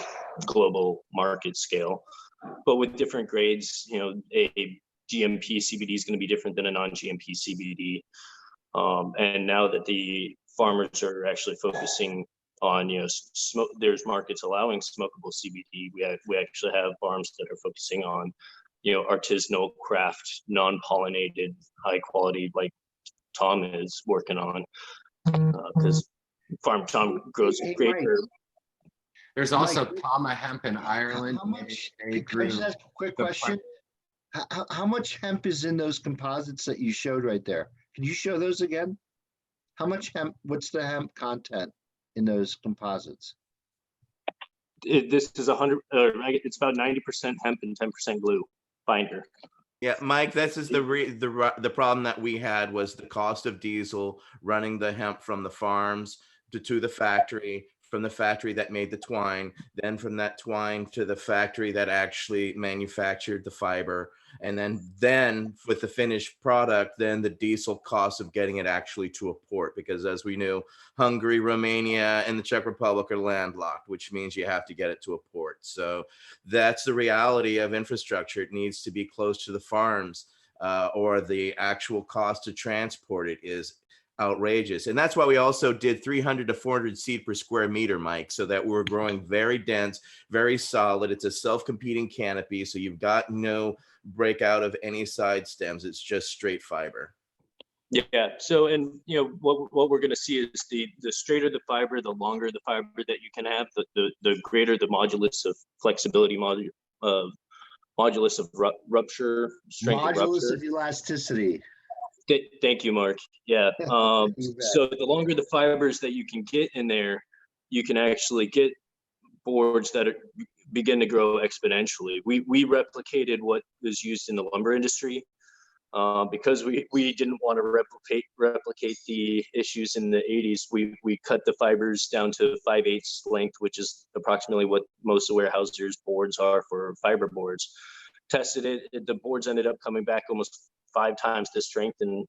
global market scale, but with different grades. You know, a GMP CBD is going to be different than a non-GMP CBD. And now that the farmers are actually focusing on, you know, there's markets allowing smokable CBD. We actually have farms that are focusing on, you know, artisanal craft, non-pollinated, high quality, like Tom is working on, because Farm Tom grows great herb. There's also Palma Hemp in Ireland. How much? Can I just ask a quick question? How much hemp is in those composites that you showed right there? Can you show those again? How much hemp? What's the hemp content in those composites? This is 100. It's about 90% hemp and 10% glue binder. Yeah, Mike, this is the problem that we had was the cost of diesel running the hemp from the farms to the factory, from the factory that made the twine, then from that twine to the factory that actually manufactured the fiber. And then with the finished product, then the diesel cost of getting it actually to a port, because as we knew, Hungary, Romania, and the Czech Republic are landlocked, which means you have to get it to a port. So that's the reality of infrastructure. It needs to be close to the farms, or the actual cost to transport it is outrageous. And that's why we also did 300 to 400 seed per square meter, Mike, so that we're growing very dense, very solid. It's a self-competing canopy, so you've got no breakout of any side stems. It's just straight fiber. Yeah. So, and you know, what we're going to see is the straighter the fiber, the longer the fiber that you can have, the greater the modulus of flexibility, modulus of rupture, strength of rupture. Modulus of elasticity. Thank you, Mark. Yeah. So the longer the fibers that you can get in there, you can actually get boards that begin to grow exponentially. We replicated what was used in the lumber industry because we didn't want to replicate the issues in the 80s. We cut the fibers down to 5/8 length, which is approximately what most of Weyerhaeuser's boards are for fiber boards. Tested it, the boards ended up coming back almost 5 times the strength, and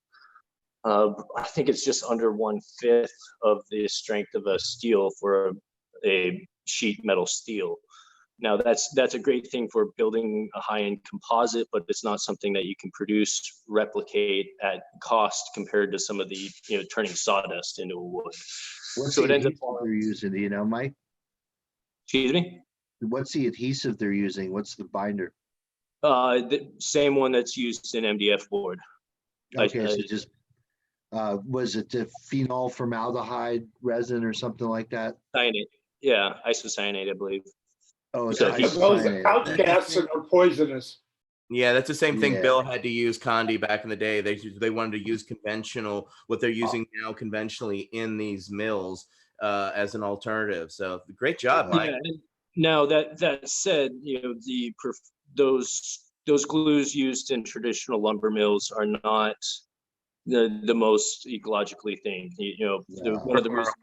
I think it's just under 1/5 of the strength of a steel for a sheet metal steel. Now that's a great thing for building a high-end composite, but it's not something that you can produce, replicate at cost compared to some of the, you know, turning sawdust into a wood. What's So the it ends up adhesive they're using? Do you know, Mike? Excuse me? What's the adhesive they're using? What's the binder? The same one that's used in MDF board. Okay, so just was it the phenol formaldehyde resin or something like that? Cyanate. Yeah, isocyanate, I believe. Oh, it's So Those outcasts are poisonous. Yeah, that's the same thing Yeah. Bill had to use Condi back in the day. They wanted to use conventional, what they're using now conventionally in these mills as an alternative. So great job, Mike. Yeah, and now that said, you know, those glues used in traditional lumber mills are not the most ecologically thing. You know, one of the reasons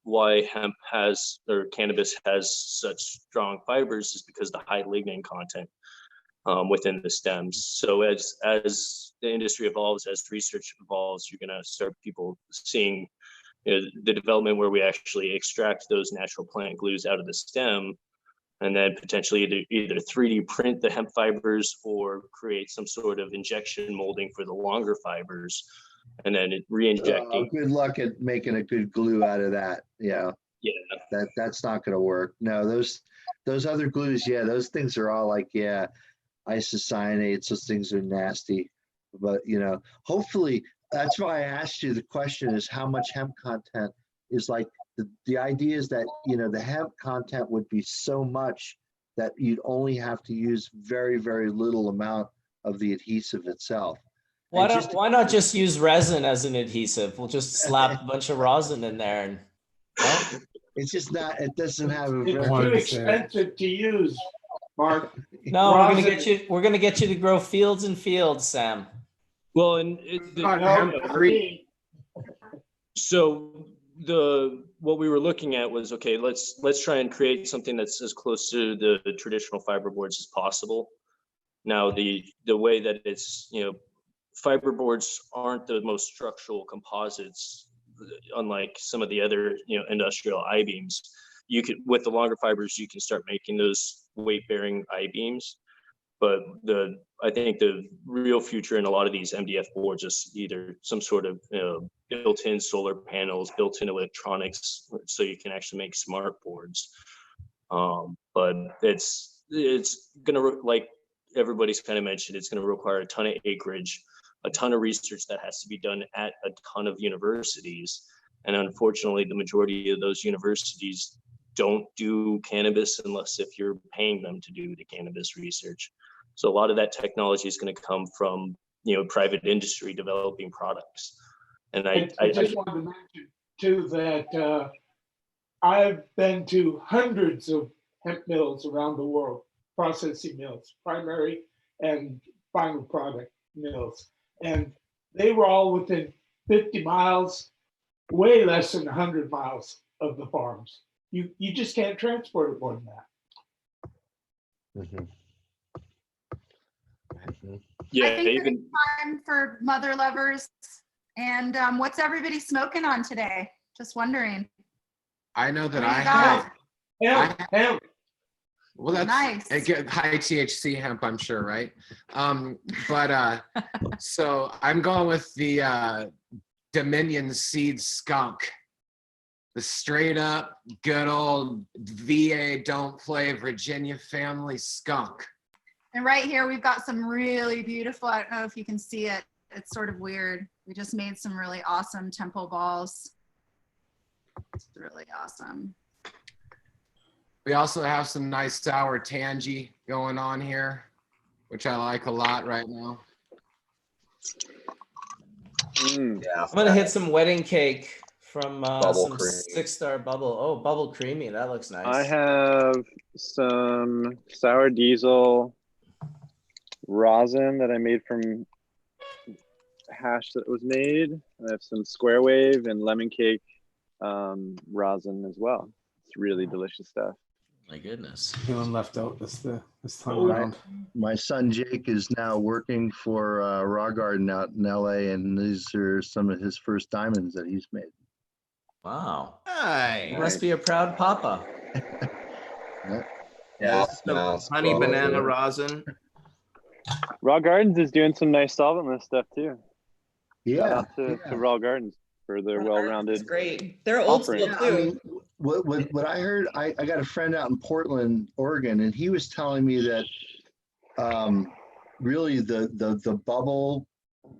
why hemp has, or cannabis has, such strong fibers is because the high lignin content within the stems. So as the industry evolves, as research evolves, you're going to start people seeing, you know, the development where we actually extract those natural plant glues out of the stem, and then potentially either 3D print the hemp fibers or create some sort of injection molding for the longer fibers, and then re-injecting. Good luck at making a good glue out of that. Yeah. Yeah. That's not going to work. No, those other glues, yeah, those things are all like, yeah, isocyanates. Those things are nasty. But you know, hopefully, that's why I asked you the question: is how much hemp content is like. The idea is that, you know, the hemp content would be so much that you'd only have to use very, very little amount of the adhesive itself. Why not just use resin as an adhesive? We'll just slap a bunch of rosin in there and it's just not, it doesn't have a It's too expensive to use, Mark. No, we're gonna get you to grow fields and fields, Sam. Well, and what we were looking at was, okay, let's try and create something that's as close to the traditional fiber boards as possible. Now, the way that it's, you know, fiber boards aren't the most structural composites, unlike some of the other, you know, industrial I-beams. You could, with the longer fibers, you can start making those weight-bearing I-beams. But I think the real future in a lot of these MDF boards is either some sort of, you know, built-in solar panels, built-in electronics, so you can actually make smart boards. But it's gonna, like everybody's kind of mentioned, it's gonna require a ton of acreage, a ton of research that has to be done at a ton of universities. And unfortunately, the majority of those universities don't do cannabis unless if you're paying them to do the cannabis research. So a lot of that technology is going to come from, you know, private industry developing products. And I just wanted to mention too that I've been to hundreds of hemp mills around the world, processing mills, primary and final product mills, and they were all within 50 miles, way less than 100 miles of the farms. You just can't transport it more than that. Mm-hmm. Yeah, I think it's time for mother lovers. And what's everybody smoking on today? Just wondering. I know that Hemp. Well, that's nice. High THC hemp, I'm sure, right? So I'm going with the Dominion Seed Skunk. The straight up good old VA don't play Virginia family skunk. And right here, we've got some really beautiful, I don't know if you can see it. It's sort of weird. We just made some really awesome temple balls. It's really awesome. We also have some nice sour tangy going on here, which I like a lot right now. Yeah. I'm gonna hit some wedding cake from some cream. 6-star bubble. Oh, bubble creamy. That looks nice. I have some sour diesel rosin that I made from hash that was made. I have some square wave and lemon cake rosin as well. It's really delicious stuff. My goodness. Feeling left out this time Oh, around. my son Jake is now working for Raw Garden out in LA, and these are some of his first diamonds that he's made. Wow. Hi. You must be a proud papa. Yeah. Honey banana rosin. Raw Gardens is doing some nice solventless stuff too. Shout Yeah. out to Raw Gardens for their well-rounded. It's great. They're old school offering. too. I mean, what I heard, I got a friend out in Portland, Oregon, and he was telling me that really the bubble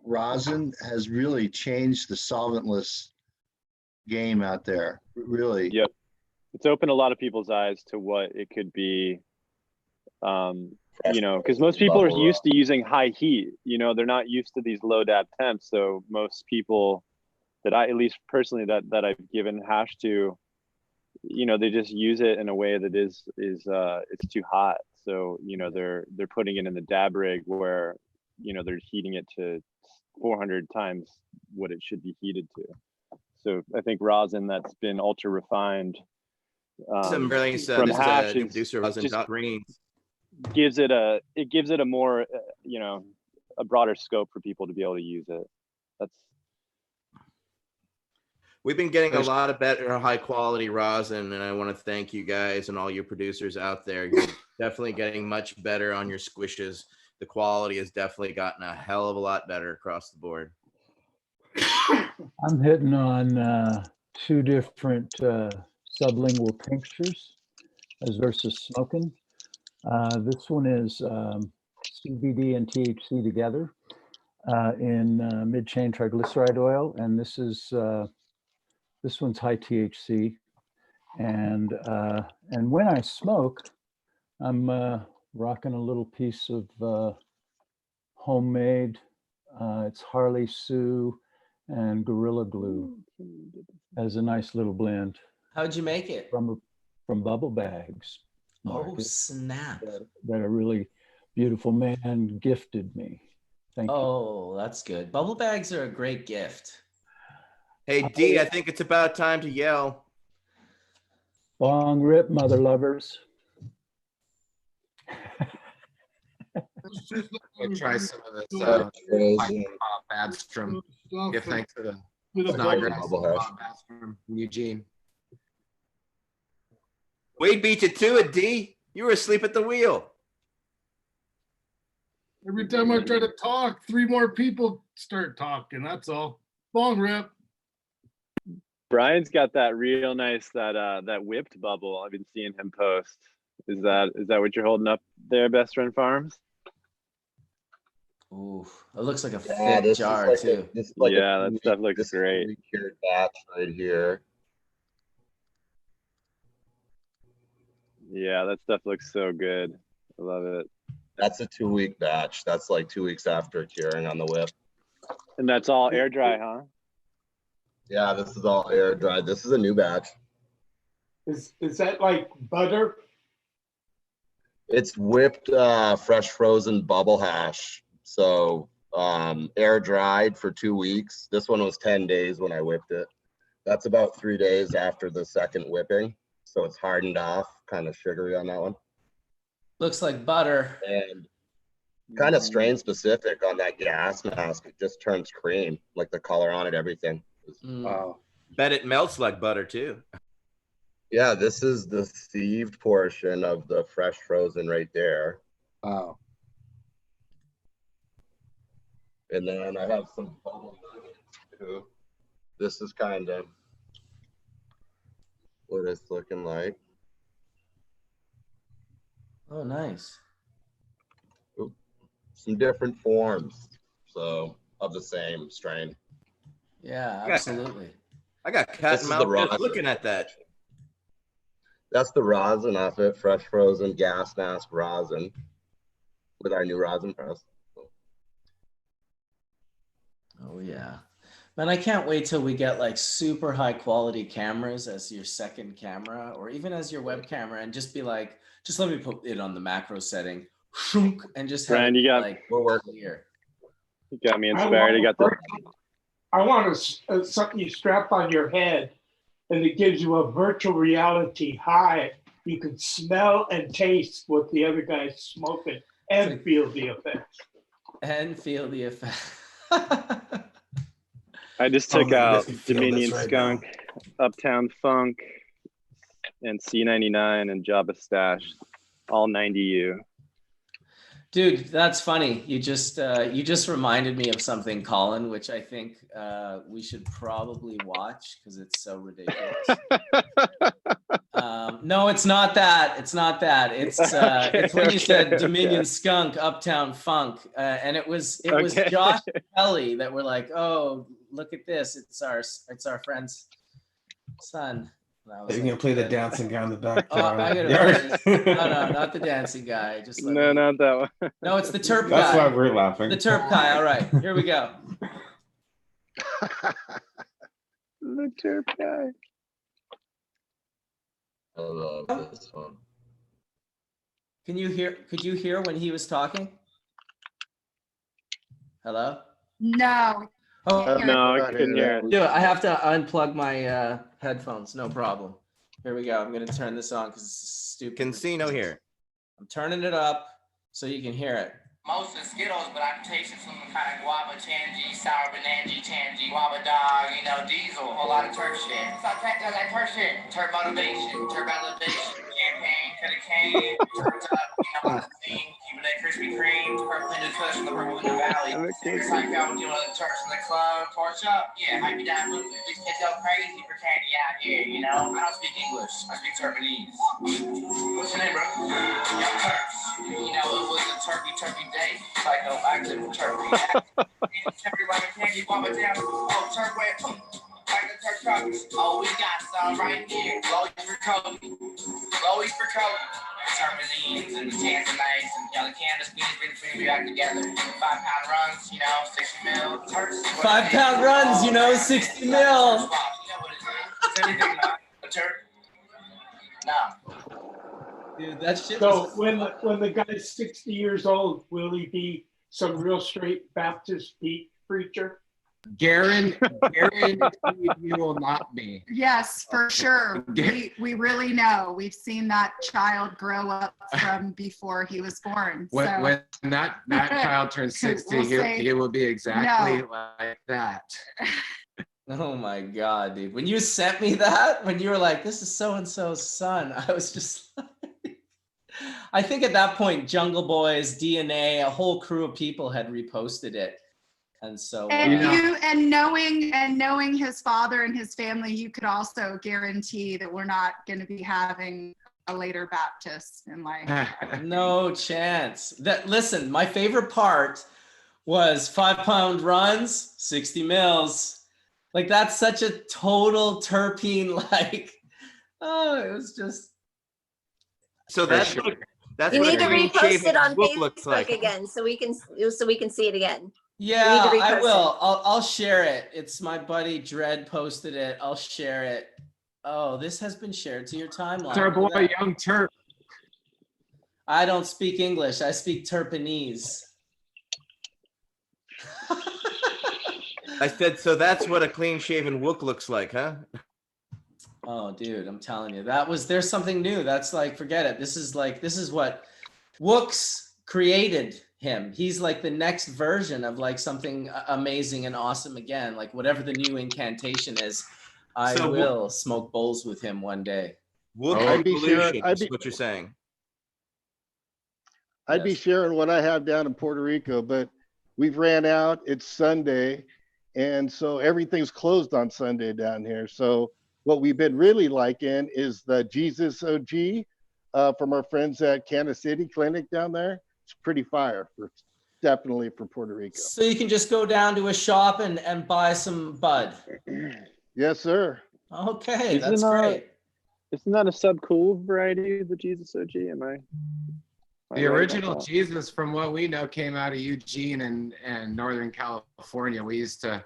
rosin has really changed the solventless game out there. Really. Yep. It's opened a lot of people's eyes to what it could be. You know, because most people are used to using high heat. You know, they're not used to these low DAP temps. So most people that I, at least personally, that I've given hash to, you know, they just use it in a way that is it's too hot. So, you know, they're putting it in the dab rig where, you know, they're heating it to 400 times what it should be heated to. So I think rosin that's been ultra refined Some really from hash is producer rosin green. gives it a more you know, a broader scope for people to be able to use it. We've been getting a lot of better high quality rosin, and I want to thank you guys and all you producers out there. You're definitely getting much better on your squishes. The quality has definitely gotten a hell of a lot better across the board. I'm hitting on 2 different sublingual tinctures as versus smoking. This one is CBD and THC together in mid-chain triglyceride oil, and this one's high THC. And when I smoke, I'm rocking a little piece of homemade. It's Harley Sue and Gorilla Glue as a nice little blend. How'd you make it? From bubble bags. Oh, snap. That a really beautiful man gifted me. Thank you. Oh, that's good. Bubble bags are a great gift. Hey, D, I think it's about time to yell. Long rip, mother lovers. We'll try some of this Badstrom. Give thanks to the Snodgrass Bob Badstrom, Eugene. Wade beat you to it, D. You were asleep at the wheel. Every time I try to talk, 3 more people start talking. That's all. Long rip. Bryan's got that real nice that whipped bubble. I've been seeing him post. Is that what you're holding up there, Best Friend Farms? Ooh, it looks like a thick jar too. Yeah, that stuff looks great. Cured batch right here. Yeah, that stuff looks so good. I love it. That's a 2-week batch. That's like 2 weeks after curing on the whip. And that's all air dry, huh? Yeah, this is all air dried. This is a new batch. Is that like butter? It's whipped fresh frozen bubble hash. So air dried for 2 weeks. This one was 10 days when I whipped it. That's about 3 days after the second whipping. So it's hardened off, kind of sugary on that one. Looks like butter. And kind of strain specific on that gas mask. It just turns cream, like the color on it, everything. Wow. Bet it melts like butter too. Yeah, this is the sieved portion of the fresh frozen right there. Wow. And then I have some bubble nuggets too. this is kind of what it's looking like. Oh, nice. Oop. Some different forms, so of the same strain. Yeah, absolutely. I got cat This and is the mouth just rosin. looking at that. That's the rosin off it, fresh frozen gas mask rosin with our new rosin press. Oh yeah. Man, I can't wait till we get like super high quality cameras as your second camera or even as your web camera and just be like, just let me put it on the macro setting shunk, and just have Brian, it you got like clear. You got me inspired. I got the I want something you strap on your head and it gives you a virtual reality high. You can smell and taste what the other guy's smoking and feel the effects. And feel the effect. I just Oh, took man, you guys out can feel Dominion this right Skunk, Uptown Funk, and C99 and Jabba Stash, all 90U. Dude, that's funny. You just reminded me of something, Collin, which I think we should probably watch because it's so ridiculous. No, it's not that. It's not that. It's it's when you said Dominion Skunk, Uptown Funk, and it was Josh and Kelly that were like, "Oh, look at this! It's our friend's son." You're gonna play the dancing guy in the back. Oh, I gotta play this. No, not the dancing guy. Just let No, me... not that one. No, it's the Terp guy. That's why we're laughing. The Terp guy. All right, here we go. The Terp guy. I love this one. Could you hear when he was talking? Hello? No. Oh, no, I couldn't hear it. Do it. I have to unplug my headphones. No problem. Here we go. I'm going to turn this on because it's stupid. Casino here. I'm turning it up so you can hear it. Most of Skittles, but I can taste some kind of guava, tangy, sour banana, tangy, guava dog, diesel, a whole lot of turf shit. So that turf shit, turf motivation, turf elevation, campaign, cut a cane, turf up, keeping that Krispy Kreme, purple in the cushion, the purple in the valley. It's like I was doing the turfs in the club, torch up, yeah, hype me down, these kids go crazy for candy out here, I don't speak English, I speak Turpanese. What's your name, bro? Young Turfs. It was a turkey day, psychoactive turkey. Everybody candy, guava jam, turf way, like the turf trucks. Oh, we got some right here. Lowies for Cody. Lowies for Cody. Terpenines and tanzanites and the cannabis beans bring back together. 5 pound runs, 60 mil. 5 pound runs, 60 mil. You know what it is? Is anything not a turf? No. Dude, that shit. So when the guy's 60 years old, will he be some real straight Baptist preacher? Guarantee you will not be. Yes, for sure. We really know. We've seen that child grow up from before he was born. When that child turns 60, he will be exactly like that. Oh my God, dude. When you sent me that, when you were like, this is so-and-so's son, I was just like, I think at that point, Jungle Boys, DNA, a whole crew of people had reposted it. And so and knowing his father and his family, you could also guarantee that we're not going to be having a later Baptist in life. No chance. Listen, my favorite part was 5 pound runs, 60 mils. Like that's such a total terpene, it was just. So that's you need to repost it on Facebook again so we can see it again. Yeah, I will. I'll share it. It's my buddy Dread posted it. I'll share it. Oh, this has been shared to your timeline. It's our boy Young Turp. I don't speak English. I speak Terpenese. I said, so that's what a clean shaven Wook looks like, huh? Oh, dude, I'm telling you, there's something new. That's forget it. This is what Wooks created him. He's like the next version of something amazing and awesome again. Whatever the new incantation is, I will smoke bowls with him one day. I'd be sharing, what you're saying. I'd be sharing what I have down in Puerto Rico, but we've ran out. It's Sunday, And so everything's closed on Sunday down here. So what we've been really liking is the Jesus OG from our friends at Kansas City Clinic down there. It's pretty fire, definitely for Puerto Rico. So you can just go down to a shop and buy some bud. Yes, sir. Okay, that's great. Isn't that a sub-cool variety of the Jesus OG? Am I The right original about that? Jesus, from what we know, came out of Eugene and Northern California. We used to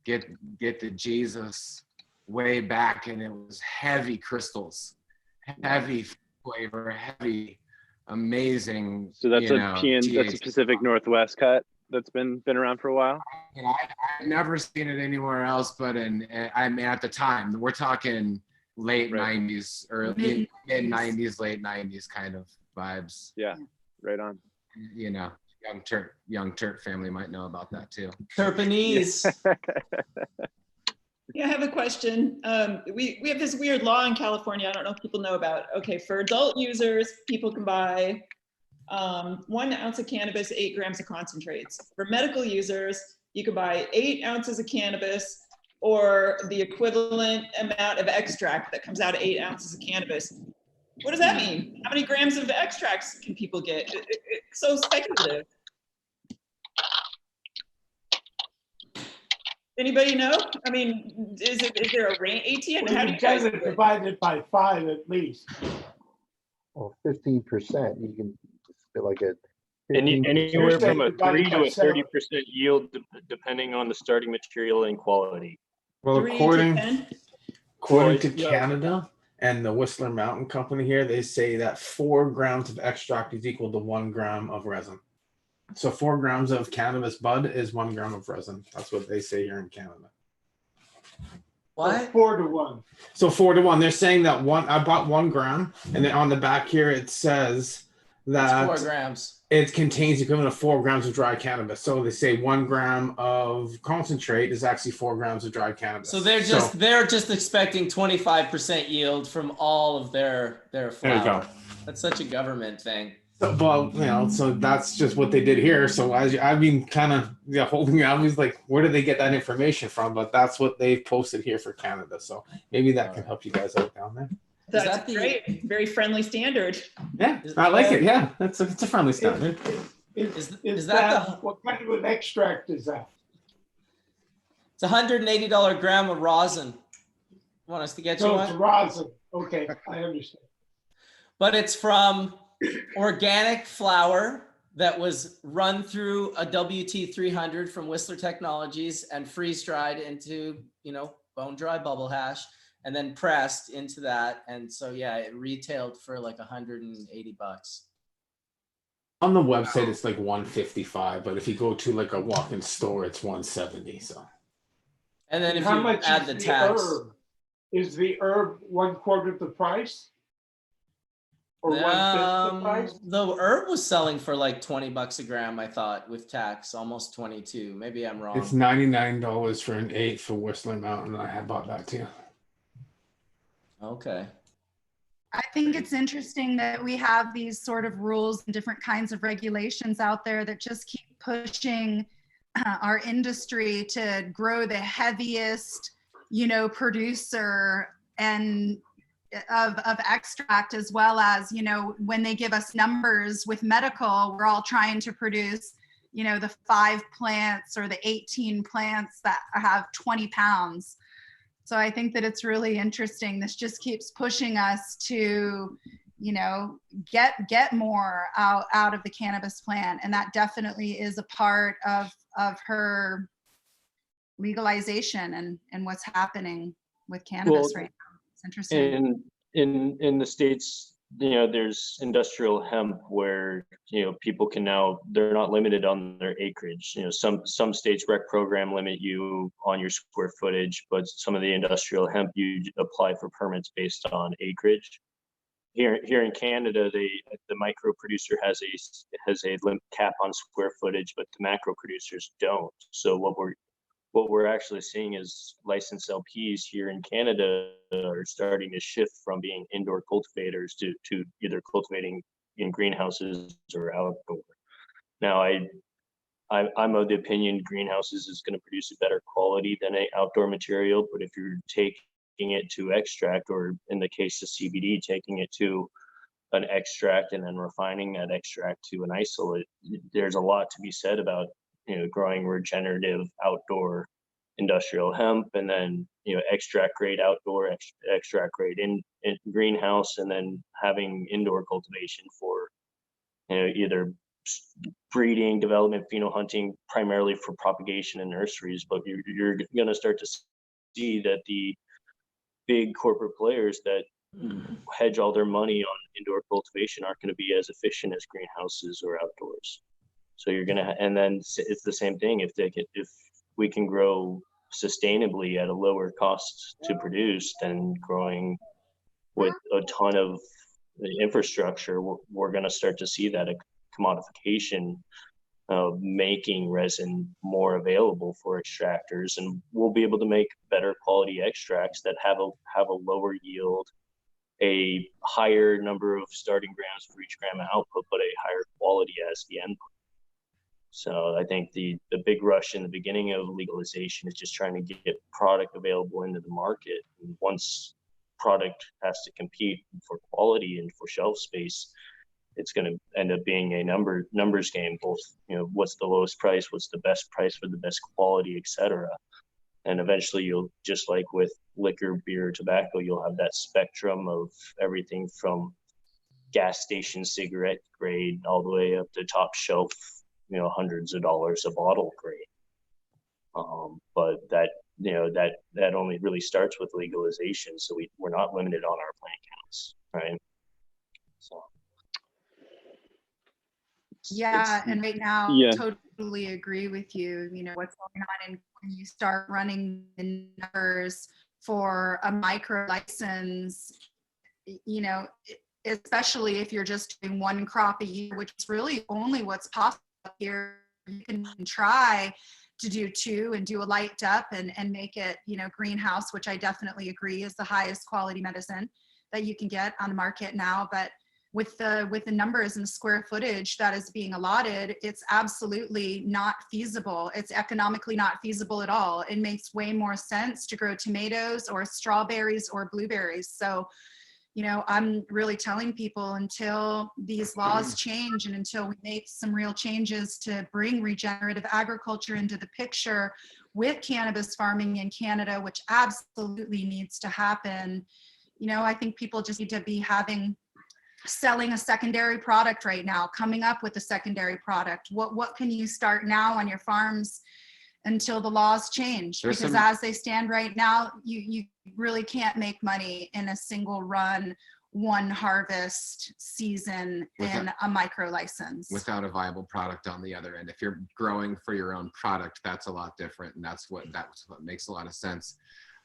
get the Jesus way back, and it was heavy crystals, heavy flavor, heavy, amazing. So that's THC. that's a Pacific Northwest cut that's been around for a while. I've never seen it anywhere else, but I mean, at the time, we're talking late 90s, early mid 90s, late 90s kind of vibes. Yeah, right on. You know, young Turk family might know about that too. Terpenese. Yeah, I have a question. We have this weird law in California. I don't know if people know about. Okay, for adult users, people can buy 1 ounce of cannabis, 8 grams of concentrates. For medical users, you could buy 8 ounces of cannabis or the equivalent amount of extract that comes out of 8 ounces of cannabis. What does that mean? How many grams of extracts can people get? It's so speculative. Anybody know? I mean, is there a range? Etienne, how do you guys do it? Divide it by 5 at least. Well, 15%. You can spit like a Anywhere from a 3 to a 7. 30% yield, depending on the starting material and quality. Well, 3 to according 10? to Canada and the Whistler Mountain Company here, they say that 4 grams of extract is equal to 1 gram of resin. So 4 grams of cannabis bud is 1 gram of resin. That's what they say here in Canada. What? 4 to 1. So 4 to 1. They're saying that I bought 1 gram, and then on the back here it says that It's 4 grams. It contains the equivalent of 4 grams of dry cannabis. So they say 1 gram of concentrate is actually 4 grams of dry cannabis. So they're just expecting 25% yield from all of their flower. There you go. That's such a government thing. So, well, so that's just what they did here. So I've been kind of holding. I was like, where did they get that information from? But that's what they've posted here for Canada. So maybe that can help you guys out down there. That's great. Very friendly standard. Yeah, I like it. Yeah, it's a friendly standard. Is that what kind of an extract is that? It's $180 gram of rosin. Want us to get you So one? it's rosin. Okay, I understand. But it's from organic flour that was run through a WT300 from Whistler Technologies and freeze dried into, bone dry bubble hash and then pressed into that. And so, yeah, it retailed for like $180. On the website, it's like $155, but if you go to like a walk-in store, it's $170. So. And then if how you much add is the tax, herb? Is the herb 1/4 the price? Or 1/5 the price? the herb was selling for like $20 a gram, I thought, with tax, almost 22. Maybe I'm wrong. It's $99 for an 8 for Whistler Mountain. I had bought that too. Okay. I think it's interesting that we have these sort of rules and different kinds of regulations out there that just keep pushing our industry to grow the heaviest, producer and of extract, as well as, when they give us numbers with medical, we're all trying to produce, the 5 plants or the 18 plants that have 20 pounds. So I think that it's really interesting. This just keeps pushing us to, get more out of the cannabis plant. And that definitely is a part of her legalization and what's happening with cannabis right now. It's interesting. In the States, there's industrial hemp where, people can now, they're not limited on their acreage. Some states rec program limit you on your square footage, but some of the industrial hemp, you apply for permits based on acreage. Here in Canada, the micro producer has a limit cap on square footage, but the macro producers don't. So what we're actually seeing is licensed LPs here in Canada are starting to shift from being indoor cultivators to either cultivating in greenhouses or outdoor. Now, I'm of the opinion greenhouses is going to produce a better quality than a outdoor material. But if you're taking it to extract, or in the case of CBD, taking it to an extract and then refining that extract to an isolate, there's a lot to be said about, growing regenerative outdoor industrial hemp, and then, extract grade outdoor, extract grade in greenhouse, and then having indoor cultivation for, either breeding, development, phenohunting, primarily for propagation in nurseries. But you're going to start to see that the big corporate players that hedge all their money on indoor cultivation aren't going to be as efficient as greenhouses or outdoors. So you're going to, and then it's the same thing. If we can grow sustainably at a lower cost to produce than growing with a ton of infrastructure, we're going to start to see that a commodification of making resin more available for extractors, and we'll be able to make better quality extracts that have a lower yield, a higher number of starting grams for each gram of output, but a higher quality as the input. So I think the big rush in the beginning of legalization is just trying to get product available into the market. And once product has to compete for quality and for shelf space, it's going to end up being a numbers game. Both, what's the lowest price, what's the best price for the best quality, etc. And eventually, you'll, just like with liquor, beer, tobacco, you'll have that spectrum of everything from gas station cigarette grade all the way up to top shelf, hundreds of dollars a bottle grade. But that only really starts with legalization. So we're not limited on our plant counts, right? So. Yeah, and right now, Yeah. totally agree with you. What's going on, and when you start running the numbers for a micro license, especially if you're just doing one crop a year, which is really only what's possible here. You can try to do two and do a light up and make it, greenhouse, which I definitely agree is the highest quality medicine that you can get on the market now. But with the numbers and the square footage that is being allotted, it's absolutely not feasible. It's economically not feasible at all. It makes way more sense to grow tomatoes or strawberries or blueberries. So, I'm really telling people, until these laws change and until we make some real changes to bring regenerative agriculture into the picture with cannabis farming in Canada, which absolutely needs to happen, I think people just need to be selling a secondary product right now, coming up with a secondary product. What can you start now on your farms until the laws change? Because as they stand right now, you really can't make money in a single run, one harvest season in a micro license. Without a viable product on the other end. If you're growing for your own product, that's a lot different. And that's what makes a lot of sense.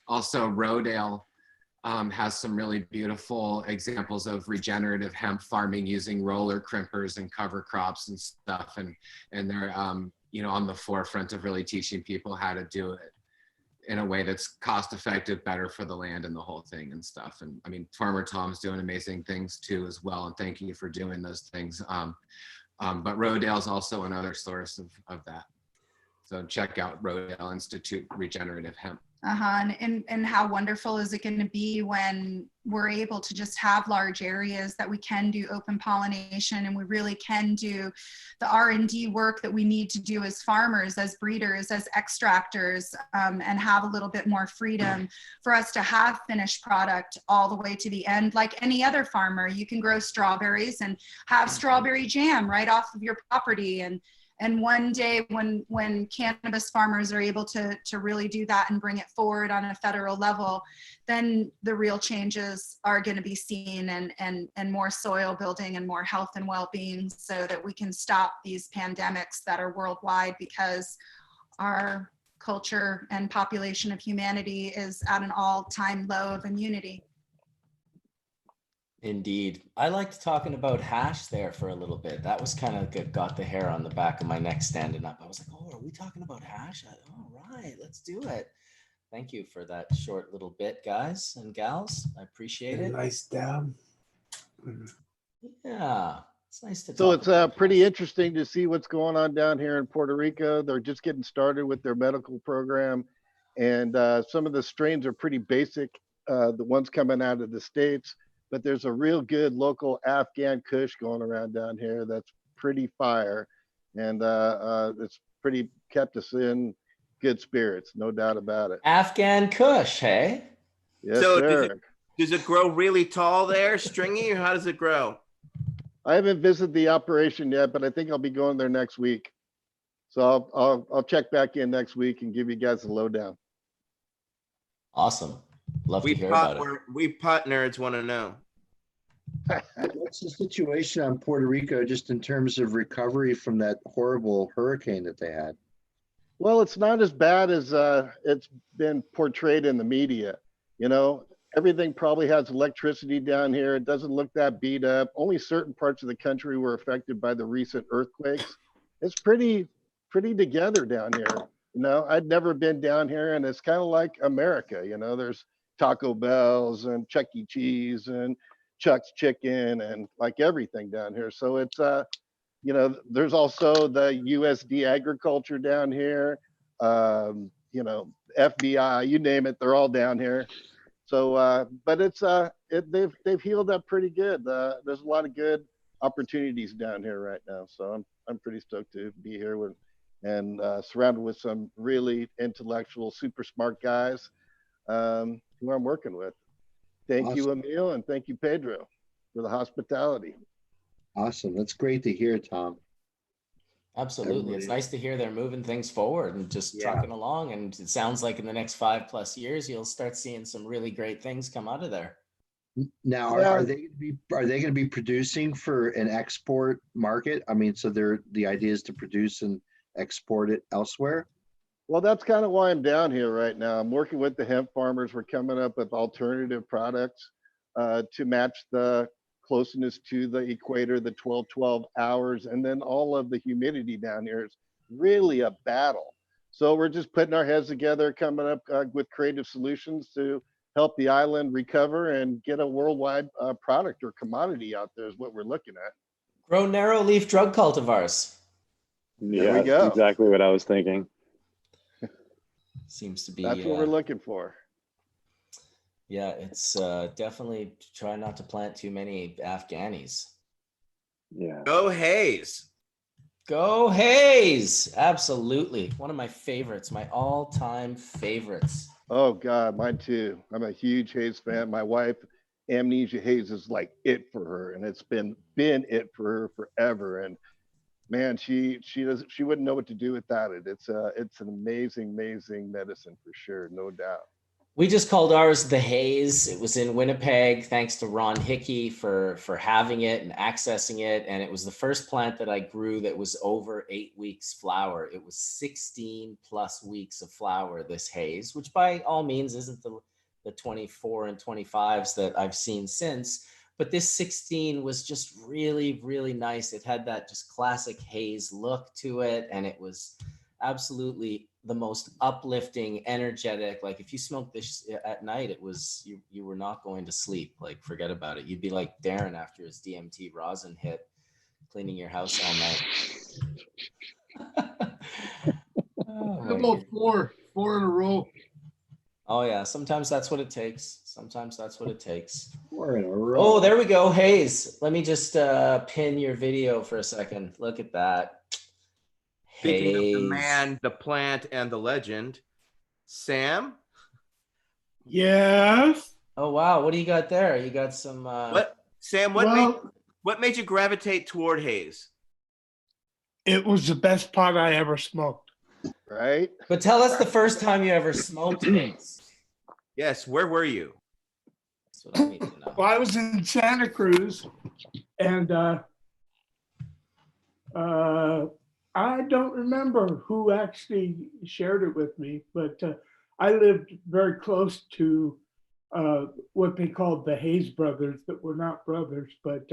Also, Rodale has some really beautiful examples of regenerative hemp farming using roller crimpers and cover crops and stuff. And they're, on the forefront of really teaching people how to do it in a way that's cost effective, better for the land and the whole thing and stuff. And I mean, Farmer Tom's doing amazing things too as well. And thank you for doing those things. But Rodale's also another source of that. So check out Rodale Institute Regenerative Hemp. And how wonderful is it going to be when we're able to just have large areas that we can do open pollination, and we really can do the R&D work that we need to do as farmers, as breeders, as extractors, and have a little bit more freedom for us to have finished product all the way to the end. Like any other farmer, you can grow strawberries and have strawberry jam right off of your property. And one day when cannabis farmers are able to really do that and bring it forward on a federal level, then the real changes are going to be seen, and more soil building and more health and well-being, so that we can stop these pandemics that are worldwide, because our culture and population of humanity is at an all-time low of immunity. Indeed. I liked talking about hash there for a little bit. That was kind of got the hair on the back of my neck standing up. I was like, oh, are we talking about hash? All right, let's do it. Thank you for that short little bit, guys and gals. I appreciate it. Nice dab. Yeah. It's nice to So talk it's about pretty interesting to see what's going on down here in Puerto Rico. They're just getting started with their medical program, and some of the strains are pretty basic, the ones coming out of the States, but there's a real good local Afghan Kush going around down here that's pretty fire, and it's pretty kept us in good spirits, no doubt about it. Afghan Kush, hey? Yes, So sir. does it grow really tall there, stringy, or how does it grow? I haven't visited the operation yet, but I think I'll be going there next week. So I'll check back in next week and give you guys a lowdown. Awesome. Love to hear about it. We pot nerds want to know. What's the situation on Puerto Rico just in terms of recovery from that horrible hurricane that they had? Well, it's not as bad as it's been portrayed in the media. You know, everything probably has electricity down here. It doesn't look that beat up. Only certain parts of the country were affected by the recent earthquakes. It's pretty together down here. You know, I'd never been down here, and it's kind of like America. You know, there's Taco Bells and Chuck E. Cheese and Chuck's Chicken and like everything down here. So it's you know, there's also the USD agriculture down here. You know, FBI, you name it, they're all down here. So, but it's they've healed up pretty good. There's a lot of good opportunities down here right now. So I'm pretty stoked to be here with and surrounded with some really intellectual, super smart guys who I'm working with. Thank you, Emil, and thank you, Pedro, for the hospitality. Awesome. That's great to hear, Tom. Absolutely. It's nice to hear they're moving things forward and just trucking along. And it sounds like in the next 5+ years, you'll start seeing some really great things come out of there. Now, are they going to be producing for an export market? I mean, so the idea is to produce and export it elsewhere? Well, that's kind of why I'm down here right now. I'm working with the hemp farmers. We're coming up with alternative products to match the closeness to the equator, the 12 hours, and then all of the humidity down here is really a battle. So we're just putting our heads together, coming up with creative solutions to help the island recover and get a worldwide product or commodity out there is what we're looking at. Grow narrow leaf drug cultivars. Yeah, that's exactly what I was thinking. Seems to be. That's what we're looking for. Yeah, it's definitely try not to plant too many Afghanis. Yeah. Go Haze. Go Haze. Absolutely. One of my favorites, my all-time favorites. Oh God, mine too. I'm a huge Haze fan. My wife, Amnesia Haze, is like it for her, and it's been it for her forever. And man, she wouldn't know what to do without it. It's an amazing medicine for sure, no doubt. We just called ours the Haze. It was in Winnipeg, thanks to Ron Hickey for having it and accessing it. And it was the first plant that I grew that was over 8 weeks flower. It was 16+ weeks of flower, this Haze, which by all means isn't the 24 and 25s that I've seen since. But this 16 was just really, really nice. It had that just classic Haze look to it. And it was absolutely the most uplifting, energetic. Like if you smoked this at night, it was, you were not going to sleep. Like forget about it. You'd be like Darren after his DMT rosin hit, cleaning your house all night. About four in a row. Oh yeah, sometimes that's what it takes. Sometimes that's what it takes. 4 in a row. Oh, there we go, Haze. Let me just pin your video for a second. Look at that. Speaking Haze. of the man, the plant, and the legend, Sam? Yes. Oh wow, what do you got there? You got some Sam, what made you gravitate toward Haze? It was the best pot I ever smoked. Right? But tell us the first time you ever smoked Haze. Yes, where were you? That's what I need to know. Well, I was in Santa Cruz, and I don't remember who actually shared it with me, but I lived very close to what they called the Haze brothers, that were not brothers, but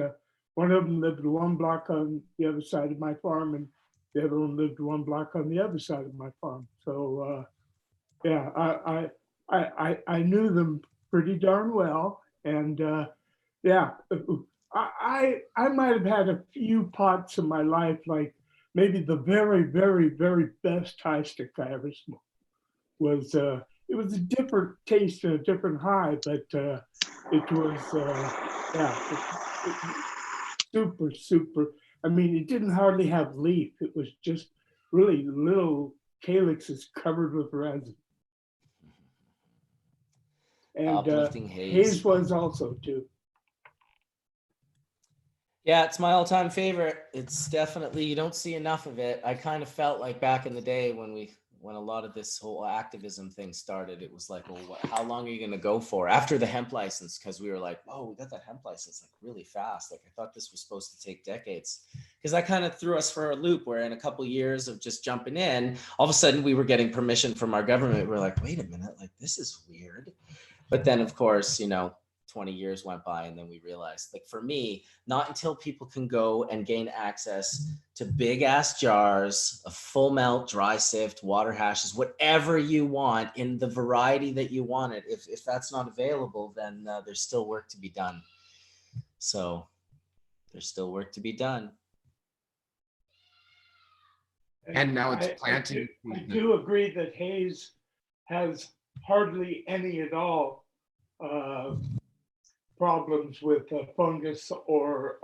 one of them lived 1 block on the other side of my farm, and the other one lived 1 block on the other side of my farm. So yeah, I knew them pretty darn well, and yeah, I might have had a few pots in my life, like maybe the very, very, very best high stick I ever smoked was, it was a different taste and a different high, but it was, super, super. I mean, it didn't hardly have leaf. It was just really little calyxes covered with resin. And Uplifting haze. Haze was also too. Yeah, it's my all-time favorite. It's definitely, you don't see enough of it. I kind of felt like back in the day when a lot of this whole activism thing started, it was like, well, how long are you going to go for after the hemp license? Because we were like, whoa, we got that hemp license like really fast. Like I thought this was supposed to take decades. Because that kind of threw us for a loop where in a couple of years of just jumping in, all of a sudden we were getting permission from our government. We were like, wait a minute, like this is weird. But then of course, 20 years went by and then we realized, like for me, not until people can go and gain access to big ass jars of full melt, dry sift, water hashes, whatever you want in the variety that you want it. If that's not available, then there's still work to be done. So there's still work to be done. And now it's planting. I do agree that Haze has hardly any at all problems with fungus or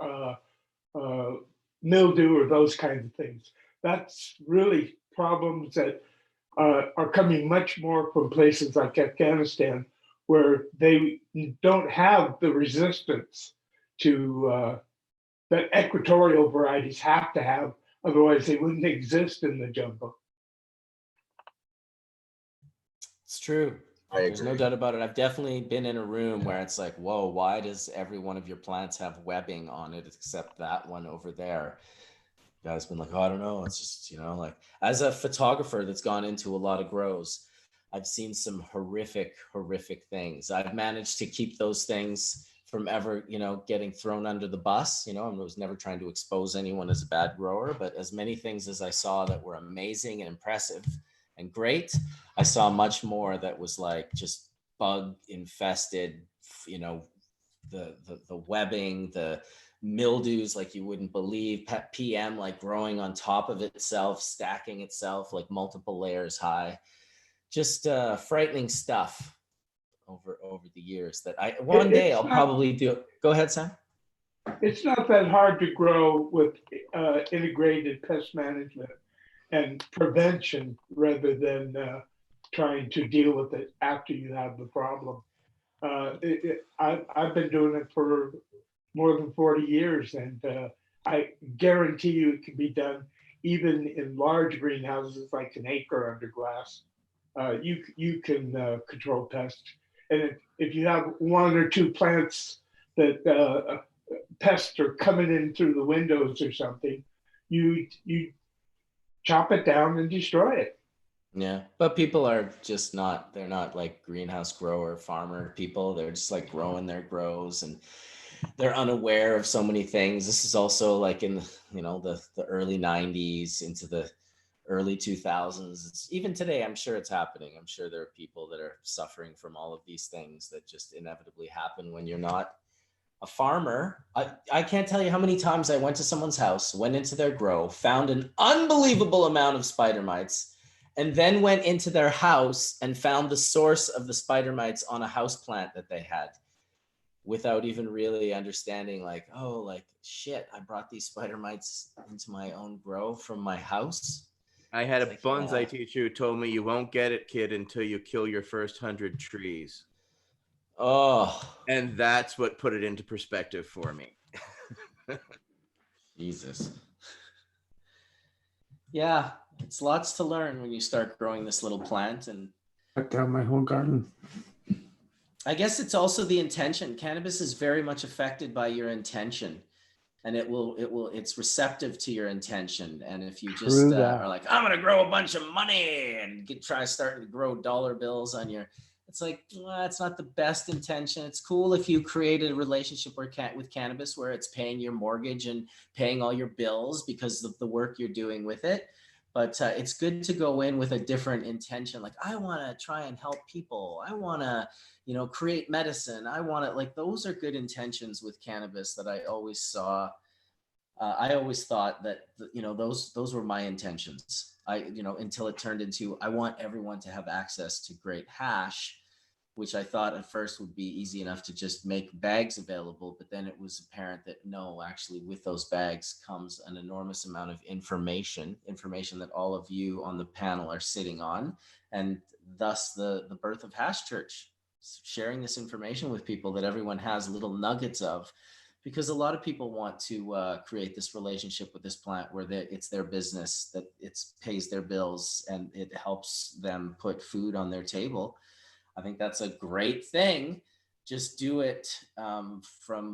mildew or those kinds of things. That's really problems that are coming much more from places like Afghanistan, where they don't have the resistance to that equatorial varieties have to have, otherwise they wouldn't exist in the jungle. It's true. There's no doubt about it. I've definitely been in a room where it's like, whoa, why does every one of your plants have webbing on it except that one over there? The guy's been like, oh, I don't know. It's just, like as a photographer that's gone into a lot of grows, I've seen some horrific, horrific things. I've managed to keep those things from ever, getting thrown under the bus. I was never trying to expose anyone as a bad grower, but as many things as I saw that were amazing and impressive and great, I saw much more that was like just bug infested, the webbing, the mildews like you wouldn't believe, PM like growing on top of itself, stacking itself like multiple layers high. Just frightening stuff over the years that one day I'll probably do. Go ahead, Sam. It's not that hard to grow with integrated pest management and prevention rather than trying to deal with it after you have the problem. I've been doing it for more than 40 years, and I guarantee you it can be done even in large greenhouses like an acre under glass. You can control pests. And if you have one or two plants that pests are coming in through the windows or something, you chop it down and destroy it. Yeah, but people are just they're not like greenhouse grower farmer people. They're just like growing their grows and they're unaware of so many things. This is also like in the early 90s into the early 2000s. Even today, I'm sure it's happening. I'm sure there are people that are suffering from all of these things that just inevitably happen when you're not a farmer. I can't tell you how many times I went to someone's house, went into their grow, found an unbelievable amount of spider mites, and then went into their house and found the source of the spider mites on a house plant that they had without even really understanding like, oh, like shit, I brought these spider mites into my own grow from my house. I had a bonsai teacher who told me you won't get it, kid, until you kill your first 100 trees. Oh. And that's what put it into perspective for me. Jesus. Yeah, it's lots to learn when you start growing this little plant. And Cut down my whole garden. I guess it's also the intention. Cannabis is very much affected by your intention. And it's receptive to your intention. And if you just are like, I'm gonna grow a bunch of money and try starting to grow dollar bills on your, it's like, well, it's not the best intention. It's cool if you create a relationship with cannabis where it's paying your mortgage and paying all your bills because of the work you're doing with it. But it's good to go in with a different intention. Like, I want to try and help people. I want to, you know, create medicine. I want to, like, those are good intentions with cannabis that I always saw. I always thought that, you know, those were my intentions. You know, until it turned into, I want everyone to have access to great hash, which I thought at first would be easy enough to just make bags available. But then it was apparent that no, actually with those bags comes an enormous amount of information that all of you on the panel are sitting on. And thus the birth of Hash Church, sharing this information with people that everyone has little nuggets of, because a lot of people want to create this relationship with this plant where it's their business, that it pays their bills and it helps them put food on their table. I think that's a great thing. Just do it from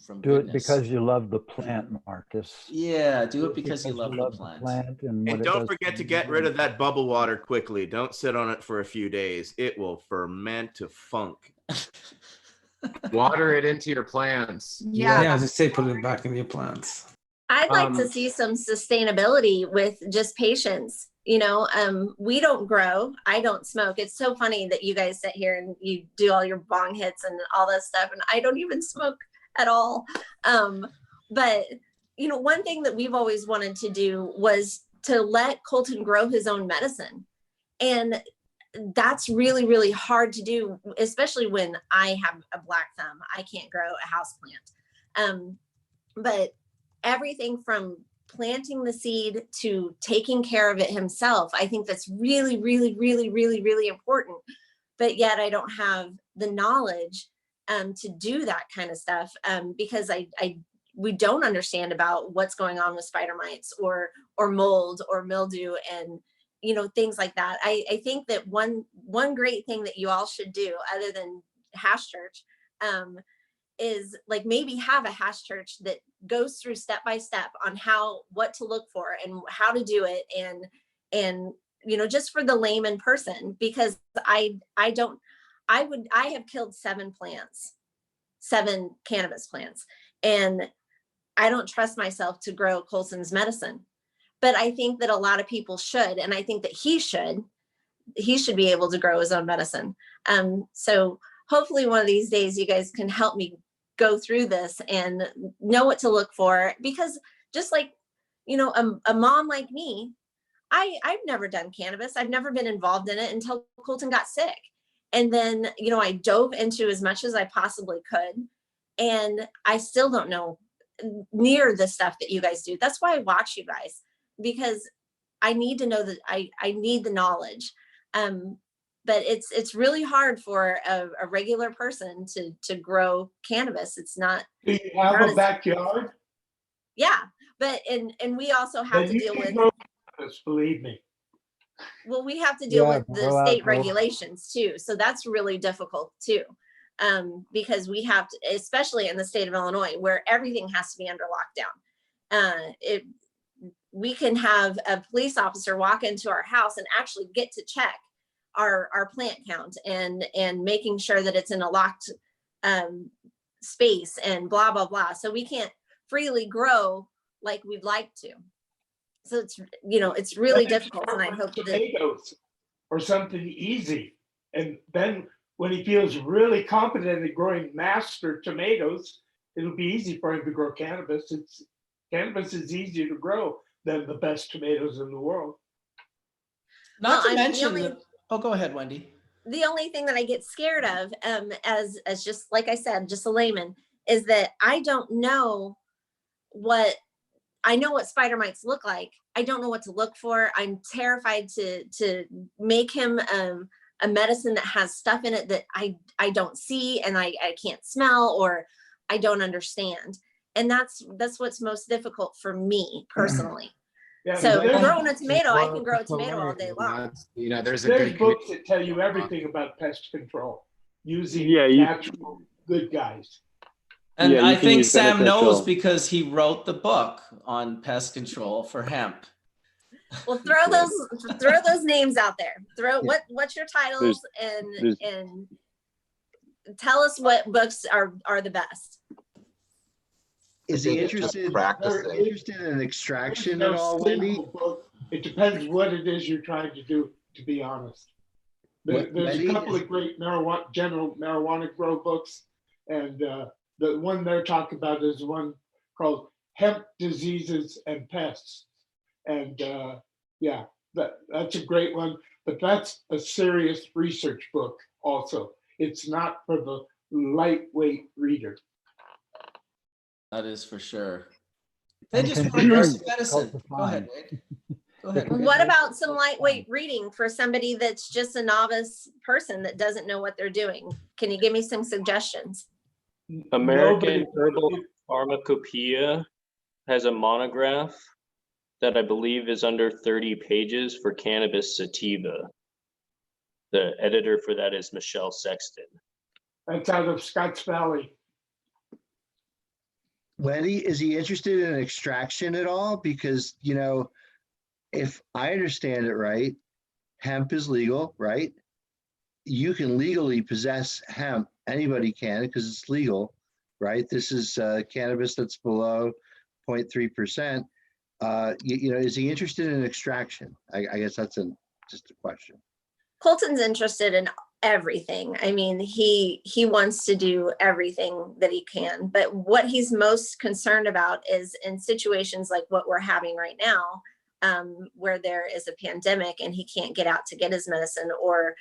Do goodness. it because you love the plant, Marcus. Yeah, do it because you love the plant. And don't forget to get rid of that bubble water quickly. Don't sit on it for a few days. It will ferment to funk. Water it into your plants. Yeah, as I say, put it back in your plants. I'd like to see some sustainability with just patience. You know, we don't grow. I don't smoke. It's so funny that you guys sit here and you do all your bong hits and all that stuff, and I don't even smoke at all. But, you know, one thing that we've always wanted to do was to let Colton grow his own medicine. And that's really, really hard to do, especially when I have a black thumb. I can't grow a houseplant. But everything from planting the seed to taking care of it himself, I think that's really, really, really, really, really important. But yet I don't have the knowledge to do that kind of stuff because we don't understand about what's going on with spider mites or mold or mildew and, you know, things like that. I think that one great thing that you all should do other than Hash Church is like maybe have a Hash Church that goes through step by step on what to look for and how to do it. And, you know, just for the layman person, because I have killed 7 cannabis plants, and I don't trust myself to grow Colson's medicine, but I think that a lot of people should. And I think that he should be able to grow his own medicine. So hopefully one of these days you guys can help me go through this and know what to look for, because just like, you know, a mom like me, I've never done cannabis. I've never been involved in it until Colton got sick. And then, you know, I dove into as much as I possibly could. And I still don't know near the stuff that you guys do. That's why I watch you guys, because I need to know that I need the knowledge. But it's really hard for a regular person to grow cannabis. It's not. Do you have a backyard? Yeah, but and we also have to deal with. Believe me. Well, we have to deal with the state regulations too, so that's really difficult too, because we have to, especially in the state of Illinois, where everything has to be under lockdown. We can have a police officer walk into our house and actually get to check our plant count and making sure that it's in a locked space and blah blah blah. So we can't freely grow like we'd like to. So it's, you know, it's really difficult. And I hope that potatoes or something easy, and then when he feels really competent at growing master tomatoes, it'll be easy for him to grow cannabis. Cannabis is easier to grow than the best tomatoes in the world. Not to mention. Oh, go ahead, Wendy. The only thing that I get scared of, as just like I said, just a layman, is that I don't know I know what spider mites look like. I don't know what to look for. I'm terrified to make him a medicine that has stuff in it that I don't see and I can't smell or I don't understand. And that's what's most difficult for me personally. Yeah, so growing a tomato, I can grow a tomato all day long. You know, there's books that tell you everything about pest control using natural good guys. And I think Sam knows because he wrote the book on pest control for hemp. Well, throw those names out there. What's your titles and tell us what books are the best. Is he interested in extraction at all, Wendy? It depends what it is you're trying to do, to be honest. There's a couple of great general marijuana grow books, and the one they're talking about is one called Hemp, Diseases and Pests. And yeah, that's a great one, but that's a serious research book also. It's not for the lightweight reader. That is for sure. They just want to grow some medicine. Go ahead, Wade. Go ahead. What about some lightweight reading for somebody that's just a novice person that doesn't know what they're doing? Can you give me some suggestions? American Herbal Pharmacopoeia has a monograph that I believe is under 30 pages for cannabis sativa. The editor for that is Michelle Sexton. That's out of Scotts Valley. Wendy, is he interested in extraction at all? Because, you know, if I understand it right, hemp is legal, right? You can legally possess hemp. Anybody can because it's legal, right? This is cannabis that's below 0.3%. You know, is he interested in extraction? I guess that's just a question. Colton's interested in everything. I mean, he wants to do everything that he can, but what he's most concerned about is in situations like what we're having right now, where there is a pandemic and he can't get out to get his medicine, or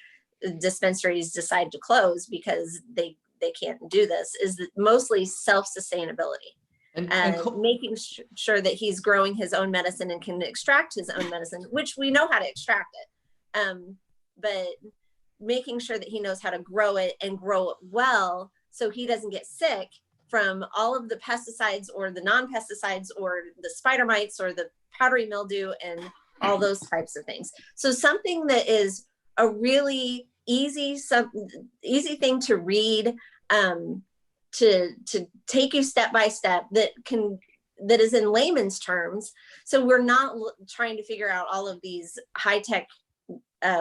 dispensaries decide to close because they can't do this, is mostly self-sustainability. And making sure that he's growing his own medicine and can extract his own medicine, which we know how to extract it. But making sure that he knows how to grow it and grow it well, so he doesn't get sick from all of the pesticides or the non-pesticides or the spider mites or the powdery mildew and all those types of things. So something that is a really easy thing to read, to take you step by step, that is in layman's terms. So we're not trying to figure out all of these high-tech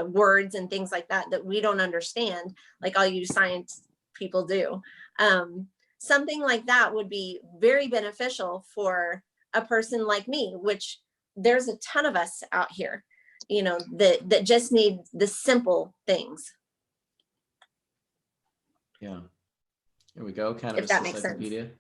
words and things like that we don't understand, like all you science people do. Something like that would be very beneficial for a person like me, which there's a ton of us out here, you know, that just need the simple things. Yeah. Here we go. Cannabis If that makes Encyclopedia. sense.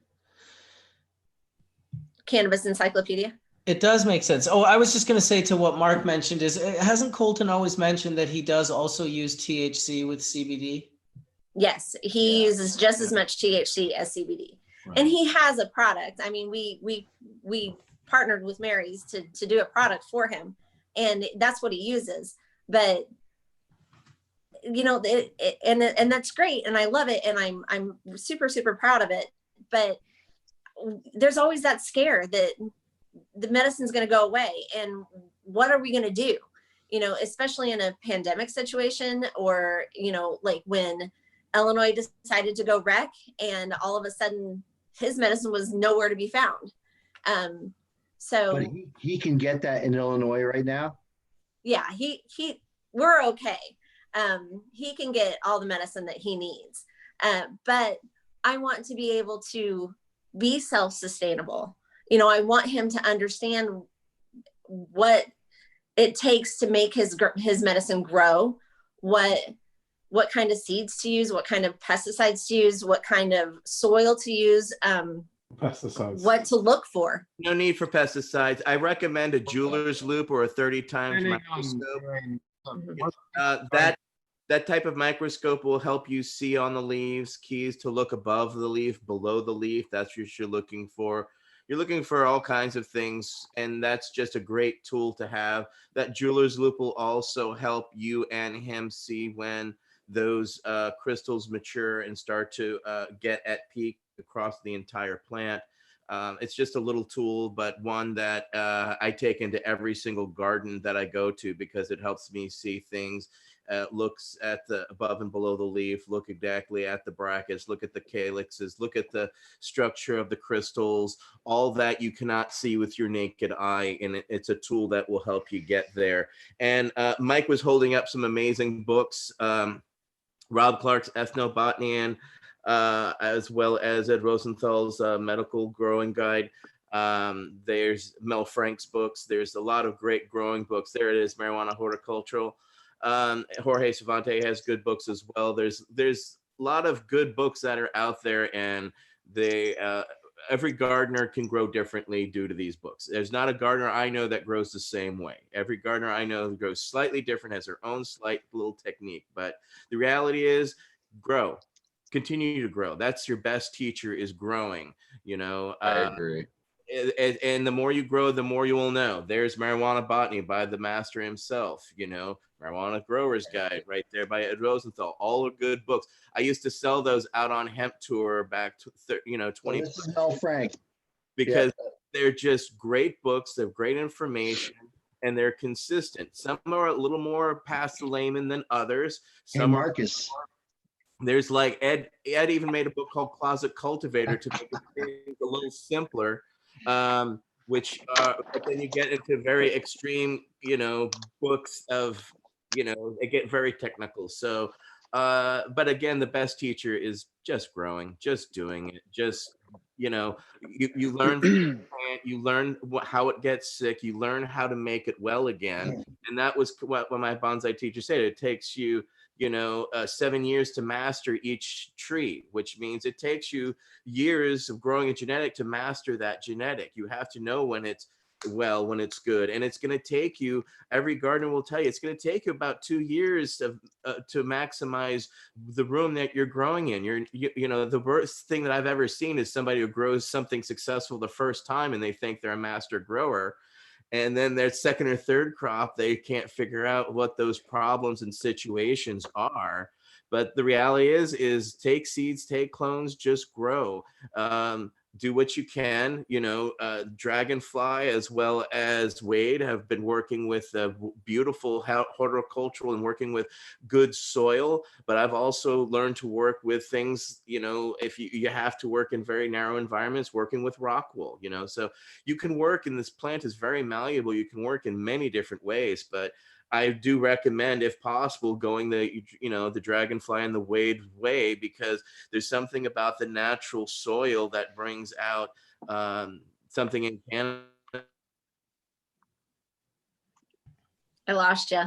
Cannabis Encyclopedia. It does make sense. Oh, I was just going to say to what Mark mentioned is, hasn't Colton always mentioned that he does also use THC with CBD? Yes, he uses just as much THC as CBD. Right. And he has a product. I mean, we partnered with Mary's to do a product for him, and that's what he uses. But you know, and that's great, and I love it, and I'm super, super proud of it. But there's always that scare that the medicine's going to go away, and what are we going to do? You know, especially in a pandemic situation, or you know, like when Illinois decided to go rec, and all of a sudden his medicine was nowhere to be found. So but he can get that in Illinois right now. Yeah, we're okay. He can get all the medicine that he needs. But I want to be able to be self-sustainable. You know, I want him to understand what it takes to make his medicine grow, what kind of seeds to use, what kind of pesticides to use, what kind of soil to use, pesticides, what to look for. No need for pesticides. I recommend a jeweler's loop or a 30 times microscope. That type of microscope will help you see on the leaves, keys to look above the leaf, below the leaf. That's what you're looking for. You're looking for all kinds of things, and that's just a great tool to have. That jeweler's loop will also help you and him see when those crystals mature and start to get at peak across the entire plant. It's just a little tool, but one that I take into every single garden that I go to because it helps me see things. Looks at the above and below the leaf, look exactly at the brackets, look at the calyxes, look at the structure of the crystals, all that you cannot see with your naked eye. And it's a tool that will help you get there. And Mike was holding up some amazing books. Rob Clark's Ethnobotany, as well as Ed Rosenthal's medical growing guide. There's Mel Frank's books. There's a lot of great growing books. There it is, Marijuana Horticultural. Jorge Savante has good books as well. There's a lot of good books that are out there, and they every gardener can grow differently due to these books. There's not a gardener I know that grows the same way. Every gardener I know grows slightly different, has their own slight little technique. But the reality is, grow, continue to grow. That's your best teacher, is growing. You know, I agree. And the more you grow, the more you will know. There's Marijuana Botany by the master himself, you know, Marijuana Grower's Guide right there by Ed Rosenthal. All are good books. I used to sell those out on Hemp Tour back to 20. This is Mel Frank. Because they're just great books. They're great information, and they're consistent. Some are a little more past the layman than others. Some Marcus. There's like Ed even made a book called Closet Cultivator to make things a little simpler. Which but then you get into very extreme, you know, books of, you know, they get very technical. So, but again, the best teacher is just growing, just doing it, just, you know, you learn from the plant, you learn how it gets sick, you learn how to make it well again. And that was what my bonsai teacher said. It takes you, you know, 7 years to master each tree, which means it takes you years of growing a genetic to master that genetic. You have to know when it's well, when it's good. And it's going to take you, every gardener will tell you, it's going to take you about 2 years of, to maximize the room that you're growing in. You know, the worst thing that I've ever seen is somebody who grows something successful the first time and they think they're a master grower. And then their second or third crop, they can't figure out what those problems and situations are. But the reality is take seeds, take clones, just grow. Do what you can. You know, Dragonfly as well as Wade have been working with beautiful horticultural and working with good soil. But I've also learned to work with things, you know, if you have to work in very narrow environments, working with rock wool, you know, so you can work, and this plant is very malleable. You can work in many different ways, but I do recommend, if possible, going the, you know, the Dragonfly and the Wade way, because there's something about the natural soil that brings out something in Canada. I lost you.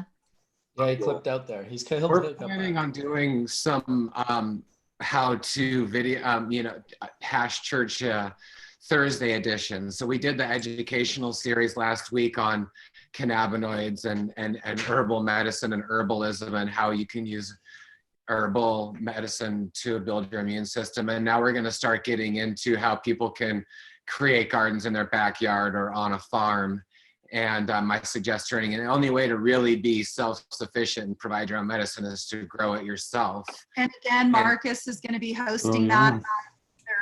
Yeah, he clipped out there. We're planning on doing some how-to video, you know, Hash Church Thursday edition. So we did the educational series last week on cannabinoids and herbal medicine and herbalism and how you can use herbal medicine to build your immune system. And now we're going to start getting into how people can create gardens in their backyard or on a farm. And my suggestion, and the only way to really be self-sufficient and provide your own medicine is to grow it yourself. And again, Marcus is going to be hosting that on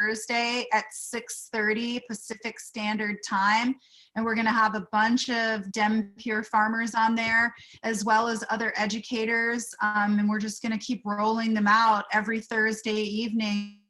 Thursday at 6:30 Pacific Standard Time. And we're going to have a bunch of Dem Pure farmers on there, as well as other educators. And we're just going to keep rolling them out every Thursday evening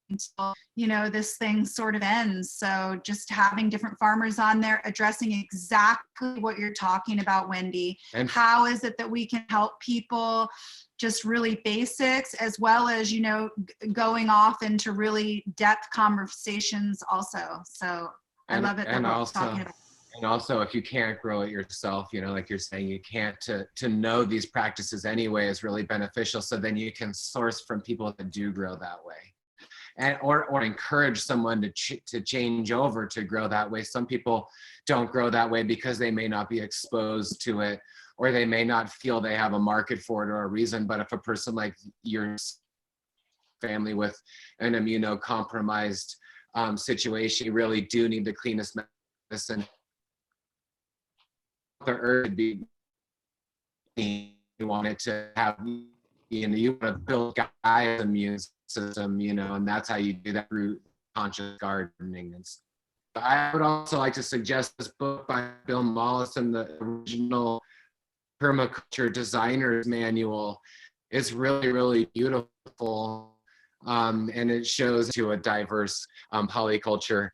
until, you know, this thing sort of ends. So just having different farmers on there addressing exactly what you're talking about, Wendy. And how is it that we can help people, just really basics, as well as, you know, going off into really depth conversations also. So I love it that we're talking about. And also, if you can't grow it yourself, you know, like you're saying, you can't, to know these practices anyway is really beneficial. So then you can source from people that do grow that way. And or encourage someone to change over to grow that way. Some people don't grow that way because they may not be exposed to it, or they may not feel they have a market for it or a reason. But if a person like your family with an immunocompromised situation, you really do need the cleanest medicine. The herb would be, you want it to have, you know, you want to build Gaia's immune system, you know, and that's how you do that through conscious gardening. And I would also like to suggest this book by Bill Mollison, the original permaculture designer's manual. It's really, really beautiful. And it shows to a diverse polyculture.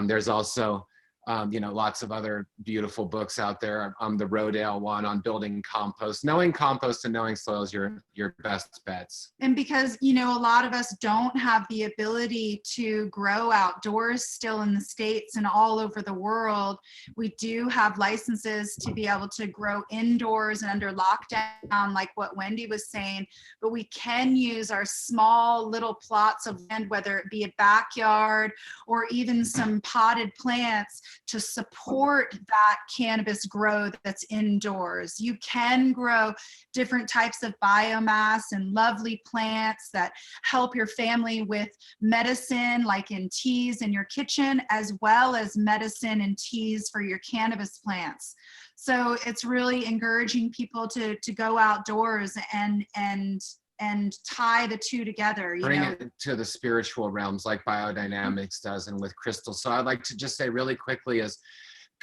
There's also lots of other beautiful books out there. The Rodale one on building compost. Knowing compost and knowing soil is your best bets. And because, a lot of us don't have the ability to grow outdoors still in the States and all over the world, we do have licenses to be able to grow indoors and under lockdown, like what Wendy was saying, but we can use our small little plots of land, whether it be a backyard or even some potted plants, to support that cannabis growth that's indoors. You can grow different types of biomass and lovely plants that help your family with medicine, like in teas in your kitchen, as well as medicine and teas for your cannabis plants. So it's really encouraging people to go outdoors and tie the two together. Bring it to the spiritual realms like biodynamics does and with crystals. So I'd like to just say really quickly, is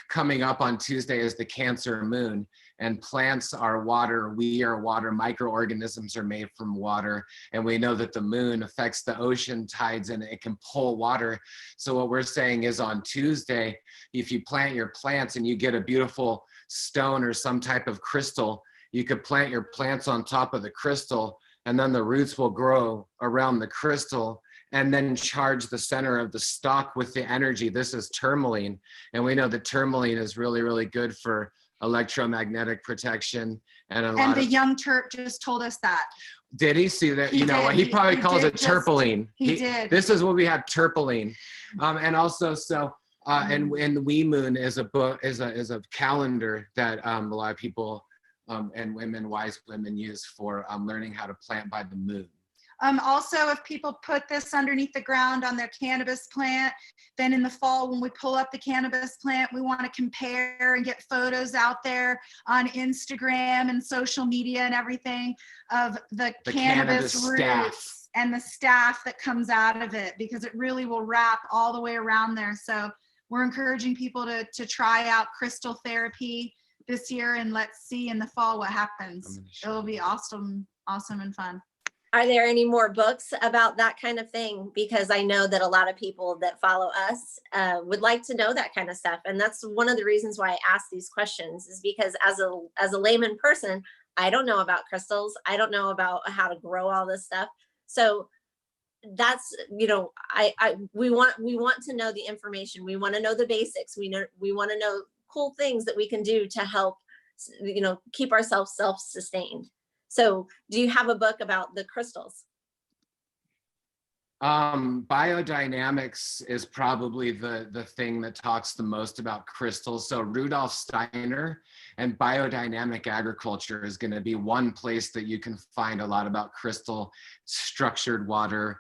coming up on Tuesday is the Cancer moon, and plants are water, we are water, microorganisms are made from water, and we know that the moon affects the ocean tides and it can pull water. So what we're saying is on Tuesday, if you plant your plants and you get a beautiful stone or some type of crystal, you could plant your plants on top of the crystal, and then the roots will grow around the crystal and then charge the center of the stalk with the energy. This is tourmaline. And we know that tourmaline is really, really good for electromagnetic protection. And the young Terp just told us that. Did he see that? He probably calls it terpaline. He did. This is what we have, terpaline. And also, and the Wee Moon is a book, is a calendar that a lot of people and women, wise women, use for learning how to plant by the moon. Also, if people put this underneath the ground on their cannabis plant, then in the fall, when we pull up the cannabis plant, we want to compare and get photos out there on Instagram and social media and everything of the cannabis roots staff. And the staff that comes out of it, because it really will wrap all the way around there. So we're encouraging people to try out crystal therapy this year, and let's see in the fall what happens. It'll be awesome and fun. Are there any more books about that kind of thing? Because I know that a lot of people that follow us would like to know that kind of stuff. And that's one of the reasons why I ask these questions, is because as a layman person, I don't know about crystals. I don't know about how to grow all this stuff. So that's, we want to know the information. We want to know the basics. We want to know cool things that we can do to help, keep ourselves self-sustained. So do you have a book about the crystals? Biodynamics is probably the thing that talks the most about crystals. So Rudolf Steiner and biodynamic agriculture is going to be one place that you can find a lot about crystal, structured water,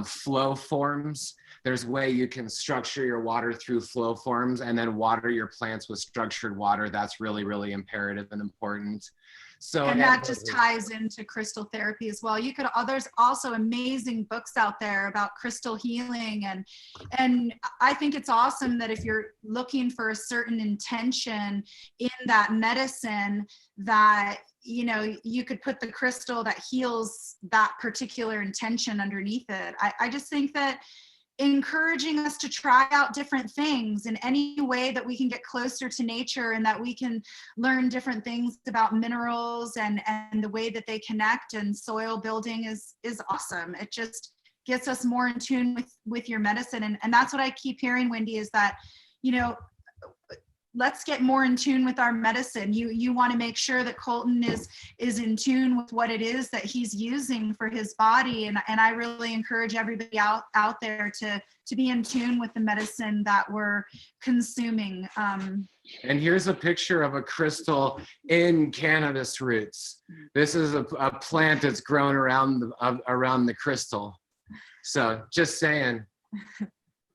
flow forms. There's a way you can structure your water through flow forms and then water your plants with structured water. That's really, really imperative and important. So, and that just ties into crystal therapy as well. There's also amazing books out there about crystal healing, and I think it's awesome that if you're looking for a certain intention in that medicine, that you could put the crystal that heals that particular intention underneath it. I just think that encouraging us to try out different things in any way that we can get closer to nature, and that we can learn different things about minerals and the way that they connect, and soil building is awesome. It just gets us more in tune with your medicine. And that's what I keep hearing, Wendy, is that, let's get more in tune with our medicine. You want to make sure that Colton is in tune with what it is that he's using for his body. And I really encourage everybody out there to be in tune with the medicine that we're consuming. And here's a picture of a crystal in cannabis roots. This is a plant that's grown around the crystal. So just saying.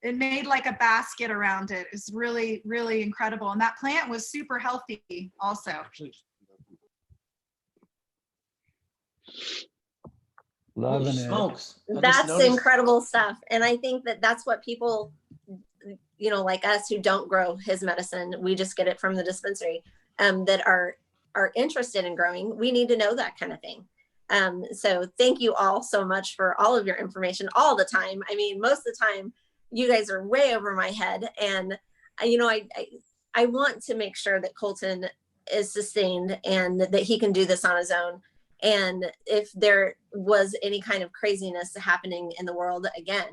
It made like a basket around it. It's really, really incredible. And that plant was super healthy also. Loving smokes. That's incredible stuff. And I think that that's what people, like us who don't grow his medicine, we just get it from the dispensary, that are interested in growing. We need to know that kind of thing. So thank you all so much for all of your information all the time. I mean, most of the time, you guys are way over my head, and I want to make sure that Colton is sustained and that he can do this on his own. And if there was any kind of craziness happening in the world again,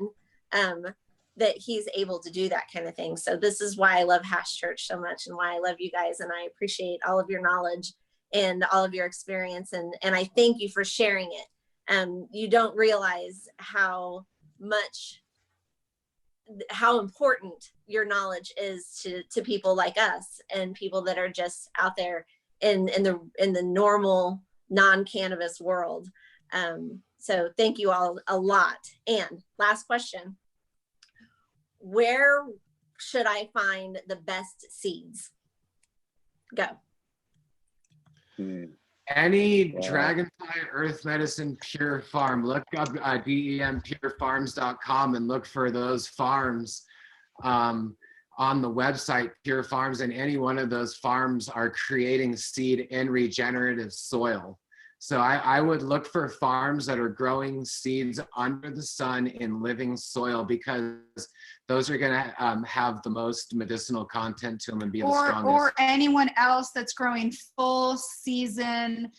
that he's able to do that kind of thing. So this is why I love Hash Church so much and why I love you guys. And I appreciate all of your knowledge and all of your experience. And I thank you for sharing it. You don't realize how important your knowledge is to people like us and people that are just out there in the normal non-cannabis world. So thank you all a lot. And last question, where should I find the best seeds? Go. Any Dragonfly Earth Medicine Pure Farm. Look up DEMPureFarms.com and look for those farms on the website, Pure Farms, and any one of those farms are creating seed in regenerative soil. So I would look for farms that are growing seeds under the sun in living soil, because those are going to have the most medicinal content to them and be the strongest. Or anyone else that's growing full season,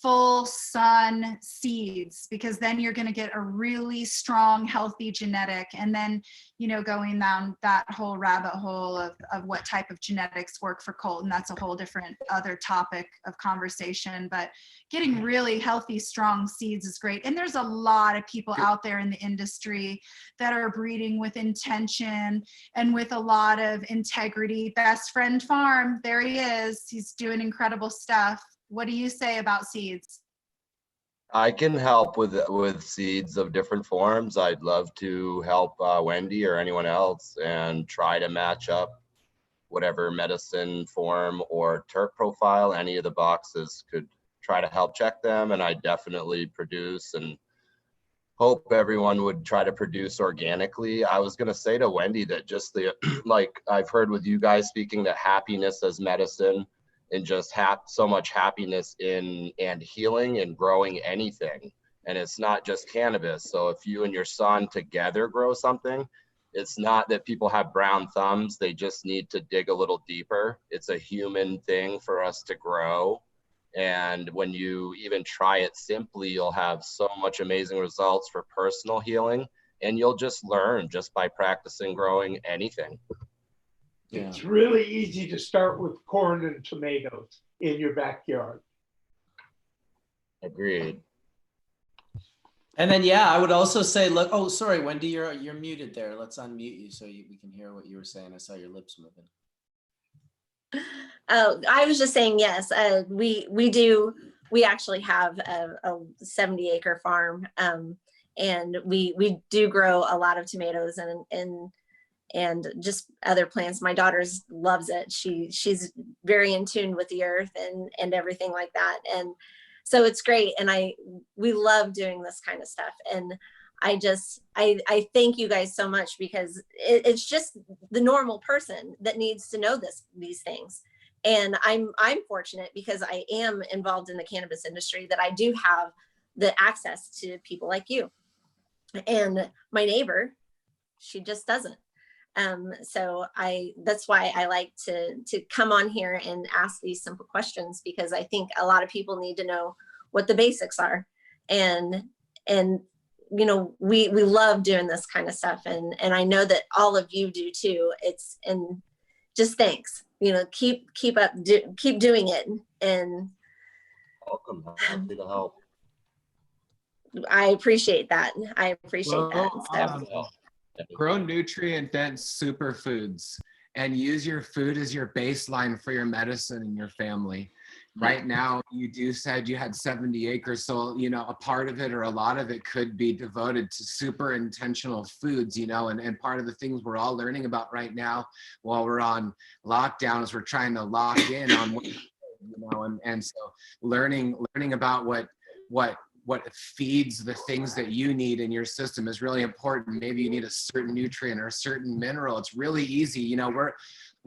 full sun seeds, because then you're going to get a really strong, healthy genetic. And then, going down that whole rabbit hole of what type of genetics work for Colton, that's a whole different other topic of conversation. But getting really healthy, strong seeds is great. And there's a lot of people out there in the industry that are breeding with intention and with a lot of integrity. Best Friend Farm, there he is. He's doing incredible stuff. What do you say about seeds? I can help with seeds of different forms. I'd love to help Wendy or anyone else and try to match up whatever medicine form or terp profile. Any of the boxes could try to help check them, and I definitely produce and hope everyone would try to produce organically. I was going to say to Wendy that just like I've heard with you guys speaking, that happiness as medicine, and just so much happiness in and healing and growing anything. And it's not just cannabis. So if you and your son together grow something, it's not that people have brown thumbs. They just need to dig a little deeper. It's a human thing for us to grow. And when you even try it simply, you'll have so much amazing results for personal healing. And you'll just learn just by practicing growing anything. Yeah. It's really easy to start with corn and tomatoes in your backyard. Agreed. And then, yeah, I would also say, look, oh, sorry, Wendy, you're muted there. Let's unmute you so we can hear what you were saying. I saw your lips moving. Oh, I was just saying, yes, we actually have a 70-acre farm, and we do grow a lot of tomatoes and just other plants. My daughter loves it. She's very in tune with the earth and everything like that. And so it's great. And we love doing this kind of stuff. And I thank you guys so much, because it's just the normal person that needs to know these things. And I'm fortunate because I am involved in the cannabis industry, that I do have the access to people like you. And my neighbor, she just doesn't. So that's why I like to come on here and ask these simple questions, because I think a lot of people need to know what the basics are. And we love doing this kind of stuff. And I know that all of you do too. And just thanks, keep doing it. And welcome. Happy to help. I appreciate that. So. Grow nutrient-dense superfoods and use your food as your baseline for your medicine and your family. Right now, you said you had 70 acres, so a part of it or a lot of it could be devoted to super intentional foods, and part of the things we're all learning about right now while we're on lockdown is we're trying to lock in on what, and so learning about what feeds the things that you need in your system is really important. Maybe you need a certain nutrient or a certain mineral. It's really easy.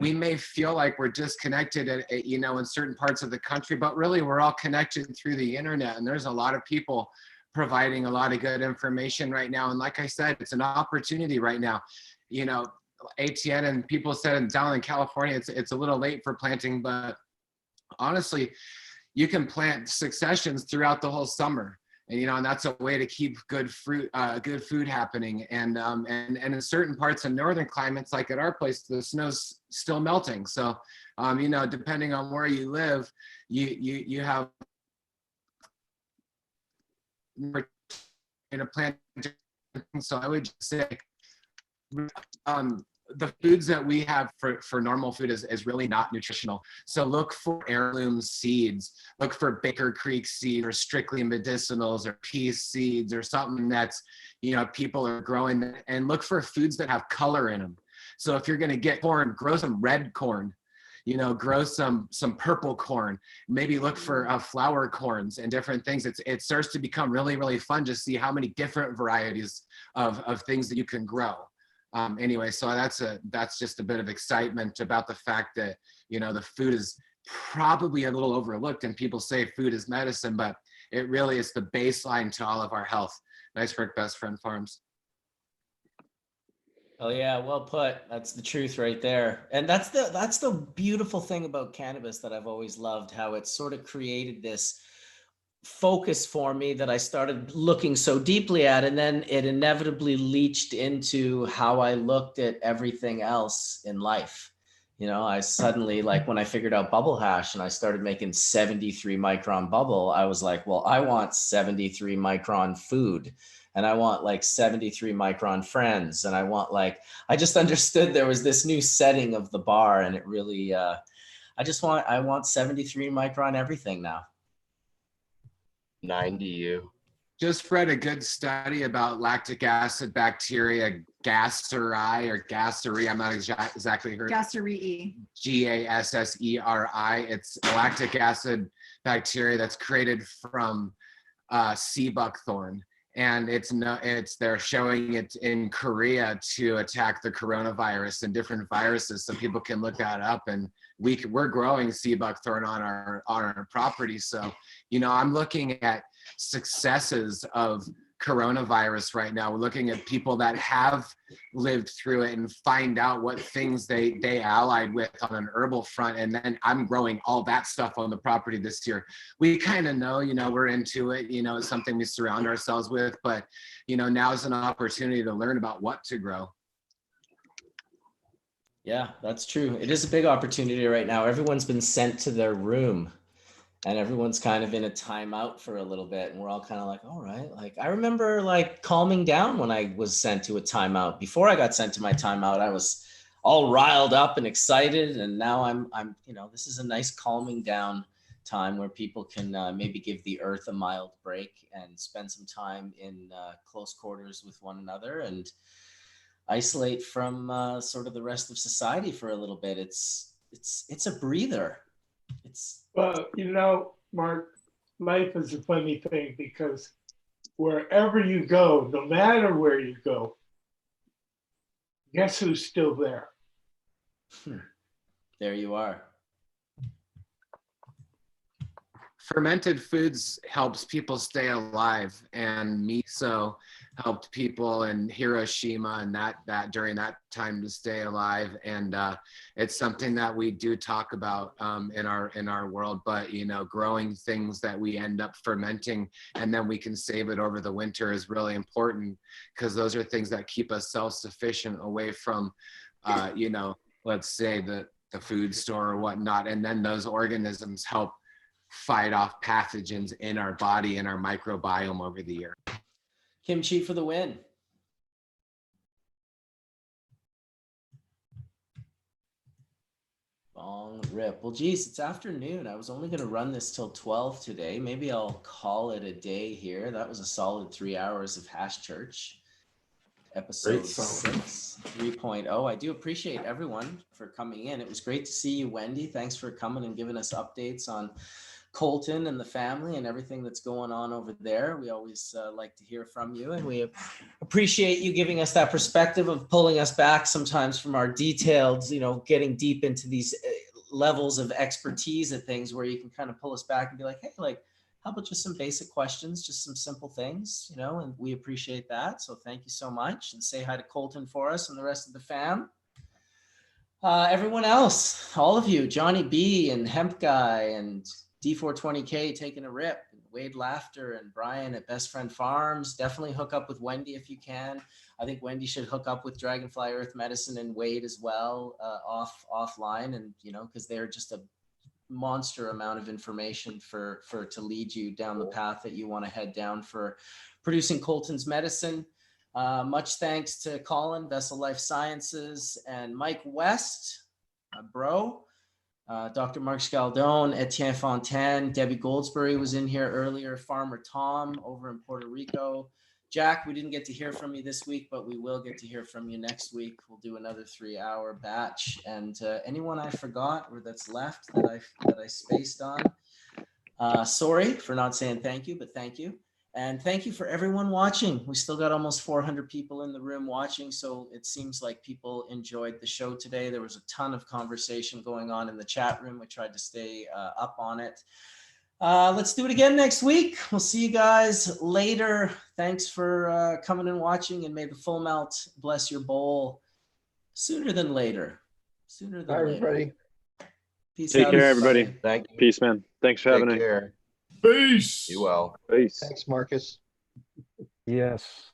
We may feel like we're disconnected in certain parts of the country, but really we're all connected through the internet. And there's a lot of people providing a lot of good information right now. And like I said, it's an opportunity right now. Etienne and people said down in California, it's a little late for planting, but honestly, you can plant successions throughout the whole summer. And, and that's a way to keep good food happening. And in certain parts of northern climates, like at our place, the snow's still melting. So, depending on where you live, you have in a plant. So I would just say, the foods that we have for normal food is really not nutritional. So look for heirloom seeds, look for Baker Creek seed or strictly medicinals or peace seeds or something that's, people are growing, and look for foods that have color in them. So if you're going to get corn, grow some red corn, grow some purple corn, maybe look for flower corns and different things. It starts to become really, really fun to see how many different varieties of things that you can grow. Anyway, so that's just a bit of excitement about the fact that, the food is probably a little overlooked, and people say food is medicine, but it really is the baseline to all of our health. Nice work, Best Friend Farms. Oh yeah, well put. That's the truth right there. And that's the beautiful thing about cannabis that I've always loved, how it sort of created this focus for me that I started looking so deeply at, and then it inevitably leached into how I looked at everything else in life. I suddenly, like when I figured out bubble hash and I started making 73 micron bubble, I was like, well, I want 73 micron food, and I want like 73 micron friends, and I just understood there was this new setting of the bar, and it really, I want 73 micron everything now. 90 you. Just read a good study about lactic acid bacteria, Gasseri or Gasseri. I'm not exactly heard. Gasseri. Gasseri. It's lactic acid bacteria that's created from sea buckthorn, and they're showing it in Korea to attack the coronavirus and different viruses. So people can look that up, and we're growing sea buckthorn on our property. So, I'm looking at successes of coronavirus right now. We're looking at people that have lived through it and find out what things they allied with on an herbal front. And then I'm growing all that stuff on the property this year. We kind of know, we're into it, it's something we surround ourselves with, but, now is an opportunity to learn about what to grow. Yeah, that's true. It is a big opportunity right now. Everyone's been sent to their room, and everyone's kind of in a timeout for a little bit. And we're all kind of like, all right. Like, I remember like calming down when I was sent to a timeout. Before I got sent to my timeout, I was all riled up and excited. And now I'm, this is a nice calming down time where people can maybe give the earth a mild break and spend some time in close quarters with one another and isolate from sort of the rest of society for a little bit. It's a breather. Well, Mark, life is a funny thing because wherever you go, no matter where you go, guess who's still there? There you are. Fermented foods helps people stay alive, and miso helped people in Hiroshima and that during that time to stay alive. And it's something that we do talk about in our world, but growing things that we end up fermenting and then we can save it over the winter is really important, because those are things that keep us self-sufficient away from let's say the food store or whatnot. And then those organisms help fight off pathogens in our body and our microbiome over the year. Kimchi for the win. Long rip. Well, geez, it's afternoon. I was only going to run this till 12 today. Maybe I'll call it a day here. That was a solid 3 hours of Hash Church. Episode 6, 3.0. I do appreciate everyone for coming in. It was great to see you, Wendy. Thanks for coming and giving us updates on Colton and the family and everything that's going on over there. We always like to hear from you, and we appreciate you giving us that perspective of pulling us back sometimes from our detailed, getting deep into these levels of expertise at things where you can kind of pull us back and be like, hey, like, how about just some basic questions, just some simple things, and we appreciate that. So thank you so much, and say hi to Colton for us and the rest of the fam. Everyone else, all of you, Johnny B and Hemp Guy and D420K taking a rip, and Wade Laughter and Bryon at Best Friend Farms. Definitely hook up with Wendy if you can. I think Wendy should hook up with Dragonfly Earth Medicine and Wade as well, offline, and because they're just a monster amount of information for to lead you down the path that you want to head down for producing Colton's medicine. Much thanks to Collin, Vessel Life Sciences, and Mike West, bro. Dr. Mark Scialdone, Etienne Fontan, Debbie Goldsberry was in here earlier, Farmer Tom over in Puerto Rico. Jack, we didn't get to hear from you this week, but we will get to hear from you next week. We'll do another 3-hour batch. And anyone I forgot or that's left that I spaced on, sorry for not saying thank you, but thank you. And thank you for everyone watching. We still got almost 400 people in the room watching, so it seems like people enjoyed the show today. There was a ton of conversation going on in the chat room. We tried to stay up on it. Let's do it again next week. We'll see you guys later. Thanks for coming and watching, and may the full melt bless your bowl sooner than later. Sooner than Bye, later. everybody. Peace Take out, care, everybody. Thank you. Peace, man. Thanks for having me. Take care. Peace. Be well. Peace. Thanks, Marcus. Yes.